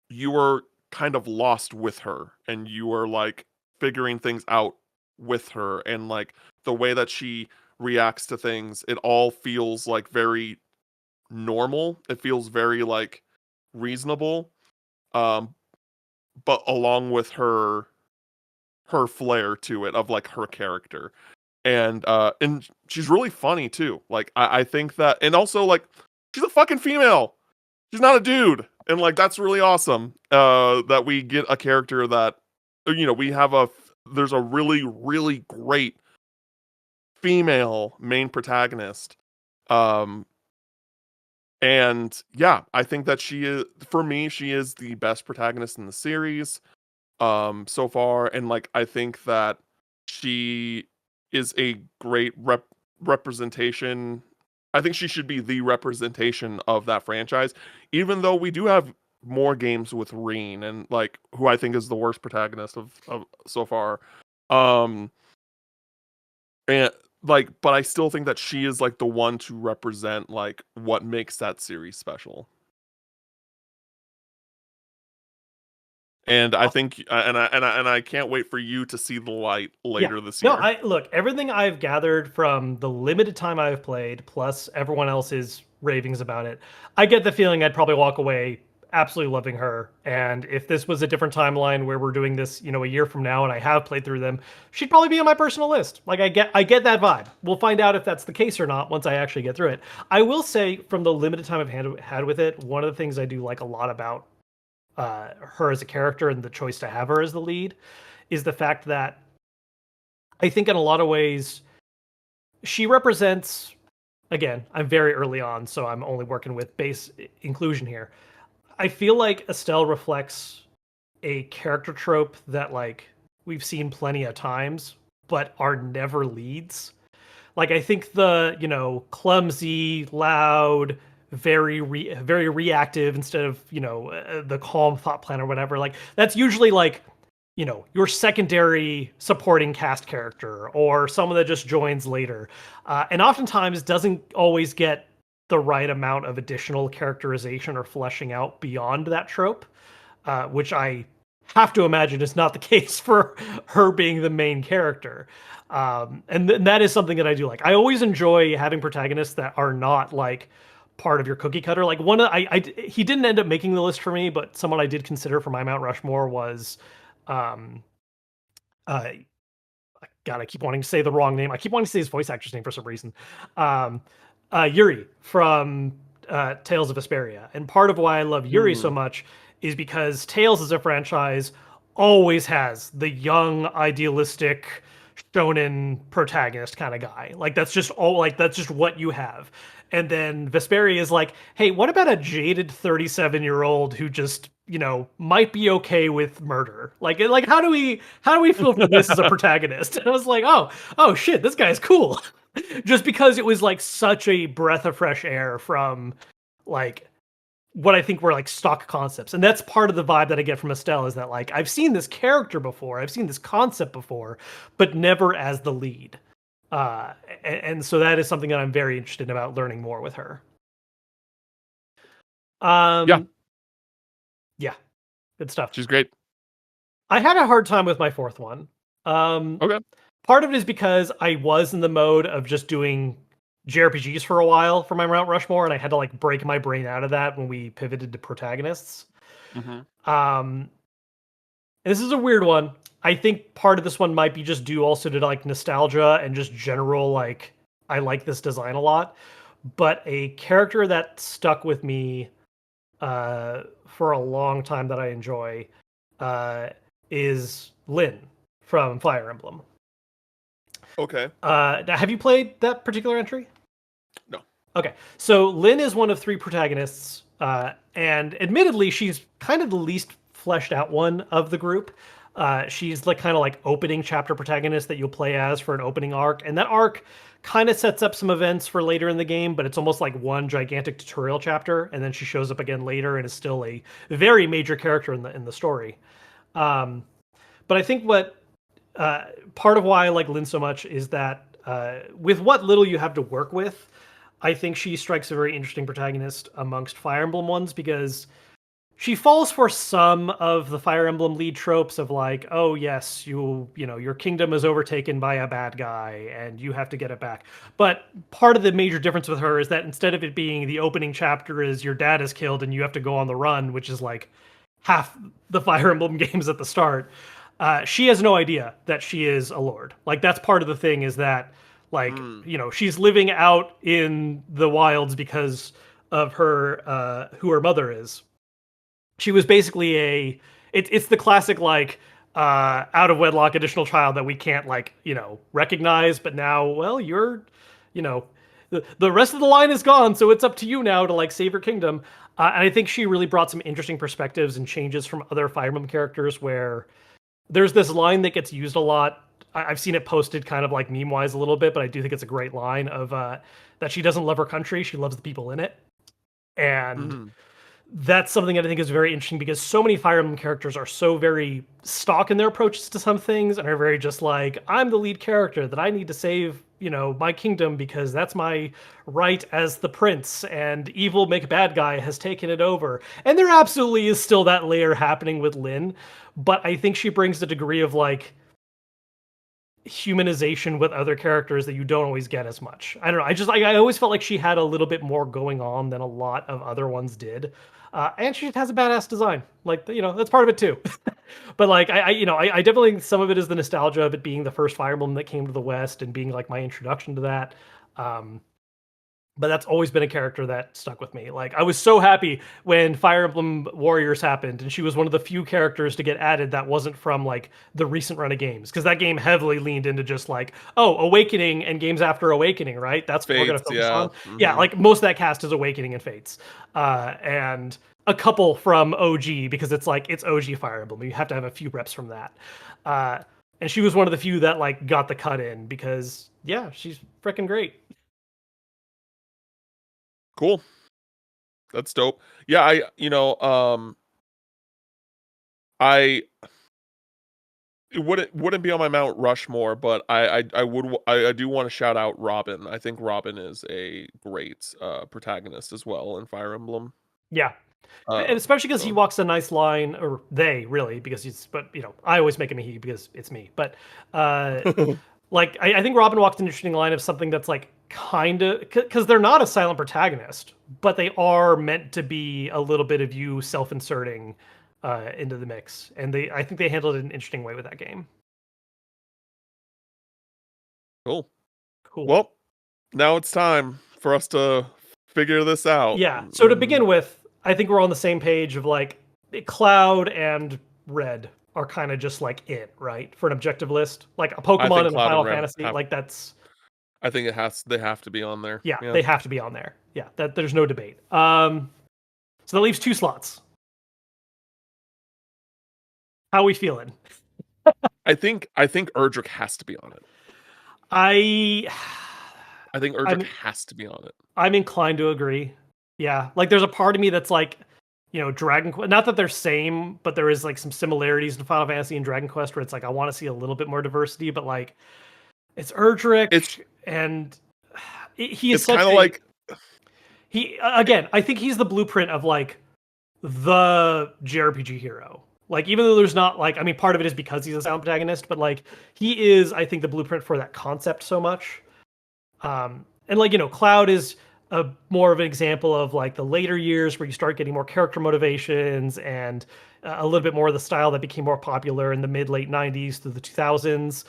you are kind of lost with her, and you are like figuring things out with her, and like the way that she reacts to things, it all feels like very normal. It feels very like reasonable. Um, but along with her flair to it of like her character. And she's really funny too. Like I think that, and also like she's a fucking female. She's not a dude. And like that's really awesome. That we get a character that, you know, there's a really, really great female main protagonist. Um and yeah, I think that she is, for me, she is the best protagonist in the series so far. And like I think that she is a great representation. I think she should be the representation of that franchise, even though we do have more games with Reen, and like who I think is the worst protagonist of so far. um and like, but I still think that she is like the one to represent like what makes that series special. And I think, and I can't wait for you to see the light Yeah. later this No, year. I look, everything I've gathered from the limited time I've played, plus everyone else's ravings about it, I get the feeling I'd probably walk away absolutely loving her. And if this was a different timeline where we're doing this, you know, a year from now and I have played through them, she'd probably be on my personal list. Like I get that vibe. We'll find out if that's the case or not once I actually get through it. I will say from the limited time I've had with it, one of the things I do like a lot about her as a character and the choice to have her as the lead is the fact that I think in a lot of ways, she represents, again, I'm very early on, so I'm only working with base inclusion here. I feel like Estelle reflects a character trope that like we've seen plenty of times, but are never leads. Like I think the, clumsy, loud, very reactive instead of, the calm thought plan or whatever. Like that's usually like, your secondary supporting cast character or someone that just joins later. And oftentimes doesn't always get the right amount of additional characterization or fleshing out beyond that trope, which I have to imagine is not the case for her being the main character. And that is something that I do like. I always enjoy having protagonists that are not like part of your cookie cutter. Like he didn't end up making the list for me, but someone I did consider for my Mount Rushmore was, um, uh, God, I keep wanting to say the wrong name. I keep wanting to say his voice actor's name for some reason. Um, Yuri from Tales of Vesperia. And part of why I love Yuri so Hmm. much is because Tales as a franchise always has the young, idealistic shonen protagonist kind of guy. Like that's just what you have. And then Vesperia is like, hey, what about a jaded 37-year-old who just, might be okay with murder? Like how do we feel for this as a protagonist? And I was like, oh shit, this guy's cool. Just because it was like such a breath of fresh air from like what I think were like stock concepts. And that's part of the vibe that I get from Estelle is that like I've seen this character before, I've seen this concept before, but never as the lead. And so that is something that I'm very interested about learning more with her. Yeah, Um, yeah, good stuff. she's great. I had a hard time with my fourth one. Um, Okay. Part of it is because I was in the mode of just doing JRPGs for a while for my Mount Rushmore, and I had to like break my brain out of that when we pivoted to protagonists. Hmm. Um, this is a weird one. I think part of this one might be just due also to like nostalgia and just general like I like this design a lot. But a character that stuck with me for a long time that I enjoy uh, is Lynn from Fire Emblem. Okay. Have you played that particular entry? No. Okay, so Lynn is one of three protagonists, and admittedly, she's kind of the least fleshed out one of the group. She's like kind of like opening chapter protagonist that you'll play as for an opening arc, and that arc kind of sets up some events for later in the game, but it's almost like one gigantic tutorial chapter, and then she shows up again later and is still a very major character in the story. Um, but I think what part of why I like Lynn so much is that with what little you have to work with, I think she strikes a very interesting protagonist amongst Fire Emblem ones because she falls for some of the Fire Emblem lead tropes of like, oh yes, your kingdom is overtaken by a bad guy and you have to get it back. But part of the major difference with her is that instead of it being the opening chapter is your dad is killed and you have to go on the run, which is like half the Fire Emblem games at the start, she has no idea that she is a lord. Like that's part of the thing is that like Mm. she's living out in the wilds because of her who her mother is. She was basically it's the classic like out of wedlock additional child that we can't like recognize, but now well you know the rest of the line is gone, so it's up to you now to like save your kingdom. And I think she really brought some interesting perspectives and changes from other Fire Emblem characters where there's this line that gets used a lot. I've seen it posted kind of like meme wise a little bit, but I do think it's a great line of that she doesn't love her country, she loves the people in it. And Hmm. that's something that I think is very interesting because so many Fire Emblem characters are so very stock in their approaches to some things and are very just like, I'm the lead character that I need to save, my kingdom because that's my right as the prince and evil make bad guy has taken it over. And there absolutely is still that layer happening with Lynn, but I think she brings a degree of like humanization with other characters that you don't always get as much. I don't know. I always felt like she had a little bit more going on than a lot of other ones did. And she has a badass design. Like that's part of it too. But like I definitely think some of it is the nostalgia of it being the first Fire Emblem that came to the West and being like my introduction to that. Um, but that's always been a character that stuck with me. Like I was so happy when Fire Emblem Warriors happened, and she was one of the few characters to get added that wasn't from like the recent run of games, because that game heavily leaned into just like, oh, Awakening and games after Awakening, right? That's what we're gonna Fates, focus yeah. on. Yeah, Hmm. like most of that cast is Awakening and Fates, and a couple from OG because it's like it's OG Fire Emblem. You have to have a few reps from that. And she was one of the few that like got the cut in because yeah, she's freaking great. Cool. That's dope. Yeah, I it wouldn't be on my Mount Rushmore, but I do want to shout out Robin. I think Robin is a great protagonist as well in Fire Emblem. Yeah. And especially because he So walks a nice line, or they really, because he's, but I always make him a he because it's me. But like, I think Robin walked an interesting line of something that's like kind of, because they're not a silent protagonist, but they are meant to be a little bit of you self-inserting into the mix. And I think they handled it in an interesting way with that game. cool. Cool. Well, now it's time for us to figure this out. Yeah. So to begin with, I think we're on the same page of like Cloud and Red are kind of just like it, right? For an objective list, like a I Pokemon think and a Cloud and Final Red Fantasy, like that's I think they have to be on there. yeah, Yeah. they have to be on there. Yeah, that there's no debate. So that leaves 2 slots. How are we feeling? I think Erdrick has to be on it. I I think Erdrick I'm has to be on it. I'm inclined to agree. Yeah, like there's a part of me that's like, Dragon Quest. Not that they're same, but there is like some similarities to Final Fantasy and Dragon Quest where it's like I want to see a little bit more diversity. But like, it's Erdrick, It's and he is it's such kind of a like he again. I think he's the blueprint of like the JRPG hero. Like even though there's not like, I mean, part of it is because he's a sound protagonist, but like he is, I think, the blueprint for that concept so much. And like Cloud is a more of an example of like the later years where you start getting more character motivations and a little bit more of the style that became more popular in the mid late 90s through the 2000s.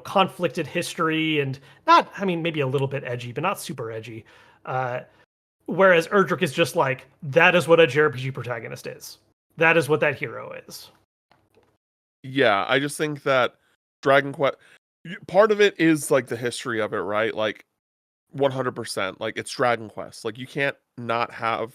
Conflicted history and not, I mean, maybe a little bit edgy, but not super edgy. Whereas Erdrick is just like, that is what a JRPG protagonist is. That is what that hero is. yeah, I just think that Dragon Quest part of it is like the history of it, right? Like 100%. Like it's Dragon Quest. Like you can't not have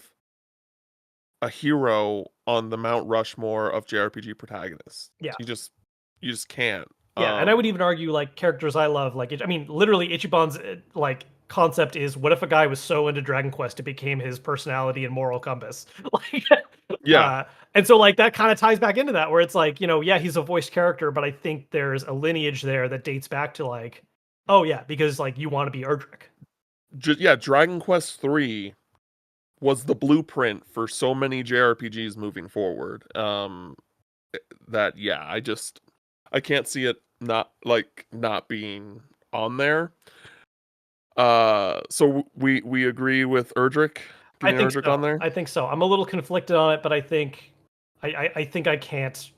a hero on the Mount Rushmore of JRPG protagonists. Yeah. You just can't. Yeah, and I would even argue like characters I love, like I mean, literally Ichiban's like concept is what if a guy was so into Dragon Quest it became his personality and moral compass, like, Yeah, and so like that kind of ties back into that where it's like yeah he's a voiced character, but I think there's a lineage there that dates back to like oh yeah because like you want to be Erdrick. yeah. Dragon Quest 3 was the blueprint for so many JRPGs moving forward. That yeah, I can't see it not being on there. So we agree with Erdrick I getting think Erdrick so. on there. I think so. I'm a little conflicted on it, but I think I think I can't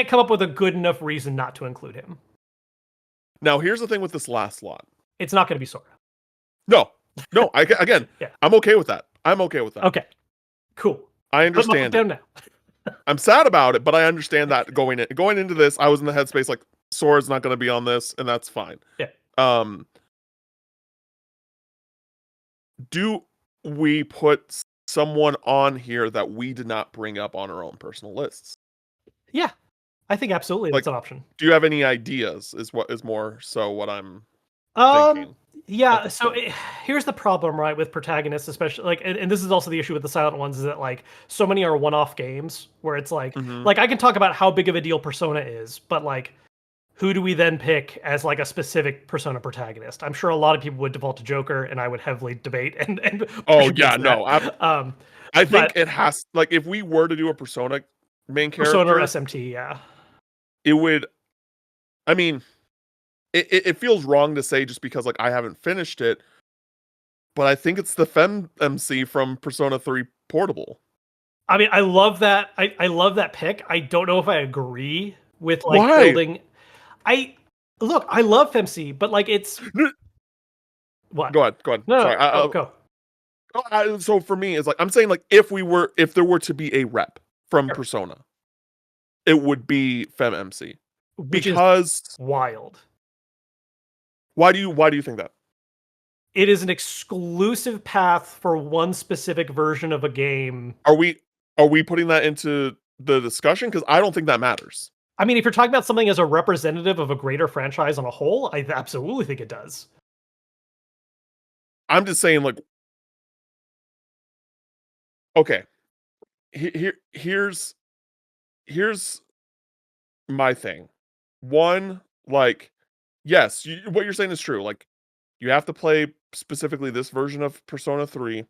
come up with a good enough reason not to include him. Now here's the thing with this last slot. It's not going to be Sora. No. Again, Yeah. I'm okay with that. I'm okay with that. Okay. Cool. I Put my foot understand it. down now. I'm sad about it, but I understand that going into this, I was in the headspace like Sora's not going to be on this, and that's fine. Yeah. Do we put someone on here that we did not bring up on our own personal lists? Yeah. I think absolutely Like, that's an option. do you have any ideas? Is more so what I'm thinking. Yeah, so here's the problem, right, with protagonists, especially like, and this is also the issue with the silent ones, is that like so many are one-off games where it's like, Mhm. like I can talk about how big of a deal Persona is, but like, who do we then pick as like a specific Persona protagonist? I'm sure a lot of people would default to Joker, and I would heavily debate and push Oh yeah, against no. that. I think But it has like if we were to do a Persona main Persona or character, SMT, yeah, it would. I mean, it feels wrong to say just because like I haven't finished it, but I think it's the Fem MC from Persona 3 Portable. I mean, I love that. I love that pick. I don't know if I agree with like Why? building. I look, I love FemC, but like it's what? Go ahead. Go ahead. No, Sorry. no, go. So for me, it's like I'm saying like if there were to be a rep from Sure. Persona, it would be Fem MC. Which is Because wild. why do you think that? It is an exclusive path for one specific version of a game. Are we putting that into the discussion? Because I don't think that matters. I mean, if you're talking about something as a representative of a greater franchise on a whole, I absolutely think it does. I'm just saying, like, okay, here's my thing. One, like, yes, what you're saying is true. Like, you have to play specifically this version of Persona 3.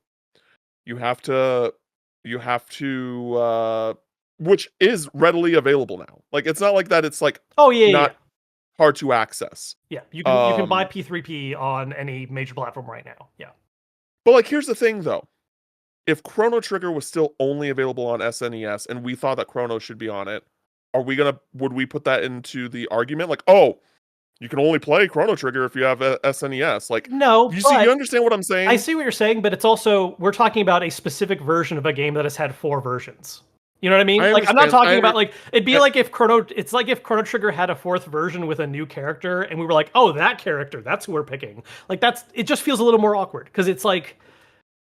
You have to, you have to, which is readily available now. Like, it's not like that. It's like Oh yeah, yeah, yeah. not hard to access. Yeah, you can buy P3P on any major platform right now. Yeah. But like, here's the thing though. If Chrono Trigger was still only available on SNES and we thought that Chrono should be on it, would we put that into the argument? Like, oh, you can only play Chrono Trigger if you have a SNES. Like, No, you but understand what I'm I saying? see what you're saying, but it's also we're talking about a specific version of a game that has had 4 versions. You know what I mean? I Like I'm not understand. talking about like it'd be I, like if Chrono it's like if Chrono Trigger had a 4th version with a new character and we were like, "Oh, that character, that's who we're picking." Like that's it just feels a little more awkward because it's like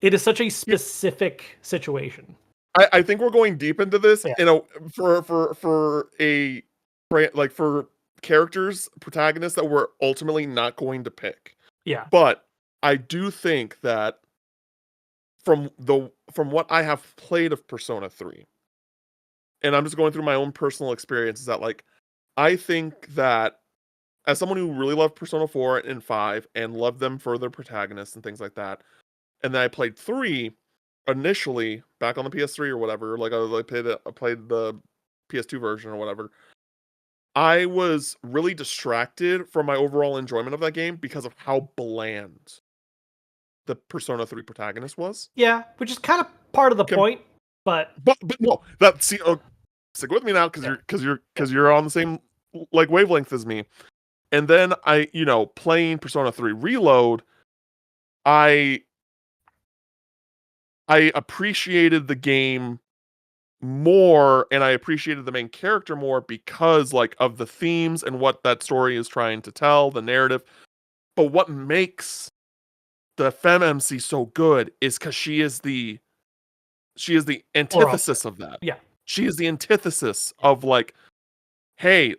it is such a specific situation. I think we're going deep into this, Yeah. you know, like for characters, protagonists that we're ultimately not going to pick. Yeah. But I do think that from what I have played of Persona 3, and I'm just going through my own personal experiences, that like I think that as someone who really loved Persona 4 and 5 and loved them for their protagonists and things like that, and then I played 3 initially back on the PS3 or whatever, like I played the PS2 version or whatever. I was really distracted from my overall enjoyment of that game because of how bland the Persona 3 protagonist was. Yeah, which is kind of part of the Com- point, but but no, that see, stick with me now because yeah. you're on the same like wavelength as me. And then playing Persona 3 Reload, I I appreciated the game more and I appreciated the main character more because like of the themes and what that story is trying to tell, the narrative. But what makes the Femme MC so good is because she is the Polar opposite. antithesis of that. Yeah. She is the antithesis of like, hey,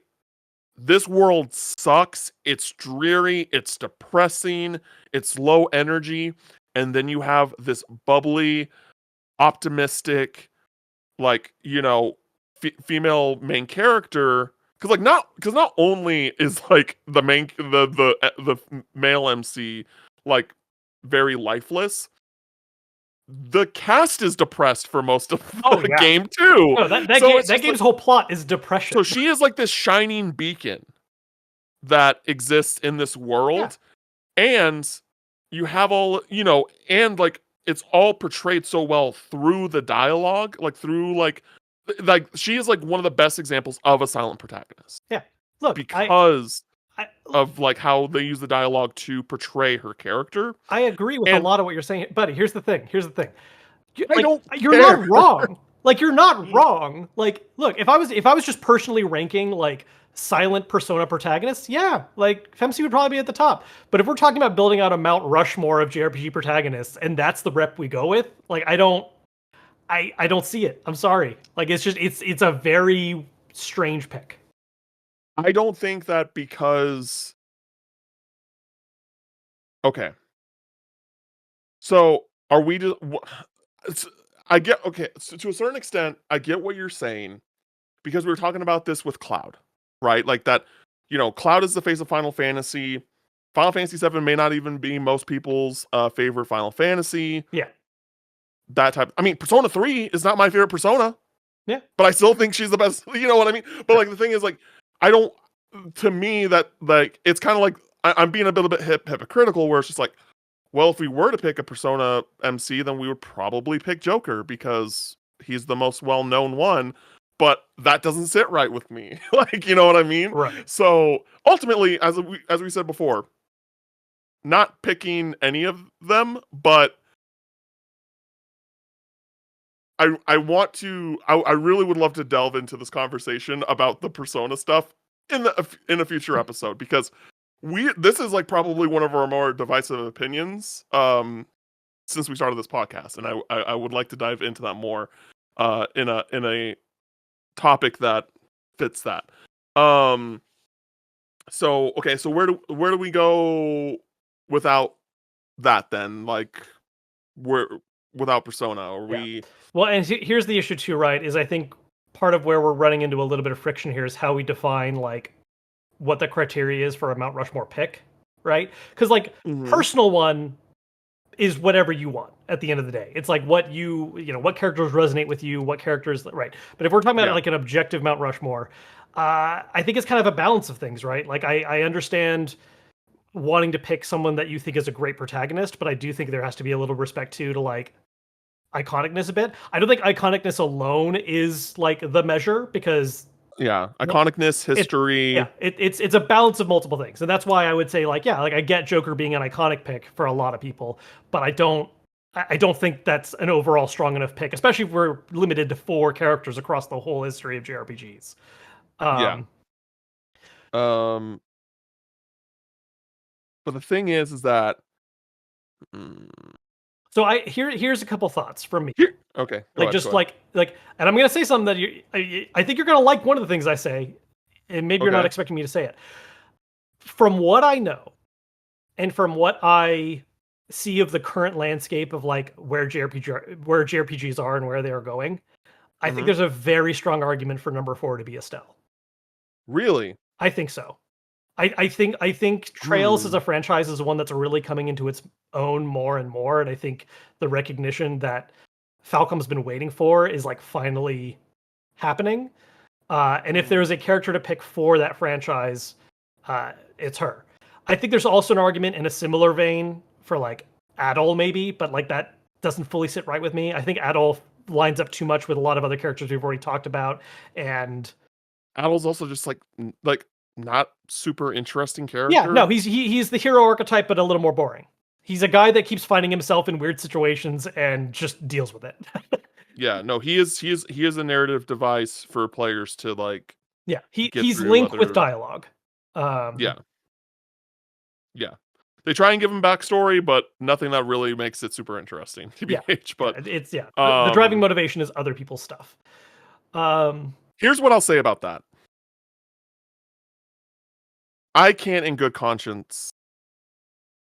this world sucks. It's dreary. It's depressing. It's low energy. And then you have this bubbly, optimistic, like, female main character. Because not only is like the male MC like very lifeless, the cast is depressed for most of Oh the yeah. game too. No, So it's that just like, game's whole plot is depression. so she is like this shining beacon that exists in this Yeah. world, and you have and like it's all portrayed so well through the dialogue, like through like she is like one of the best examples of a silent protagonist Yeah. Look, because I of like how they use the dialogue to portray her character. I agree with a And lot of what you're saying, buddy. Here's the thing. Here's the thing. I Like don't you're care. not wrong. Like you're not wrong. Like look, if I was just personally ranking like silent persona protagonists, yeah, like Femc would probably be at the top. But if we're talking about building out a Mount Rushmore of JRPG protagonists and that's the rep we go with, like I don't see it. I'm sorry. Like it's a very strange pick. I don't think that because okay. So are we just I get okay, so to a certain extent, I get what you're saying because we were talking about this with Cloud, right? Like that, Cloud is the face of Final Fantasy. Final Fantasy 7 may not even be most people's favorite Final Fantasy. Yeah. That type. I mean, Persona 3 is not my favorite Persona, Yeah. but I still think she's the best. You know what I mean? But like the thing is, like, I don't. To me, that like it's kind of like I'm being a bit hypocritical, where it's just like, well, if we were to pick a Persona MC, then we would probably pick Joker because he's the most well-known one. But that doesn't sit right with me. Like, you know what I mean? Right. So ultimately, as we said before, not picking any of them, but I really would love to delve into this conversation about the Persona stuff in a future episode because this is like probably one of our more divisive opinions since we started this podcast, and I would like to dive into that more in a topic that fits that. Um, so okay, so where do we go without that then? Like where without Persona, or Yeah. we? Well, and here's the issue too, right? Is I think part of where we're running into a little bit of friction here is how we define like what the criteria is for a Mount Rushmore pick, right? Because like Mm-hmm. personal one is whatever you want at the end of the day. It's like what you know, what characters resonate with you, what characters, right? But if we're talking about Yeah, like an objective Mount Rushmore, I think it's kind of a balance of things, right? Like I understand wanting to pick someone that you think is a great protagonist, but I do think there has to be a little respect too to like iconicness a bit. I don't think iconicness alone is like the measure because yeah. what Iconicness, it yeah, history. it's a balance of multiple things. And that's why I would say like yeah, like I get Joker being an iconic pick for a lot of people, but I don't think that's an overall strong enough pick, especially if we're limited to 4 characters across the whole history of JRPGs. Yeah. Um Um, but the thing is that mm, so here's a couple thoughts from me. here. Okay, go Like ahead. just Go ahead. and I'm gonna say something that I think you're gonna like one of the things I say, and maybe you're not Okay. expecting me to say it. From what I know, and from what I see of the current landscape of like where JRPGs are and where they are going, I think Mm-hmm. there's a very strong argument for number 4 to be Estelle. Really? I think so. I think Trails as Hmm. a franchise is one that's really coming into its own more and more, and I think the recognition that Falcom's been waiting for is like finally happening. And if there's a character to pick for that franchise, it's her. I think there's also an argument in a similar vein for like Adol maybe, but like that doesn't fully sit right with me. I think Adol lines up too much with a lot of other characters we've already talked about, and Adol's also just like like not super interesting yeah, no, character. he's the hero archetype, but a little more boring. He's a guy that keeps finding himself in weird situations and just deals with it. Yeah, no, he is a narrative device for players to like Yeah, get he's through Link with other. dialogue. Yeah, yeah. They try and give him backstory, but nothing that really makes it super interesting, Yeah, TBH. yeah, But it's yeah. The driving um, motivation is other people's stuff. Um, here's what I'll say about that. I can't, in good conscience,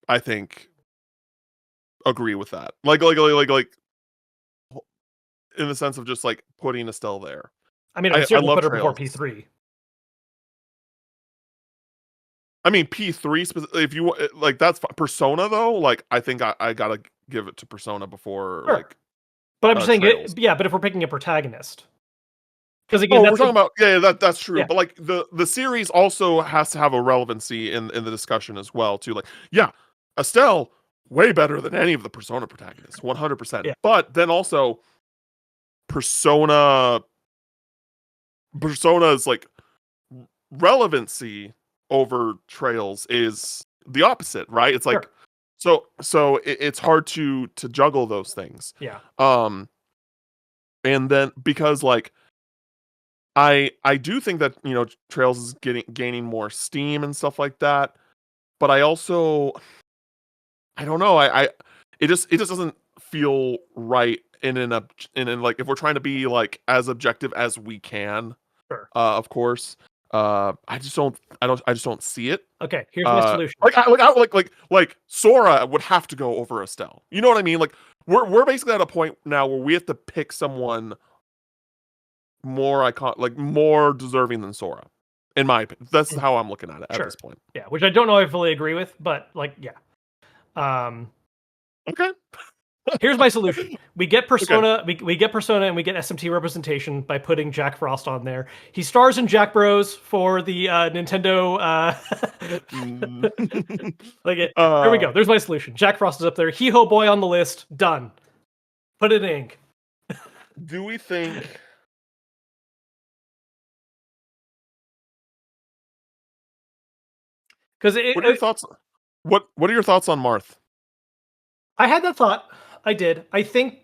I think, agree with that. Like, in the sense of just like putting Estelle there. I mean, I would I certainly love put her before Trails. P3. I mean, P3 if you like that's Persona though. Like, I think I gotta give it to Persona before Sure, like but I'm just saying, Trails. yeah. But if we're picking a protagonist, because again, Oh, we're that's talking a about that's true. yeah, But like the series also has to have a relevancy in the discussion as well too. Like, yeah, Estelle way better than any of the Persona protagonists, 100%. yeah, But then also Persona Persona's like relevancy over Trails is the opposite, right? It's like sure, it's hard to juggle those things. yeah, Um and then because like I do think that, Trails is gaining more steam and stuff like that, but I don't know. I it just doesn't feel right in like if we're trying to be like as objective as we can, sure. of course. I just don't see it. Okay, here's my solution. Like Sora would have to go over Estelle. You know what I mean? Like we're basically at a point now where we have to pick someone more deserving than Sora. In my opinion. This is how I'm looking at it at Sure, this point. yeah, which I don't know I fully agree with, but like, yeah. Um, Okay. Here's my solution. We get Okay. Persona, we get Persona, and we get SMT representation by putting Jack Frost on there. He stars in Jack Bros for the Nintendo. Mm. Like it. There we uh go. There's my solution. Jack Frost is up there. Hee Ho Boy on the list. Done. Put it in ink. do we think Because what are your thoughts what are your thoughts on Marth? I had that thought. I did. I think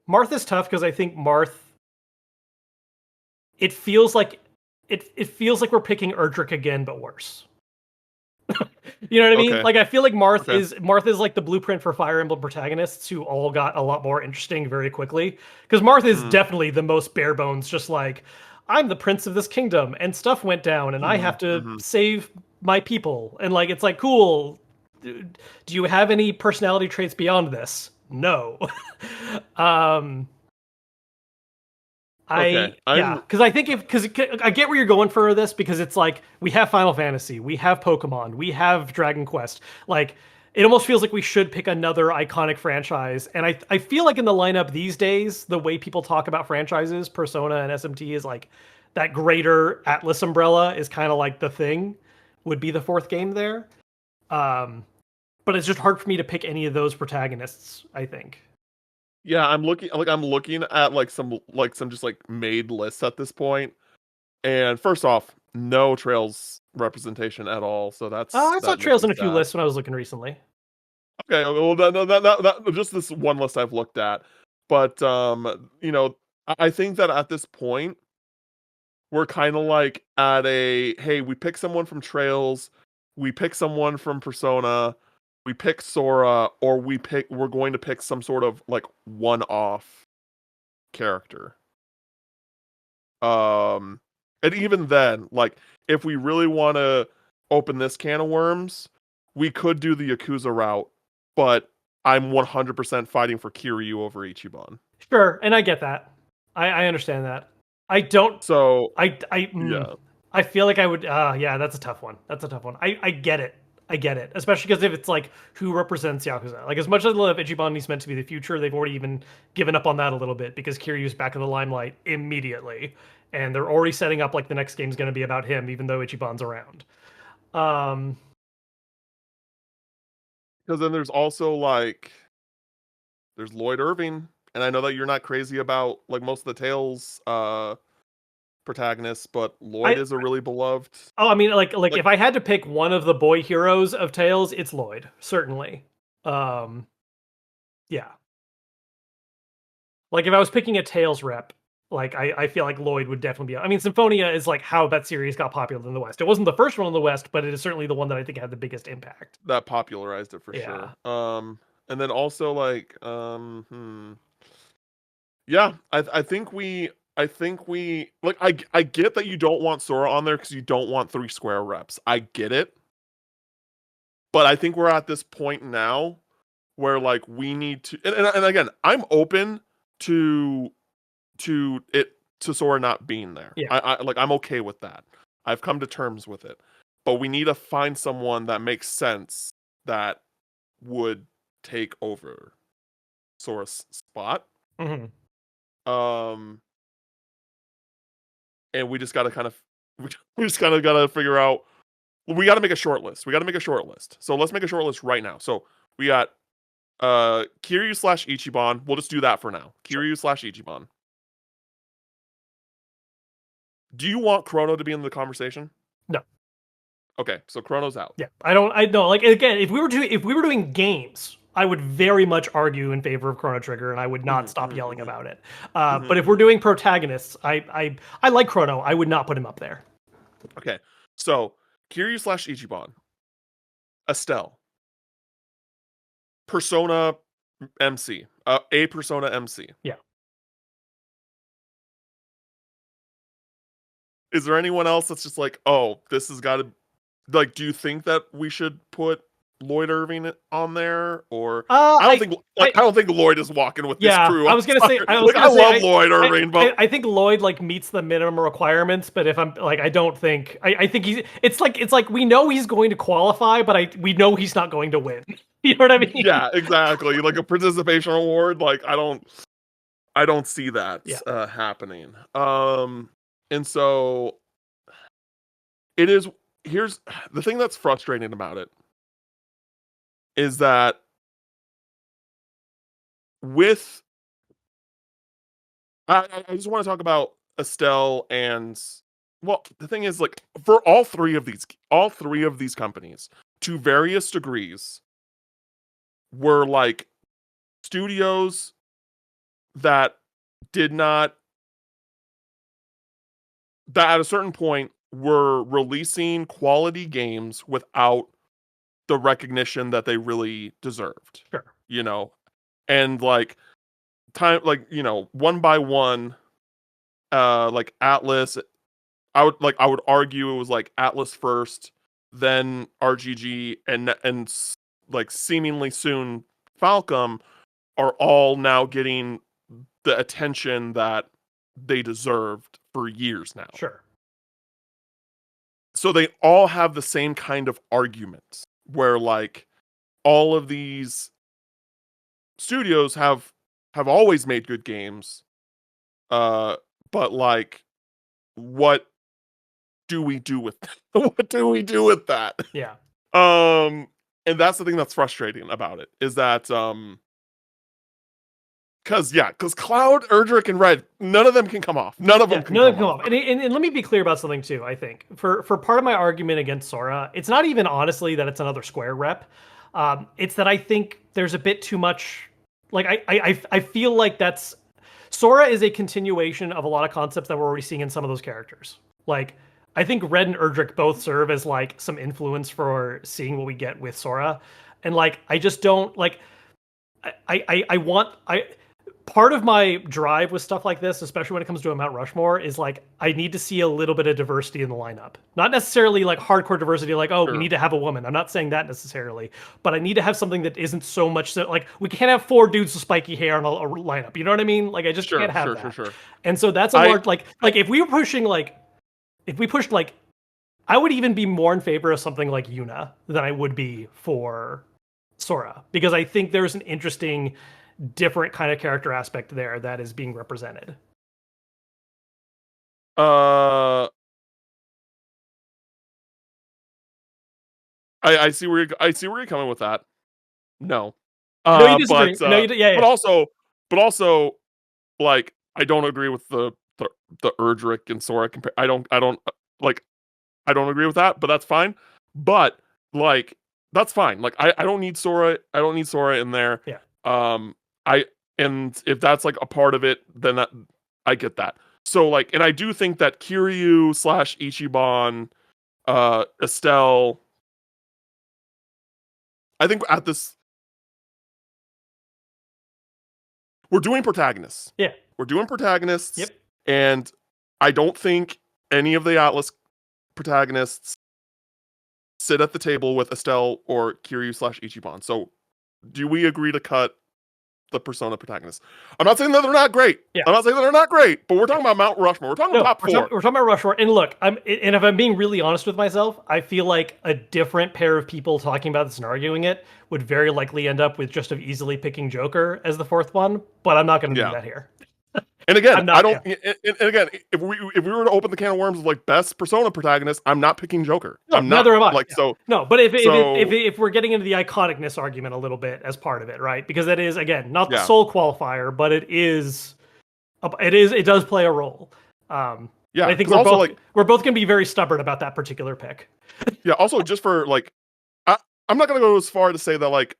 Marth is tough because I think Marth. It feels like it feels like we're picking Erdrick again, but worse. You know what I mean? Okay. Like I feel like Okay. Marth is like the blueprint for Fire Emblem protagonists who all got a lot more interesting very quickly. Because Marth is Mm. definitely the most bare bones, just like I'm the prince of this kingdom and stuff went down and I Mhm. have to Mhm. save my people. And like it's like cool. Dude, do you have any personality traits beyond this? No. um Okay. yeah, I'm because I think if because I get where you're going for this because it's like we have Final Fantasy, we have Pokemon, we have Dragon Quest. Like it almost feels like we should pick another iconic franchise. And I feel like in the lineup these days, the way people talk about franchises, Persona and SMT is like that greater Atlas umbrella is kind of like the thing would be the fourth game there. Um, but it's just hard for me to pick any of those protagonists, I think. yeah, I'm looking at some just like made lists at this point. And first off, no Trails representation at all, so I saw that makes Trails me in a few sad. lists when I was looking recently. Okay, well that just this one list I've looked at. But I think that at this point we're kind of like at a hey, we pick someone from Trails, we pick someone from Persona, we pick Sora, or we're going to pick some sort of like one-off character. Um and even then, like if we really want to open this can of worms, we could do the Yakuza route, but I'm 100% fighting for Kiryu over Ichiban. Sure, and I get that. I understand that. I don't. So, I yeah. I feel like I would. Yeah, that's a tough one. That's a tough one. I get it. I get it. Especially because if it's like who represents Yakuza. Like as much as I love Ichiban, he's meant to be the future. They've already even given up on that a little bit because Kiryu's back in the limelight immediately, and they're already setting up like the next game's going to be about him, even though Ichiban's around. Um, Because then there's also like there's Lloyd Irving, and I know that you're not crazy about like most of the Tales protagonists, but Lloyd I is a really beloved. I mean, like Like if I had to pick one of the boy heroes of Tales, it's Lloyd, certainly. Um, yeah. Like if I was picking a Tails rep, like I feel like Lloyd would definitely be. I mean, Symphonia is like how that series got popular in the West. It wasn't the first one in the West, but it is certainly the one that I think had the biggest impact. that popularized it for Yeah. sure. And then also like yeah, I think we like I get that you don't want Sora on there because you don't want three square reps. I get it, but I think we're at this point now where like we need to and again, I'm open to to Sora not being there. Yeah. I like I'm okay with that. I've come to terms with it. But we need to find someone that makes sense that would take over Sora's spot. Hmm. Um and we just got to kind of we just kind of got to figure out we got to make a short list. We got to make a short list. So let's make a short list right now. So we got Kiryu slash Ichiban. We'll just do that for now. Sure. Kiryu slash Ichiban. Do you want Chrono to be in the conversation? No. Okay, so Chrono's out. Yeah. I don't. I know. Like again, if we were doing games, I would very much argue in favor of Chrono Trigger, and I would not stop yelling about it. But if we're doing protagonists, I like Chrono. I would not put him up there. Okay, so Kiryu slash Ichiban, Estelle, Persona MC, a Persona MC. Yeah. Is there anyone else that's just like, oh, this has got to like? Do you think that we should put Lloyd Irving on there, or I I don't think Lloyd is walking with this Yeah, crew. I I'm was gonna say. sorry. I was Like gonna I say. love Lloyd Irving, but I think Lloyd like meets the minimum requirements. But if I'm like, I don't think. I think he's. It's like we know he's going to qualify, but we know he's not going to win. You know what I mean? yeah, exactly. Like a participation award. Like I don't see that Yeah. happening. And so it is. Here's the thing that's frustrating about it is that with I just want to talk about Estelle and well, the thing is like for all three of these companies to various degrees were like studios that did not that at a certain point were releasing quality games without the recognition that they really deserved. Sure. You know, and like one by one, like Atlas. I would argue it was like Atlas first, then RGG, and like seemingly soon Falcom are all now getting the attention that they deserved for years now. Sure. So they all have the same kind of arguments where like all of these studios have always made good games, but like what do we do with what do we do with that? Yeah. And that's the thing that's frustrating about it, is that because Cloud, Erdrick, and Red, none of them can come off. None of them can come off. And let me be clear about something too. I think for part of my argument against Sora, it's not even honestly that it's another Square rep. It's that I think there's a bit too much. Like I feel like that's Sora is a continuation of a lot of concepts that we're already seeing in some of those characters. Like I think Red and Erdrick both serve as like some influence for seeing what we get with Sora, and like I just don't like. Part of my drive with stuff like this, especially when it comes to a Mount Rushmore, is like I need to see a little bit of diversity in the lineup. Not necessarily like hardcore diversity, like, oh, we need to have a woman. I'm not saying that necessarily, but I need to have something that isn't so much so, like we can't have 4 dudes with spiky hair on a lineup. You know what I mean? Like I just can't have that. Sure. And so that's a large like if we were pushing like if we pushed like I would even be more in favor of something like Yuna than I would be for Sora, because I think there's an interesting different kind of character aspect there that is being represented. I see where you're coming with that. No. No, you disagree. Yeah. But also, like I don't agree with the Erdrick and Sora I don't agree with that, but that's fine. But like that's fine. Like I don't need Sora. I don't need Sora in there. Yeah. And if that's like a part of it, then I get that. So like, and I do think that Kiryu / Ichiban, Estelle, I think at this, we're doing protagonists. Yeah. We're doing protagonists. Yep. And I don't think any of the Atlas protagonists sit at the table with Estelle or Kiryu / Ichiban. So do we agree to cut the Persona protagonists? I'm not saying that they're not great. Yeah. I'm not saying that they're not great, but we're talking about Mount Rushmore. We're talking about top 4. We're talking about Rushmore. And look, and if I'm being really honest with myself, I feel like a different pair of people talking about this and arguing it would very likely end up with just of easily picking Joker as the 4th one, but I'm not going to do that here. And again, and again, if we were to open the can of worms of like best Persona protagonist, I'm not picking Joker. No, I'm not. Neither am I. Like so. No, but if we're getting into the iconicness argument a little bit as part of it, right? Because that is again not the sole qualifier, but it does play a role. I think we're both going to be very stubborn about that particular pick. Yeah. Also, just for like, I'm not going to go as far to say that like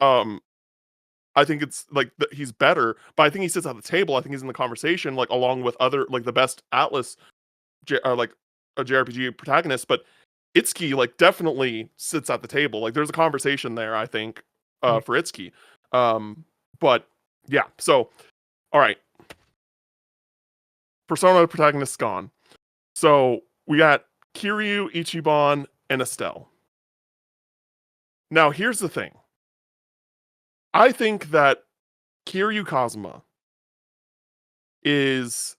I think it's like he's better, but I think he sits at the table. I think he's in the conversation, like along with other like the best Atlas, like a JRPG protagonist. But Itsuki like definitely sits at the table. Like there's a conversation there, I think, for Itsuki. But yeah, so all right, Persona protagonist gone. So we got Kiryu, Ichiban, and Estelle. Now here's the thing. I think that Kiryu Kazuma is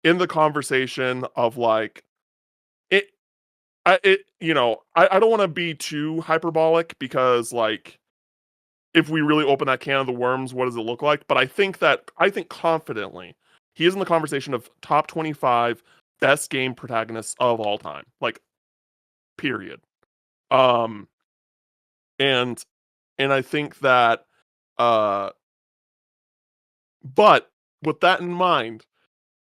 in the conversation of like I don't want to be too hyperbolic, because like if we really open that can of the worms, what does it look like? But I think confidently he is in the conversation of top 25 best game protagonists of all time, like period. And I think that but with that in mind,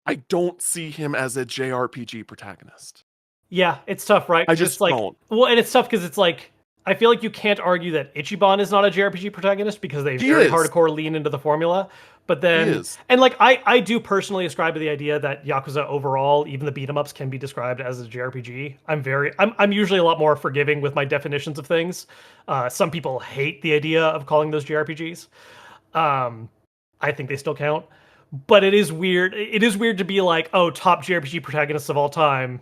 I don't see him as a JRPG protagonist. Yeah, it's tough, right? I just like, don't. Well, and it's tough because it's like I feel like you can't argue that Ichiban is not a JRPG protagonist because they He very is. hardcore lean into the formula. But He then, is. and like I do personally ascribe to the idea that Yakuza overall, even the beat 'em ups, can be described as a JRPG. I'm usually a lot more forgiving with my definitions of things. Some people hate the idea of calling those JRPGs. Um, I think they still count, but it is weird. It is weird to be like, oh, top JRPG protagonists of all time,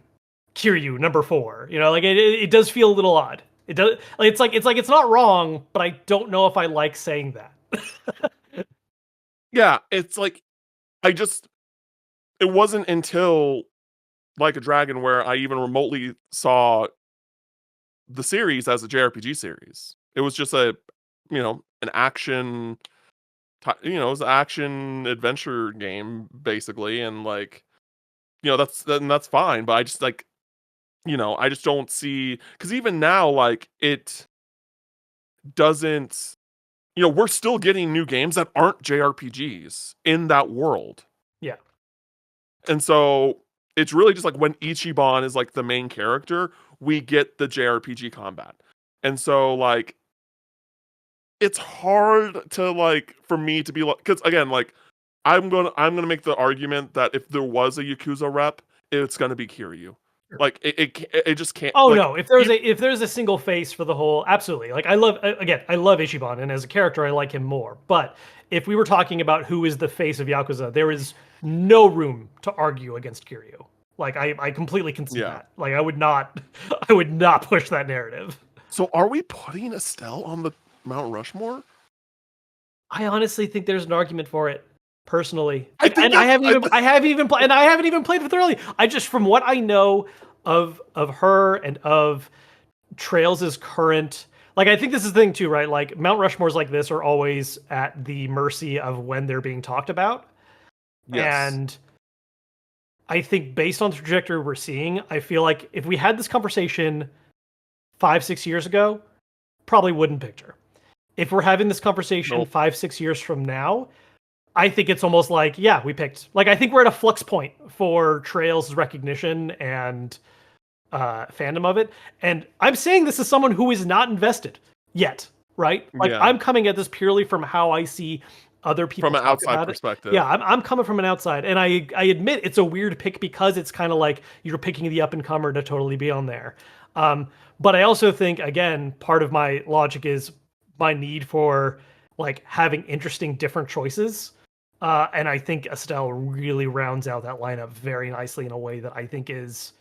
Kiryu number 4. You know, like it does feel a little odd. It does. Like, it's not wrong, but I don't know if I like saying that. Yeah, it's like I just it wasn't until Like a Dragon where I even remotely saw the series as a JRPG series. It was just an action, it was an action adventure game basically, and that's fine. But I just I just don't see because even now, like it doesn't. We're still getting new games that aren't JRPGs in that world, Yeah. and so it's really just like when Ichiban is like the main character, we get the JRPG combat, and so like it's hard to like for me to be like because again like I'm gonna make the argument that if there was a Yakuza rep, it's gonna be Kiryu. Like it just can't Oh like no! e- If there's a single face for the whole, absolutely. Like I love Ichiban, and as a character, I like him more. But if we were talking about who is the face of Yakuza, there is no room to argue against Kiryu. Like I completely concede yeah. that. Like I would not push that narrative. So are we putting Estelle on the Mount Rushmore? I honestly think there's an argument for it, personally. I think that's I haven't even played it thoroughly. I just from what I know of her and of Trails' current, like I think this is the thing too, right? Like Mount Rushmores like this are always at the mercy of when they're being talked about. yes. And I think based on the trajectory we're seeing, I feel like if we had this conversation 5, 6 years ago, probably wouldn't picture. If we're having this conversation Nope. 5, 6 years from now, I think it's almost like, yeah, we picked. Like, I think we're at a flux point for Trails' recognition and fandom of it. And I'm saying this as someone who is not invested yet, right? Like, Yeah. I'm coming at this purely from how I see other people From an talk outside about it. perspective. Yeah, I'm coming from an outside, and I admit it's a weird pick because it's kind of like you're picking the up and comer to totally be on there. But I also think again, part of my logic is my need for like having interesting different choices. And I think Estelle really rounds out that lineup very nicely in a way that I think is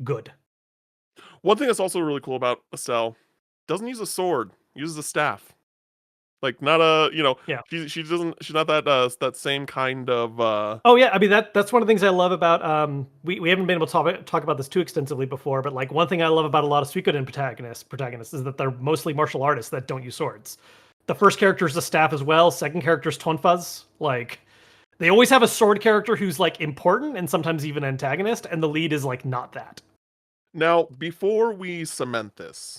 good. One thing that's also really cool about Estelle doesn't use a sword, uses a staff. Like not a, Yeah. she's not that same kind of Oh yeah, I mean that's one of the things I love about we haven't been able to talk about this too extensively before, but like one thing I love about a lot of Suikoden protagonists is that they're mostly martial artists that don't use swords. The first character is a staff as well. Second character is Tonfaz. Like they always have a sword character who's like important and sometimes even antagonist, and the lead is like not that. Now, before we cement this,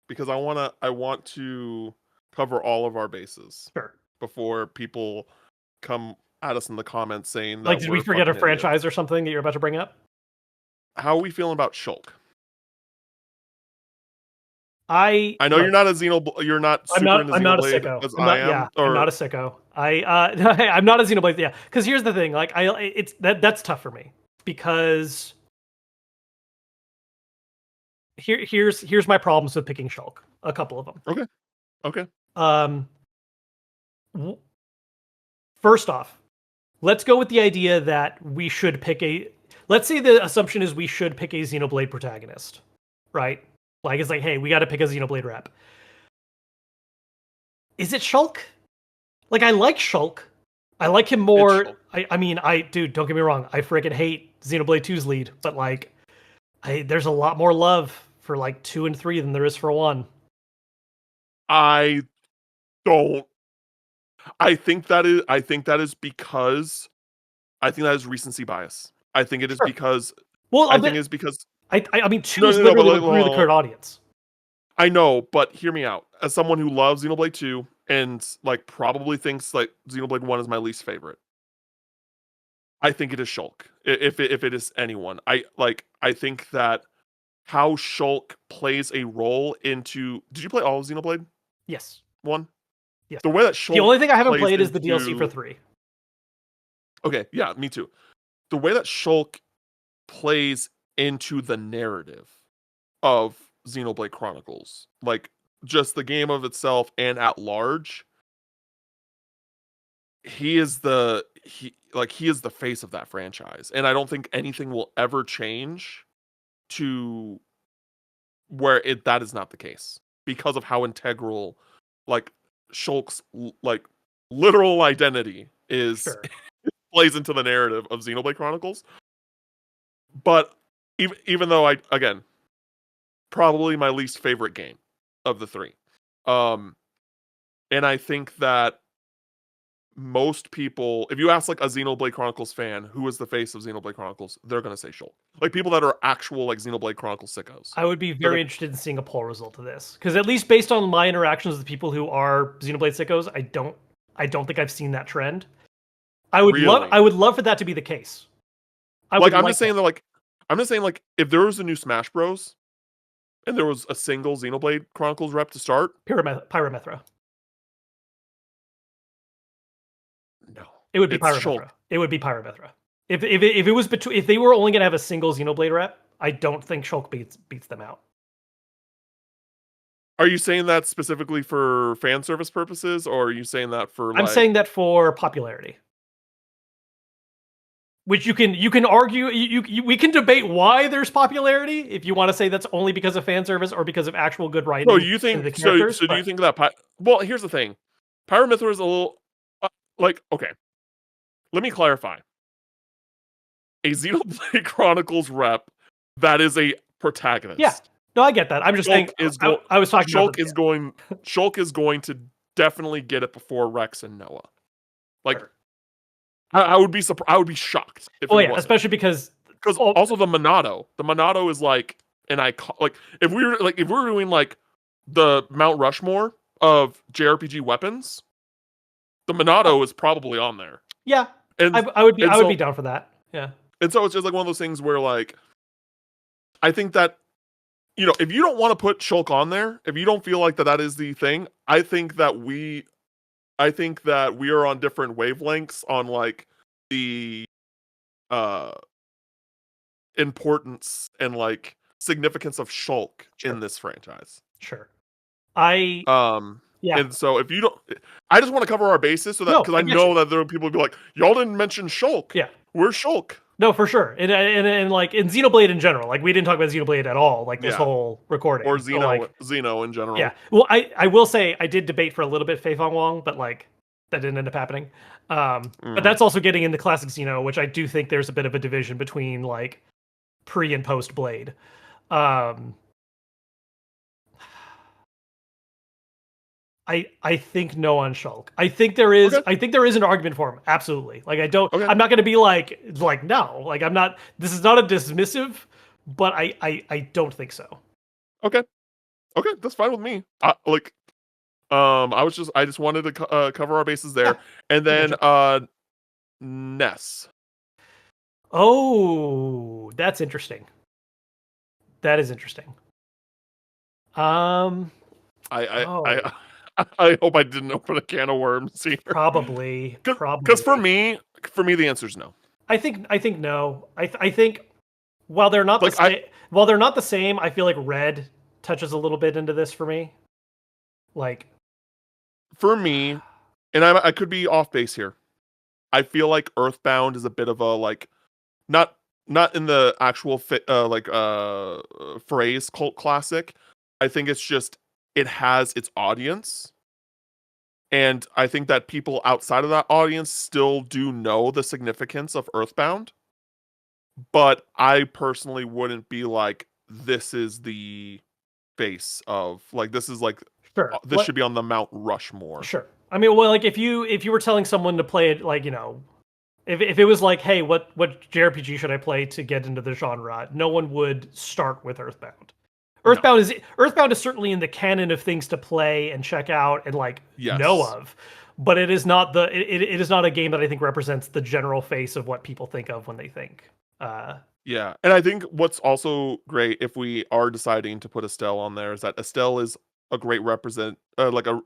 because I want to cover all of our bases Sure. before people come at us in the comments saying Like, that did we we're forget a fucking idiots. franchise or something that you're about to bring up? How are we feeling about Shulk? I I know look, you're not super into I'm not a Xenoblade sicko. as I am, I'm not or a sicko. I'm not a Xenoblade. Yeah, because here's the thing. Like it's that's tough for me because here's my problems with picking Shulk. A couple of them. okay, okay, Um, w- First off, let's go with the idea that we should pick a. Let's say the assumption is we should pick a Xenoblade protagonist, right? Like it's like, hey, we got to pick a Xenoblade rep. Is it Shulk? Like I like Shulk. I like him it's more. Shulk. I mean, dude, don't get me wrong. I freaking hate Xenoblade 2's lead, but like, there's a lot more love for like 2 and 3 than there is for 1. I don't. I think that is because I think that is recency bias. I think it is Sure. because Well, a I think bit. it's because I mean, 2 no is no no, but literally like, what grew the well, current audience. I know, but hear me out. As someone who loves Xenoblade 2 and like probably thinks like Xenoblade 1 is my least favorite, I think it is Shulk. If it is anyone, I think that how Shulk plays a role into. Did you play all of Xenoblade Yes. 1? Yes. The way that The only Shulk thing I haven't plays played is the DLC for into 3. Okay, yeah, me too. The way that Shulk plays into the narrative of Xenoblade Chronicles, like just the game of itself and at large, he is the he is the face of that franchise, and I don't think anything will ever change to where that is not the case because of how integral like Shulk's like literal identity is Sure. plays into the narrative of Xenoblade Chronicles. But even though I again probably my least favorite game of the three, um, and I think that most people, if you ask like a Xenoblade Chronicles fan who is the face of Xenoblade Chronicles, they're gonna say Shulk. Like people that are actual like Xenoblade Chronicles sickos. I would be They're very like, interested in seeing a poll result of this, because at least based on my interactions with people who are Xenoblade sickos, I don't think I've seen that trend. really? I would love for that to be the case. I Like would I'm like just that. saying that like I'm just saying like if there was a new Smash Bros. And there was a single Xenoblade Chronicles rep to start, Pyramethra. no, It would be it's Shulk. Pyramethra. It would be Pyramethra. If it was between, if they were only gonna have a single Xenoblade rep, I don't think Shulk beats them out. Are you saying that specifically for fan service purposes, or are you saying that for I'm like saying that for popularity. Which you can argue we can debate why there's popularity if you want to say that's only because of fan service or because of actual good so writing you in the think characters. so do you But think that well, here's the thing. Pyramithra is a little like okay, let me clarify. A Xenoblade Chronicles rep that is a yeah, protagonist. no, I get that. I'm just saying I was talking about the Shulk is going to definitely get it before Rex and Noah. Like sure. I would be I would be shocked if Oh it yeah, wasn't. especially because Because oh also the Monado is like an icon. Like if we were doing like the Mount Rushmore of JRPG weapons, the Monado is probably on there. yeah, And I and would be so down for that. Yeah, and so it's just like one of those things where like I think that if you don't want to put Shulk on there, if you don't feel like that is the thing, I think that we are on different wavelengths on like the uh importance and like significance of Shulk in sure, this franchise. sure. I yeah, And so if you don't, I just want to cover our bases so that no, because I I get you. know that there are people who be like, y'all didn't mention Shulk. Yeah. Where's Shulk? No, for sure, and like in Xenoblade in general, like we didn't talk about Xenoblade at all, like this Yeah, whole or recording. So like, Xeno in yeah. general. Well, I will say I did debate for a little bit Fei Fang Wong, but like that didn't end up happening. But Mm. that's also getting into classic Xeno, which I do think there's a bit of a division between like pre and post Blade. Um, I think no on Shulk. Okay, I think there is an argument for him. Absolutely. Like okay, I'm not going to be like no. Like I'm not. This is not a dismissive, but I don't think so. okay, okay. That's fine with me. I just wanted to cover our bases Yeah, there, and I then gotcha. Ness. Oh, that's interesting. That is interesting. Um. I Oh, I hope I didn't open a can of worms here. Because probably. for me, the answer is no. I think no. I think while they're not the Like I same, while they're not the same, I feel like Red touches a little bit into this for me. Like, for me, and I could be off base here. I feel like Earthbound is a bit of a like not not in the actual phrase cult classic. I think it's just it has its audience, and I think that people outside of that audience still do know the significance of Earthbound. But I personally wouldn't be like this is the base of like this is like sure, this should be on the Mount Rushmore. sure. I mean, well, like if you were telling someone to play it, like if it was like, hey, what JRPG should I play to get into the genre? No one would start with Earthbound. No. Earthbound is certainly in the canon of things to play and check out and like know Yes. of, but it is not it is not a game that I think represents the general face of what people think of when they think Yeah, and I think what's also great if we are deciding to put Estelle on there is that Estelle is a great like a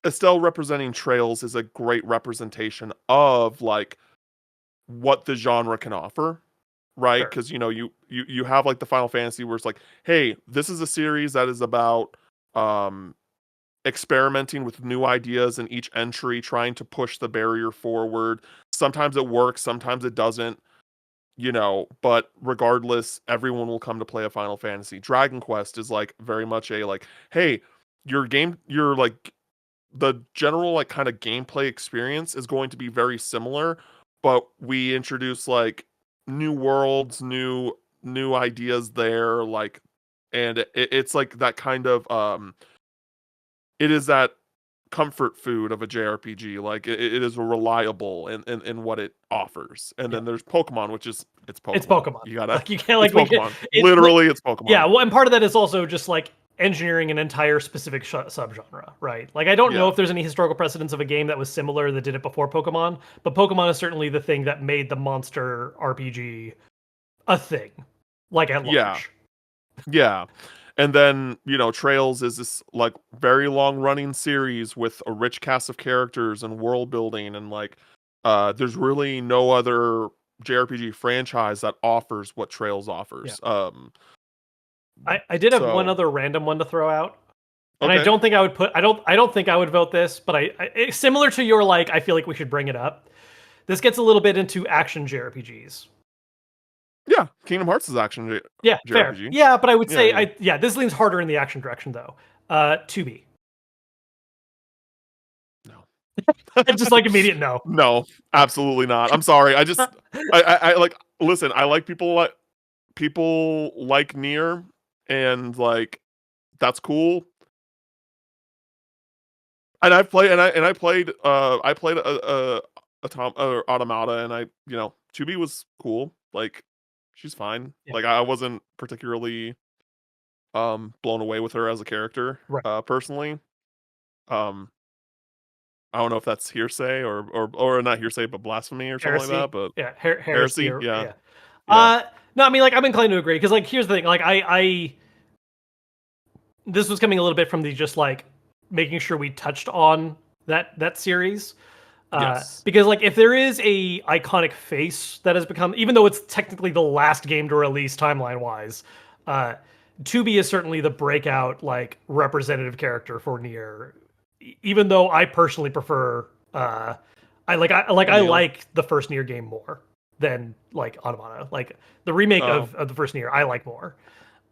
Estelle representing Trails is a great representation of like what the genre can offer, right? Sure. Because you have like the Final Fantasy where it's like, hey, this is a series that is about um experimenting with new ideas in each entry, trying to push the barrier forward. Sometimes it works, sometimes it doesn't, but regardless, everyone will come to play a Final Fantasy. Dragon Quest is like very much a like, hey, your like the general like kind of gameplay experience is going to be very similar, but we introduce like new worlds, new ideas there, like, and it's like that kind of it is that comfort food of a JRPG. Like it is reliable in what it offers. And Yeah. then there's Pokemon, which is it's It's Pokemon. Pokemon. You gotta Like you can't it's like we can Pokemon. it like Literally, it's yeah, Pokemon. well, and part of that is also just like engineering an entire specific subgenre, right? Like I don't know Yeah. if there's any historical precedence of a game that was similar that did it before Pokemon, but Pokemon is certainly the thing that made the monster RPG a thing, like at Yeah. large. Yeah. And then, Trails is this like very long running series with a rich cast of characters and world building and like there's really no other JRPG franchise that offers what Trails Yeah. offers. I did have one So other random one to throw out. And I okay. don't think I would put I don't think I would vote this, but it's similar to your like I feel like we should bring it up. This gets a little bit into action JRPGs. Yeah, Kingdom Hearts is action Yeah, fair. JRPG. Yeah, but I would Yeah, say yeah. this leans harder in the action direction though. 2B. No. Just like immediate no. No, absolutely not. I'm sorry. I like listen, I like people like Nier and like that's cool. And I played Automata and 2B was cool. Like she's fine. Yeah, Like I wasn't particularly blown away with her as a character right. personally. Um I don't know if that's hearsay or not hearsay but blasphemy or something like that, Heresy. but Yeah, heresy heresy? or Yeah. yeah. Yeah. No, I mean like I'm inclined to agree because like here's the thing, like I this was coming a little bit from the just like making sure we touched on that series. Yes. Because like if there is a iconic face that has become, even though it's technically the last game to release timeline wise, uh, 2B is certainly the breakout like representative character for Nier. Even though I personally prefer, I Emil. like the first Nier game more than like Automata. Like the remake Oh, of the first Nier, I like more.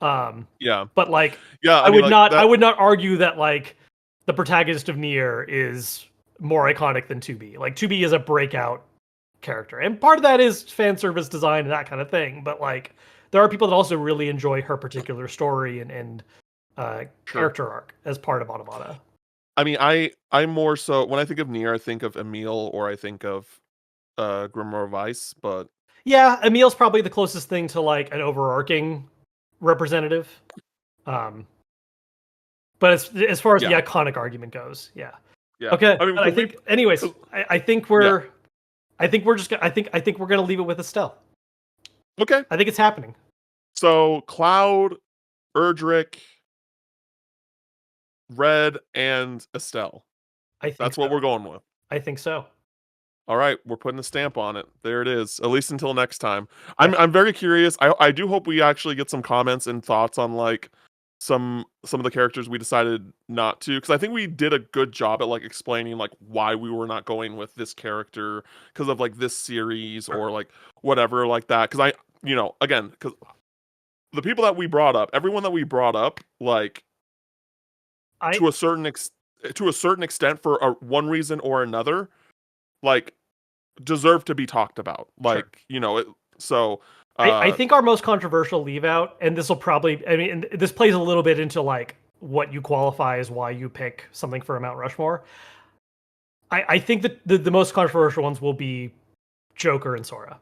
Um, yeah. but like Yeah, I mean like I that would not argue that like the protagonist of Nier is more iconic than 2B. Like 2B is a breakout character. And part of that is fan service design and that kind of thing, but like there are people that also really enjoy her particular story and sure. character arc as part of Automata. I mean, I'm more so when I think of Nier, I think of Emil or I think of Grimoire Weiss, but Yeah, Emil's probably the closest thing to like an overarching representative. Um but as far as the yeah. iconic argument goes, yeah. Yeah. Okay, I mean, but I cuz we think, anyways, 'cause- yeah. I think we're just, I think we're gonna leave it with Estelle. Okay. I think it's happening. So Cloud, Erdrick, Red and Estelle. I think That's what so. we're going with. I think so. All right, we're putting a stamp on it. There it is. At least until next time. Yeah. I'm very curious. I do hope we actually get some comments and thoughts on like some of the characters we decided not to because I think we did a good job at like explaining like why we were not going with this character because of like this series Sure. or like whatever like that because I again because the people that we brought up everyone that we brought up like I to a to a certain extent for one reason or another like deserve to be talked about. Sure. Like, so I uh think our most controversial leave out, and this will probably, I mean, and this plays a little bit into like what you qualify as why you pick something for a Mount Rushmore. I think that the most controversial ones will be Joker and Sora,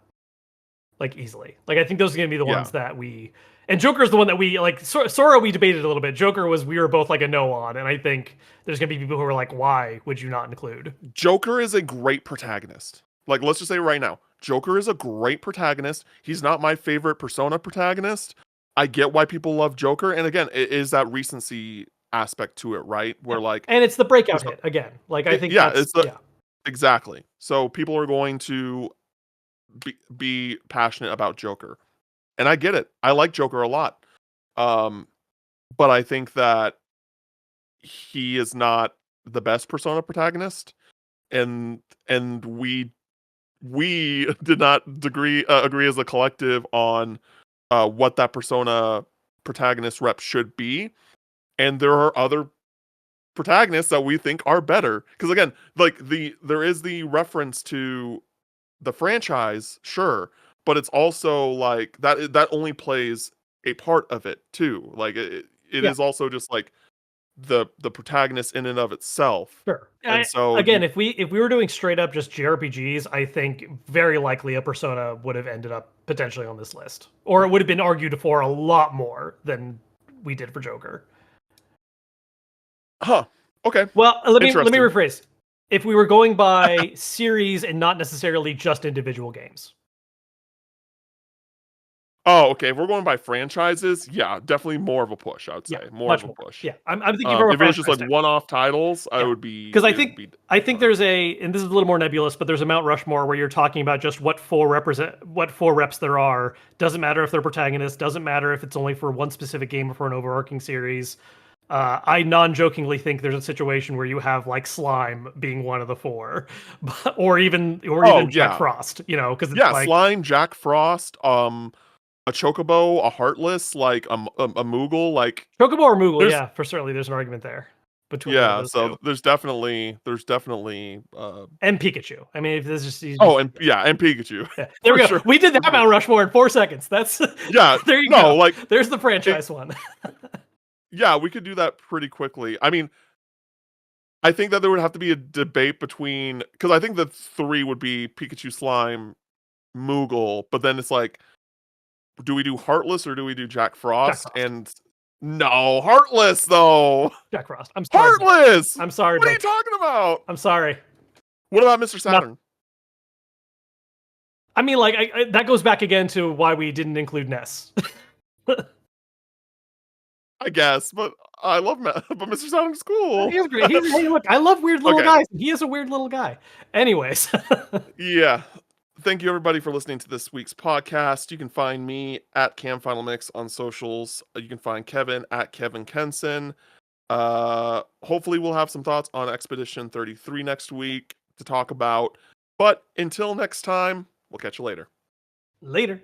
like easily. Like I think those are gonna be the yeah. ones that we, and Joker is the one that we like. Sora we debated a little bit. Joker was we were both like a no on, and I think there's gonna be people who are like, why would you not include? Joker is a great protagonist. Like, let's just say right now, Joker is a great protagonist. He's not my favorite Persona protagonist. I get why people love Joker, and again, it is that recency aspect to it, right? Yeah. Where like, And it's the breakout hit again. Like I think yeah, that's it's the exactly. So people are going to be passionate about Joker, and I get it. I like Joker a lot, um, but I think that he is not the best Persona protagonist, and we did not agree as a collective on what that Persona protagonist rep should be, and there are other protagonists that we think are better. Because again, like there is the reference to the franchise, sure, but it's also like that only plays a part of it too. Like it yeah. is also just like the protagonist in and of itself. Sure. And so Again, you if we were doing straight up just JRPGs, I think very likely a Persona would have ended up potentially on this list, or it would have been argued for a lot more than we did for Joker. huh. Okay. Well, let me Interesting. rephrase. If we were going by series and not necessarily just individual games. Oh, okay. If we're going by franchises, yeah, definitely more of a push, I would Yeah, say. More of much a more. push. Yeah, I'm thinking from a If it was just franchise like standpoint. one-off titles, Yeah, because it would be I think hard. there's and this is a little more nebulous, but there's a Mount Rushmore where you're talking about just what four reps there are. Doesn't matter if they're protagonists. Doesn't matter if it's only for one specific game or for an overarching series. I non-jokingly think there's a situation where you have like Slime being one of the four, or even Oh, Jack yeah. Frost. Because it's Yeah, like Slime, Jack Frost, a Chocobo, a Heartless, like a Moogle, like Chocobo or Moogle. there's Yeah, for certainly there's an argument there between yeah, those so two. there's definitely And Pikachu. I mean, if this is you oh, just and yeah, and Pikachu. yeah. There For we go. sure. We did For that sure. Mount Rushmore in 4 seconds. That's Yeah, there you no, go. like There's the it franchise one. yeah, we could do that pretty quickly. I mean, I think that there would have to be a debate between because I think the three would be Pikachu, Slime, Moogle, but then it's like, do we do Heartless or do we do Jack Jack Frost? Frost. And no, Heartless though. Jack Frost. I'm sorry, bud. Heartless. I'm sorry, What are you bud. talking about? I'm sorry. What about Mr. No, Saturn? I mean, like that goes back again to why we didn't include Ness. I guess, but I love but Mr. Saturn's cool. He is great. Hey, look, I love weird little Okay, guys. He is a weird little guy. Anyways, yeah. Thank you everybody for listening to this week's podcast. You can find me at Cam Final Mix on socials. You can find Kevin at Kevin Kenson. Hopefully we'll have some thoughts on Expedition 33 next week to talk about. But until next time, we'll catch you later. later.